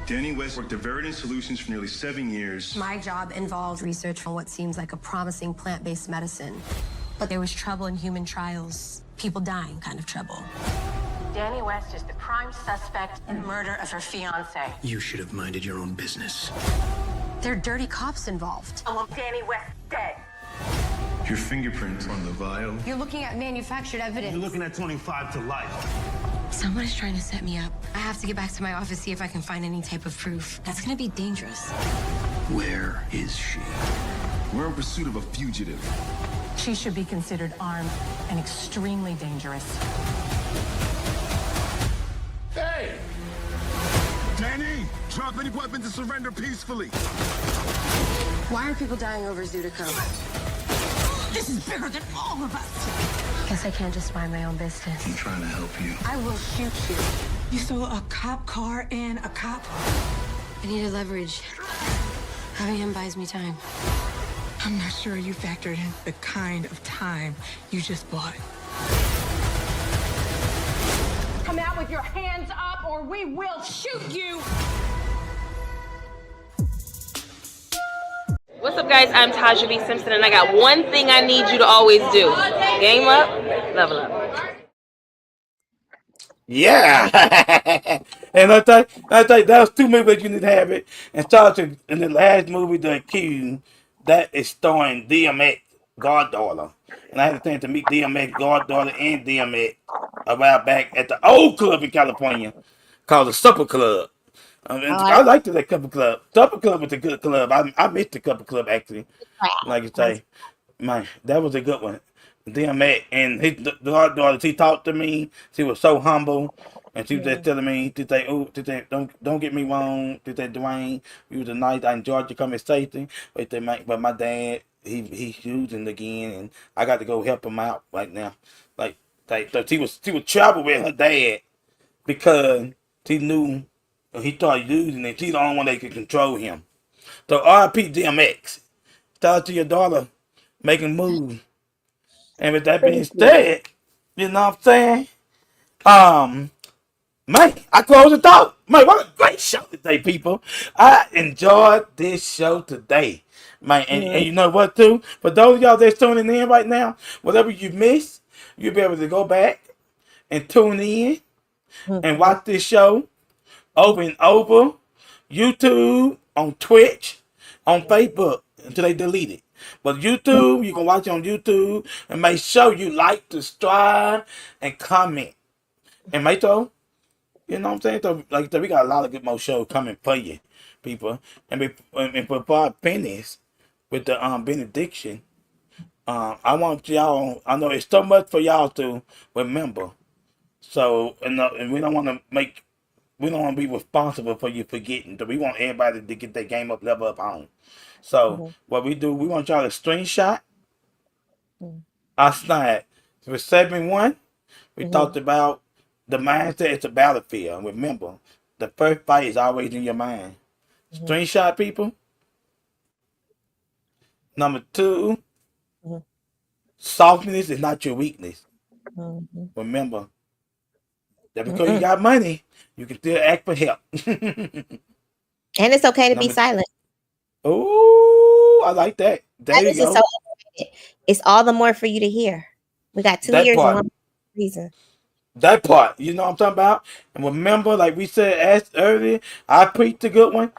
Danny West worked at Veridian Solutions for nearly 7 years. My job involved research on what seems like a promising plant-based medicine. But there was trouble in human trials. People dying kind of trouble. Danny West is the prime suspect in the murder of her fiance. You should have minded your own business. There are dirty cops involved. I want Danny West dead. Your fingerprints on the vial. You're looking at manufactured evidence. You're looking at 25 to life. Someone is trying to set me up. I have to get back to my office, see if I can find any type of proof. That's gonna be dangerous. Where is she? We're in pursuit of a fugitive. She should be considered armed and extremely dangerous. Hey! Danny, drop any weapons and surrender peacefully. Why are people dying over Zudico? This is bigger than all of us. Guess I can't just mind my own business. I'm trying to help you. I will shoot you. You stole a cop car and a cop? I needed leverage. Having him buys me time. I'm not sure you factored in the kind of time you just bought. Come out with your hands up or we will shoot you! What's up, guys? I'm Taja B. Simpson, and I got one thing I need you to always do. Game up, level up. Yeah. And I think that was 2 movies you need to have it. And started in the last movie, The Accused, that is starring DMX goddaughter. And I had a chance to meet DMX goddaughter and DMX a while back at the old club in California called the Supper Club. I liked that Supper Club. Supper Club was a good club. I missed the Supper Club actually. Like you say, man, that was a good one. DMX and his goddaughter, she talked to me. She was so humble. And she was just telling me, don't get me wrong, Dwayne, you was a nice, I enjoyed your conversation, but my dad, he's using again, and I got to go help him out right now. So she would travel with her dad because he knew, he thought using it, she's the only one that could control him. So RIP DMX, shout out to your daughter making moves. And with that being said, you know what I'm saying? Man, I close the out. Man, what a great show today, people. I enjoyed this show today. Man, and you know what, too? For those of y'all that's tuning in right now, whatever you missed, you'll be able to go back and tune in and watch this show over and over. YouTube, on Twitch, on Facebook, until they delete it. But YouTube, you can watch it on YouTube, and make sure you like, subscribe, and comment. And make sure, you know what I'm saying? So, like I said, we got a lot of good more shows coming for you, people. And before I finish with the benediction, I want y'all, I know it's so much for y'all to remember. So, and we don't want to make we don't want to be responsible for you forgetting. So we want everybody to get their game up, level up on. So what we do, we want y'all to screenshot our slide. So with segment 1, we talked about the mindset is a battlefield. Remember, the first fight is always in your mind. Screenshot, people. Number 2, softness is not your weakness. Remember that because you got money, you can still ask for help. And it's okay to be silent. Oh, I like that. There you go. So it's all the more for you to hear. We got 2 years and 1 reason. That part, you know what I'm talking about? And remember, like we said asked earlier, I preach the good one,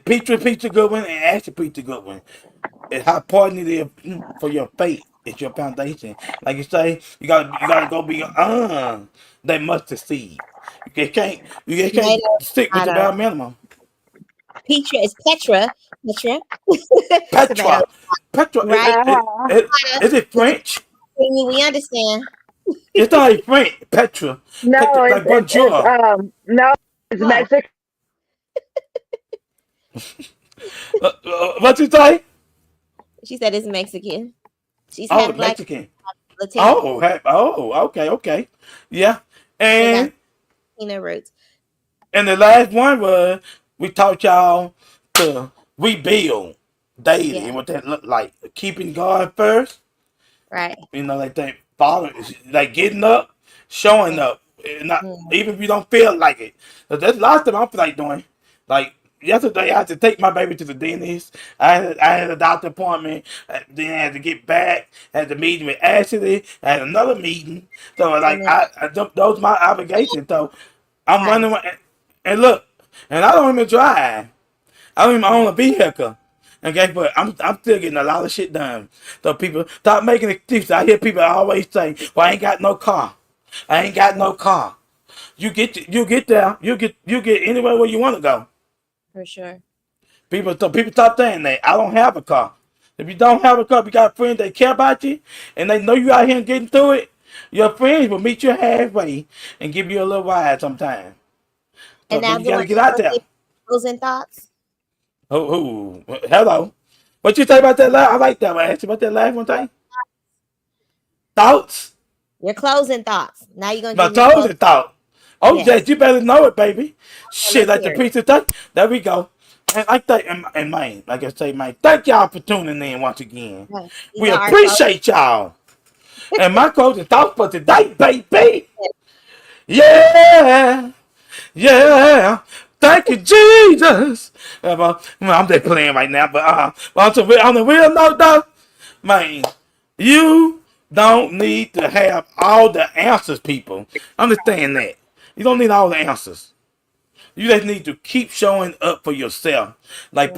Peter preach the good one, and Ashley preach the good one. It's how important it is for your faith. It's your foundation. Like you say, you gotta go beyond that mustard seed. You can't stick with the bare minimum. Petra is Petra. Petra. Right? Is it French? We understand. It's not French. Petra. No, Petra, like bonjour. No, it's Mexican. What you say? She said it's Mexican. She's half black, Mexican. Latino. Okay. Yeah. And Latino roots. And the last one was we taught y'all to rebuild daily and what that looked like. Keeping God first. Right. You know, like that father, like getting up, showing up. Not even if you don't feel like it. That's a lot of stuff I feel like doing. Like yesterday, I had to take my baby to the dentist. I had a doctor appointment. Then I had to get back. I had the meeting with Ashley. I had another meeting. So like, those are my obligations. So I'm running. And look, and I don't even drive. I don't even own a vehicle. Okay, but I'm still getting a lot of shit done. So people stop making excuses. I hear people always say, "Well, I ain't got no car. I ain't got no car." You get there. You get anywhere where you want to go. For sure. People stop saying that. I don't have a car. If you don't have a car, you got friends that care about you, and they know you out here and getting through it. Your friends will meet you halfway and give you a little ride sometime. So and now you gotta get out there. Closing thoughts. Oh, hello. What you say about that last? I like that one. Ask you about that last one thing. Thoughts? Your closing thoughts. Now you're gonna my closing thought. Oh, yes, you better know it, baby. Shit, like the pizza thing. There we go. And like that, and man, like I say, man, thank y'all for tuning in once again. Yes. We appreciate y'all. And my closing thoughts for today, baby. Yeah. Thank you, Jesus. I'm just playing right now, but on the real note, though, man, you don't need to have all the answers, people. Understand that. You don't need all the answers. You just need to keep showing up for yourself. Like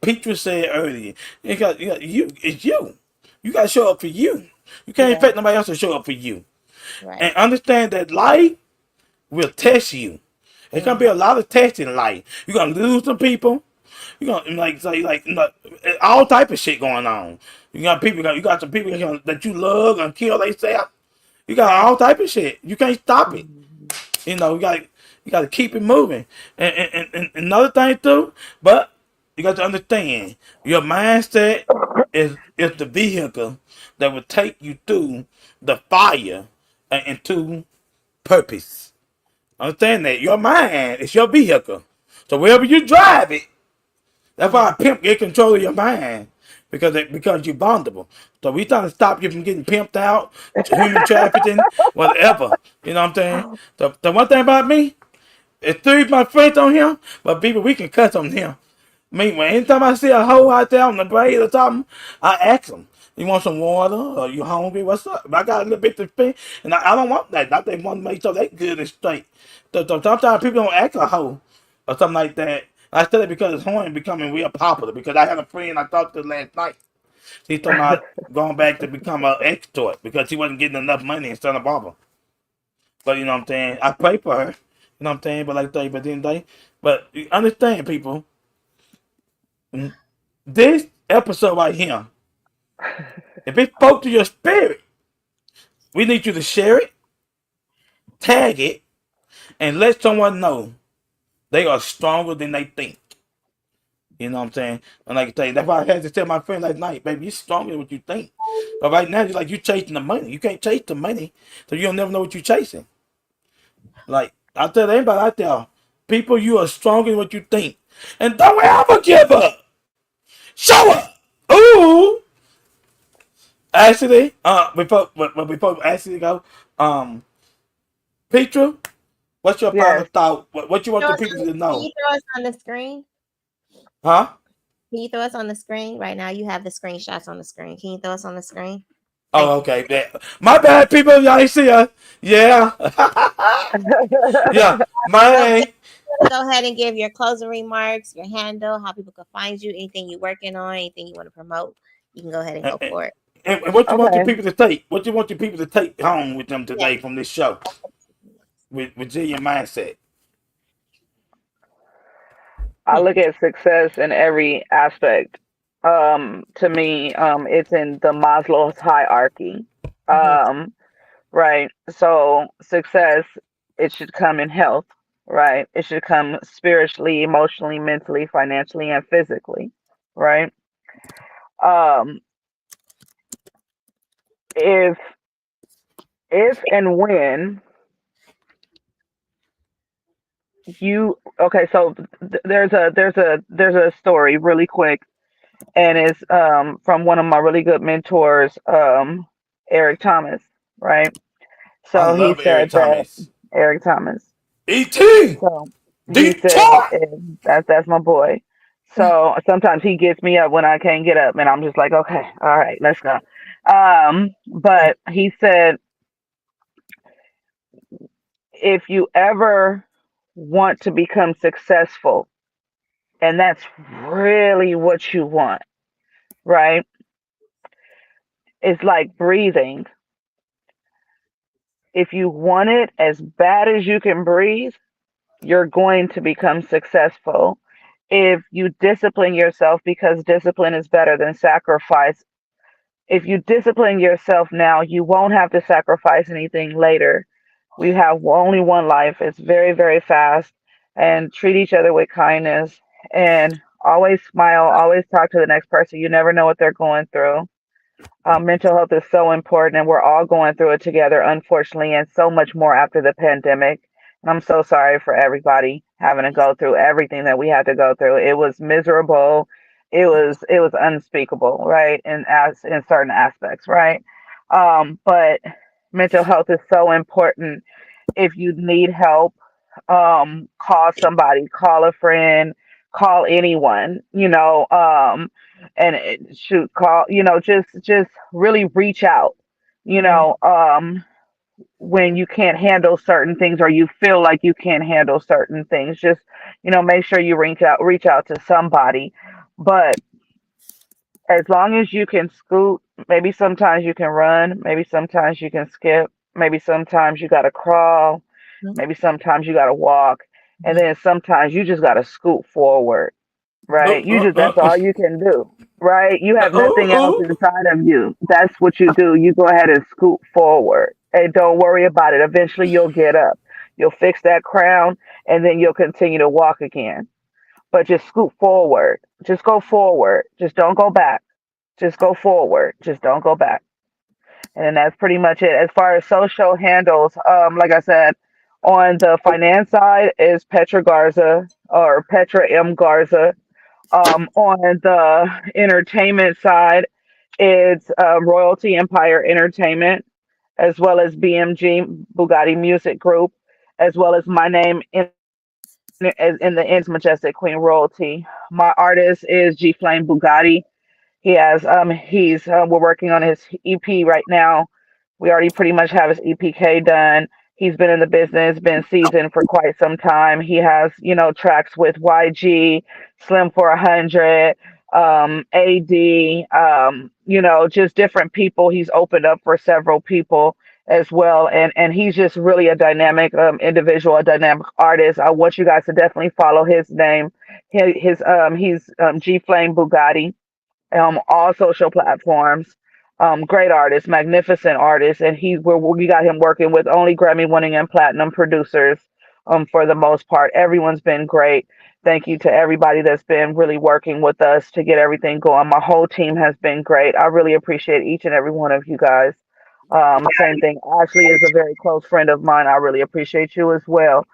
Petra said earlier, it's you. You got to show up for you. You can't expect nobody else to show up for you. Right. And understand that life will test you. There's gonna be a lot of tests in life. You're gonna lose some people. You're gonna like all type of shit going on. You got some people that you love and kill themselves. You got all type of shit. You can't stop it. You know, you got to keep it moving. And another thing too, but you got to understand your mindset is the vehicle that will take you through the fire and into purpose. Understand that your mind is your vehicle. So wherever you drive it, that's why a pimp get control of your mind because you're vulnerable. So we trying to stop you from getting pimped out, human trafficking, whatever. You know what I'm saying? The one thing about me, it's 3 of my friends on him, but people we can cuss on him. I mean, anytime I see a hoe out there on the blade or something, I ask them. You want some water? Or you hungry? What's up? If I got a little bit to spend, and I don't want that. I think want to make sure they good and straight. So sometimes people don't act a hoe or something like that. I said it because it's horny becoming real popular. Because I had a friend I talked to last night. He's talking about going back to become an extort because he wasn't getting enough money in Santa Barbara. But you know what I'm saying? I pray for her. You know what I'm saying? But like that, but then but you understand, people. This episode right here, if it spoke to your spirit, we need you to share it, tag it, and let someone know they are stronger than they think. You know what I'm saying? And like I tell you, that's why I had to tell my friend last night, baby, you're stronger than what you think. But right now, it's like you chasing the money. You can't chase the money, so you'll never know what you're chasing. Like I tell anybody out there, people, you are stronger than what you think, and don't ever give up. Show up. Ooh. Actually, before actually go, Petra, what's your final Yes. thought? What you want Throw the us people on to Can know? you throw us on the screen? Huh? Can you throw us on the screen right now? You have the screenshots on the screen. Can you throw us on the screen? Oh, okay. My bad, people. Y'all ain't see her. Yeah. Yeah. Well, My. go ahead and give your closing remarks, your handle, how people can find you, anything you're working on, anything you want to promote. You can go ahead and go for it. And what you want your Okay. people to take? What you want your people to take home with them Yeah. today from this show? With resilient mindset. I look at success in every aspect. To me, it's in the Maslow's hierarchy. Um, right. So success, it should come in health, right? It should come spiritually, emotionally, mentally, financially, and physically, right? Um, if and when you okay, so there's a story really quick, and it's from one of my really good mentors, Eric Thomas, right? I So he love Eric said that Thomas. Eric Thomas. E.T. So he said Detroit. that's my boy. So sometimes he gets me up when I can't get up, and I'm just like, okay, all right, let's go. But he said, if you ever want to become successful, and that's really what you want, right? It's like breathing. If you want it as bad as you can breathe, you're going to become successful. If you discipline yourself, because discipline is better than sacrifice, if you discipline yourself now, you won't have to sacrifice anything later. We have only one life. It's very, very fast. And treat each other with kindness and always smile, always talk to the next person. You never know what they're going through. Mental health is so important, and we're all going through it together, unfortunately, and so much more after the pandemic. And I'm so sorry for everybody having to go through everything that we had to go through. It was miserable. It was unspeakable, right? In certain aspects, right? But mental health is so important. If you need help, call somebody, call a friend, call anyone, and shoot, call, just really reach out, you know, when you can't handle certain things or you feel like you can't handle certain things, just, make sure you reach out to somebody. But as long as you can scoot, maybe sometimes you can run, maybe sometimes you can skip, maybe sometimes you got to crawl, maybe sometimes you got to walk, and then sometimes you just got to scoot forward, right? That's all you can do, right? You have nothing else inside of you. That's what you do. You go ahead and scoot forward and don't worry about it. Eventually you'll get up. You'll fix that crown and then you'll continue to walk again. But just scoot forward. Just go forward. Just don't go back. Just go forward. Just don't go back. And that's pretty much it. As far as social handles, like I said, on the finance side is Petra Garza or Petra M. Garza. On the entertainment side, it's Royalty Empire Entertainment, as well as BMG Bugatti Music Group, as well as my name in the ends Majestic Queen Royalty. My artist is G Flame Bugatti. We're working on his EP right now. We already pretty much have his EPK done. He's been in the business, been seasoned for quite some time. He has, tracks with YG, Slim for 100, AD, just different people. He's opened up for several people as well. And he's just really a dynamic individual, a dynamic artist. I want you guys to definitely follow his name. He's G Flame Bugatti, all social platforms. Great artist, magnificent artist, and we got him working with only Grammy winning and platinum producers. for the most part. Everyone's been great. Thank you to everybody that's been really working with us to get everything going. My whole team has been great. I really appreciate each and every one of you guys. Same thing. Ashley is a very close friend of mine. I really appreciate you as well.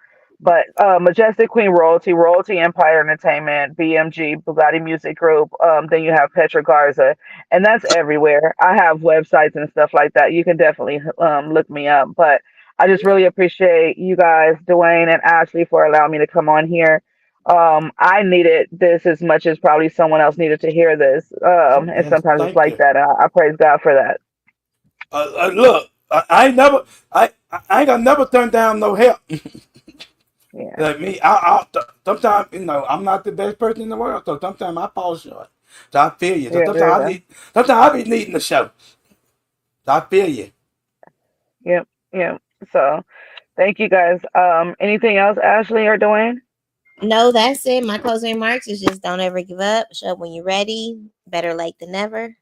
But Majestic Queen Royalty, Royalty Empire Entertainment, BMG, Bugatti Music Group. Then you have Petra Garza, and that's everywhere. I have websites and stuff like that. You can definitely look me up. But I just really appreciate you guys, Dwayne and Ashley, for allowing me to come on here. I needed this as much as probably someone else needed to hear this. And sometimes it's Thank like you. that. I praise God for that. Look, I ain't gonna never turn down no help. Yeah. Like me, sometimes, you know, I'm not the best person in the world, so sometimes I fall short. So I feel you. So Yeah, sometimes I be needing the show. So I feel you. Yep. So thank you guys. Anything else, Ashley or Dwayne? No, that's it. My closing remarks is just don't ever give up. Show up when you're ready. Better late than never.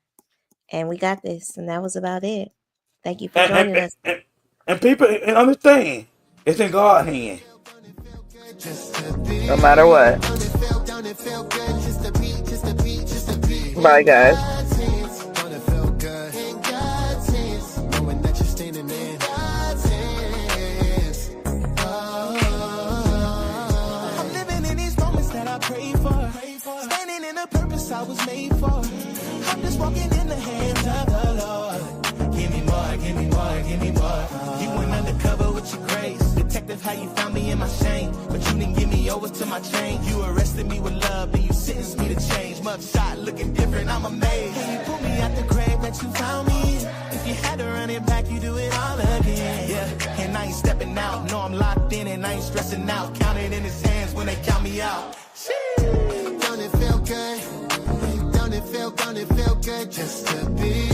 And we got this. And that was about it. Thank you for joining us. And people understand, it's in God's hand. No matter what. Bye, guys. I'm living in these moments that I pray for. Standing in the purpose I was made for. I'm just walking in the hands of the Lord. Give me more, give me more, give me more. You went undercover with your grace. Detective, how you found me in my shame. But you didn't give me over to my chain. You arrested me with love, then you sentenced me to change. Mug shot looking different, I'm amazed. Hey, you pulled me out the grave that you found me in. If you had to run it back, you do it all again. Yeah, and I ain't stepping out. No, I'm locked in and I ain't stressing out. Counted in his hands when they count me out. Don't it feel good? Don't it feel good just to be?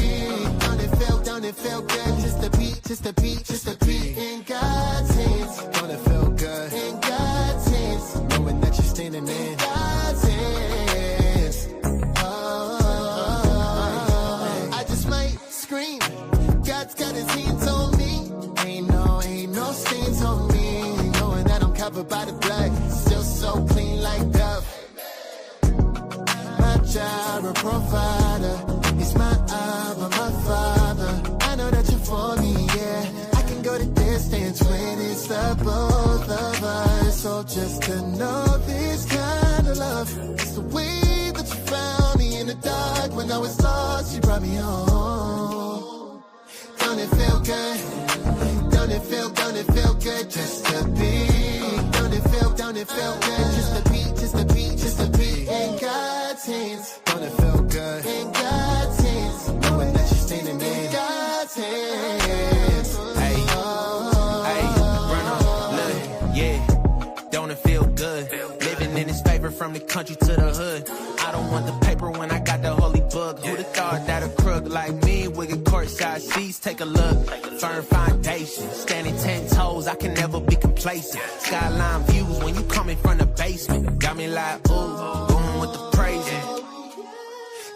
Don't it feel good just to be in God's hands? Don't it feel good in God's hands? Knowing that you're standing in God's hands. Oh, I just might scream. God's got his hands on me. Ain't no stains on me. Knowing that I'm covered by the blood, still so clean like Dove. My Jireh provider, he's my Abba, my Father. I know that you're for me, yeah. I can go the distance when it's the both of us. So just to know this kind of love, it's the way that you found me in the dark when I was lost. You brought me home. Don't it feel good? Don't it feel good just to be? Don't it feel good just to be in God's hands? Don't it feel good in God's hands? Knowing that you're standing in God's hands. Hey, Bruno, look, yeah. Don't it feel good? Living in his favor from the country to the hood. I don't want the paper when I got the holy book. Who'da thought that a crook like me would get courtside seats? Take a look, firm foundation, standing 10 toes. I can never be complacent. Skyline views when you coming from the basement. Got me like, ooh, going with the praising.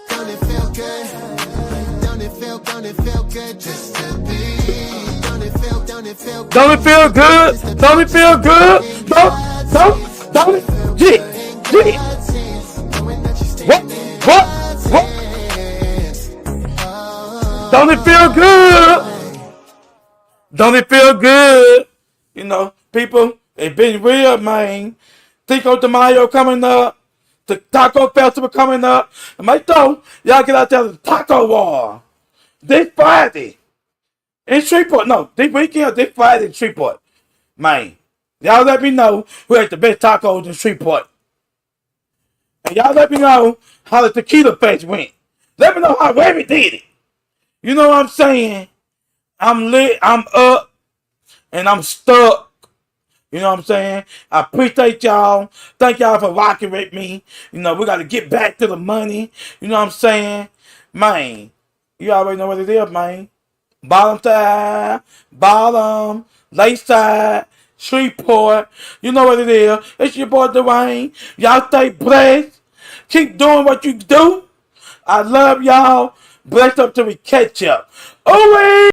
Don't it feel good? Don't it feel good just to be? Don't it feel good? Don't it feel good? Don't it feel good? Don't it? What? Don't it feel good? Don't it feel good? You know, people, it been real, man. Cinco de Mayo coming up. The Taco Festival coming up. And my though, y'all get out there to the Taco War. This Friday. In Shreveport. No, this weekend, this Friday in Shreveport. Man, y'all let me know who had the best tacos in Shreveport. And y'all let me know how the tequila fest went. Let me know how Webby did it. You know what I'm saying? I'm lit, I'm up, and I'm stuck. You know what I'm saying? I appreciate y'all. Thank y'all for rocking with me. You know, we got to get back to the money. You know what I'm saying? Man, you already know what it is, man. Bottom side, bottom, lake side, Shreveport. You know what it is. It's your boy Dwayne. Y'all stay blessed. Keep doing what you do. I love y'all. Blessed up till we catch up. Always.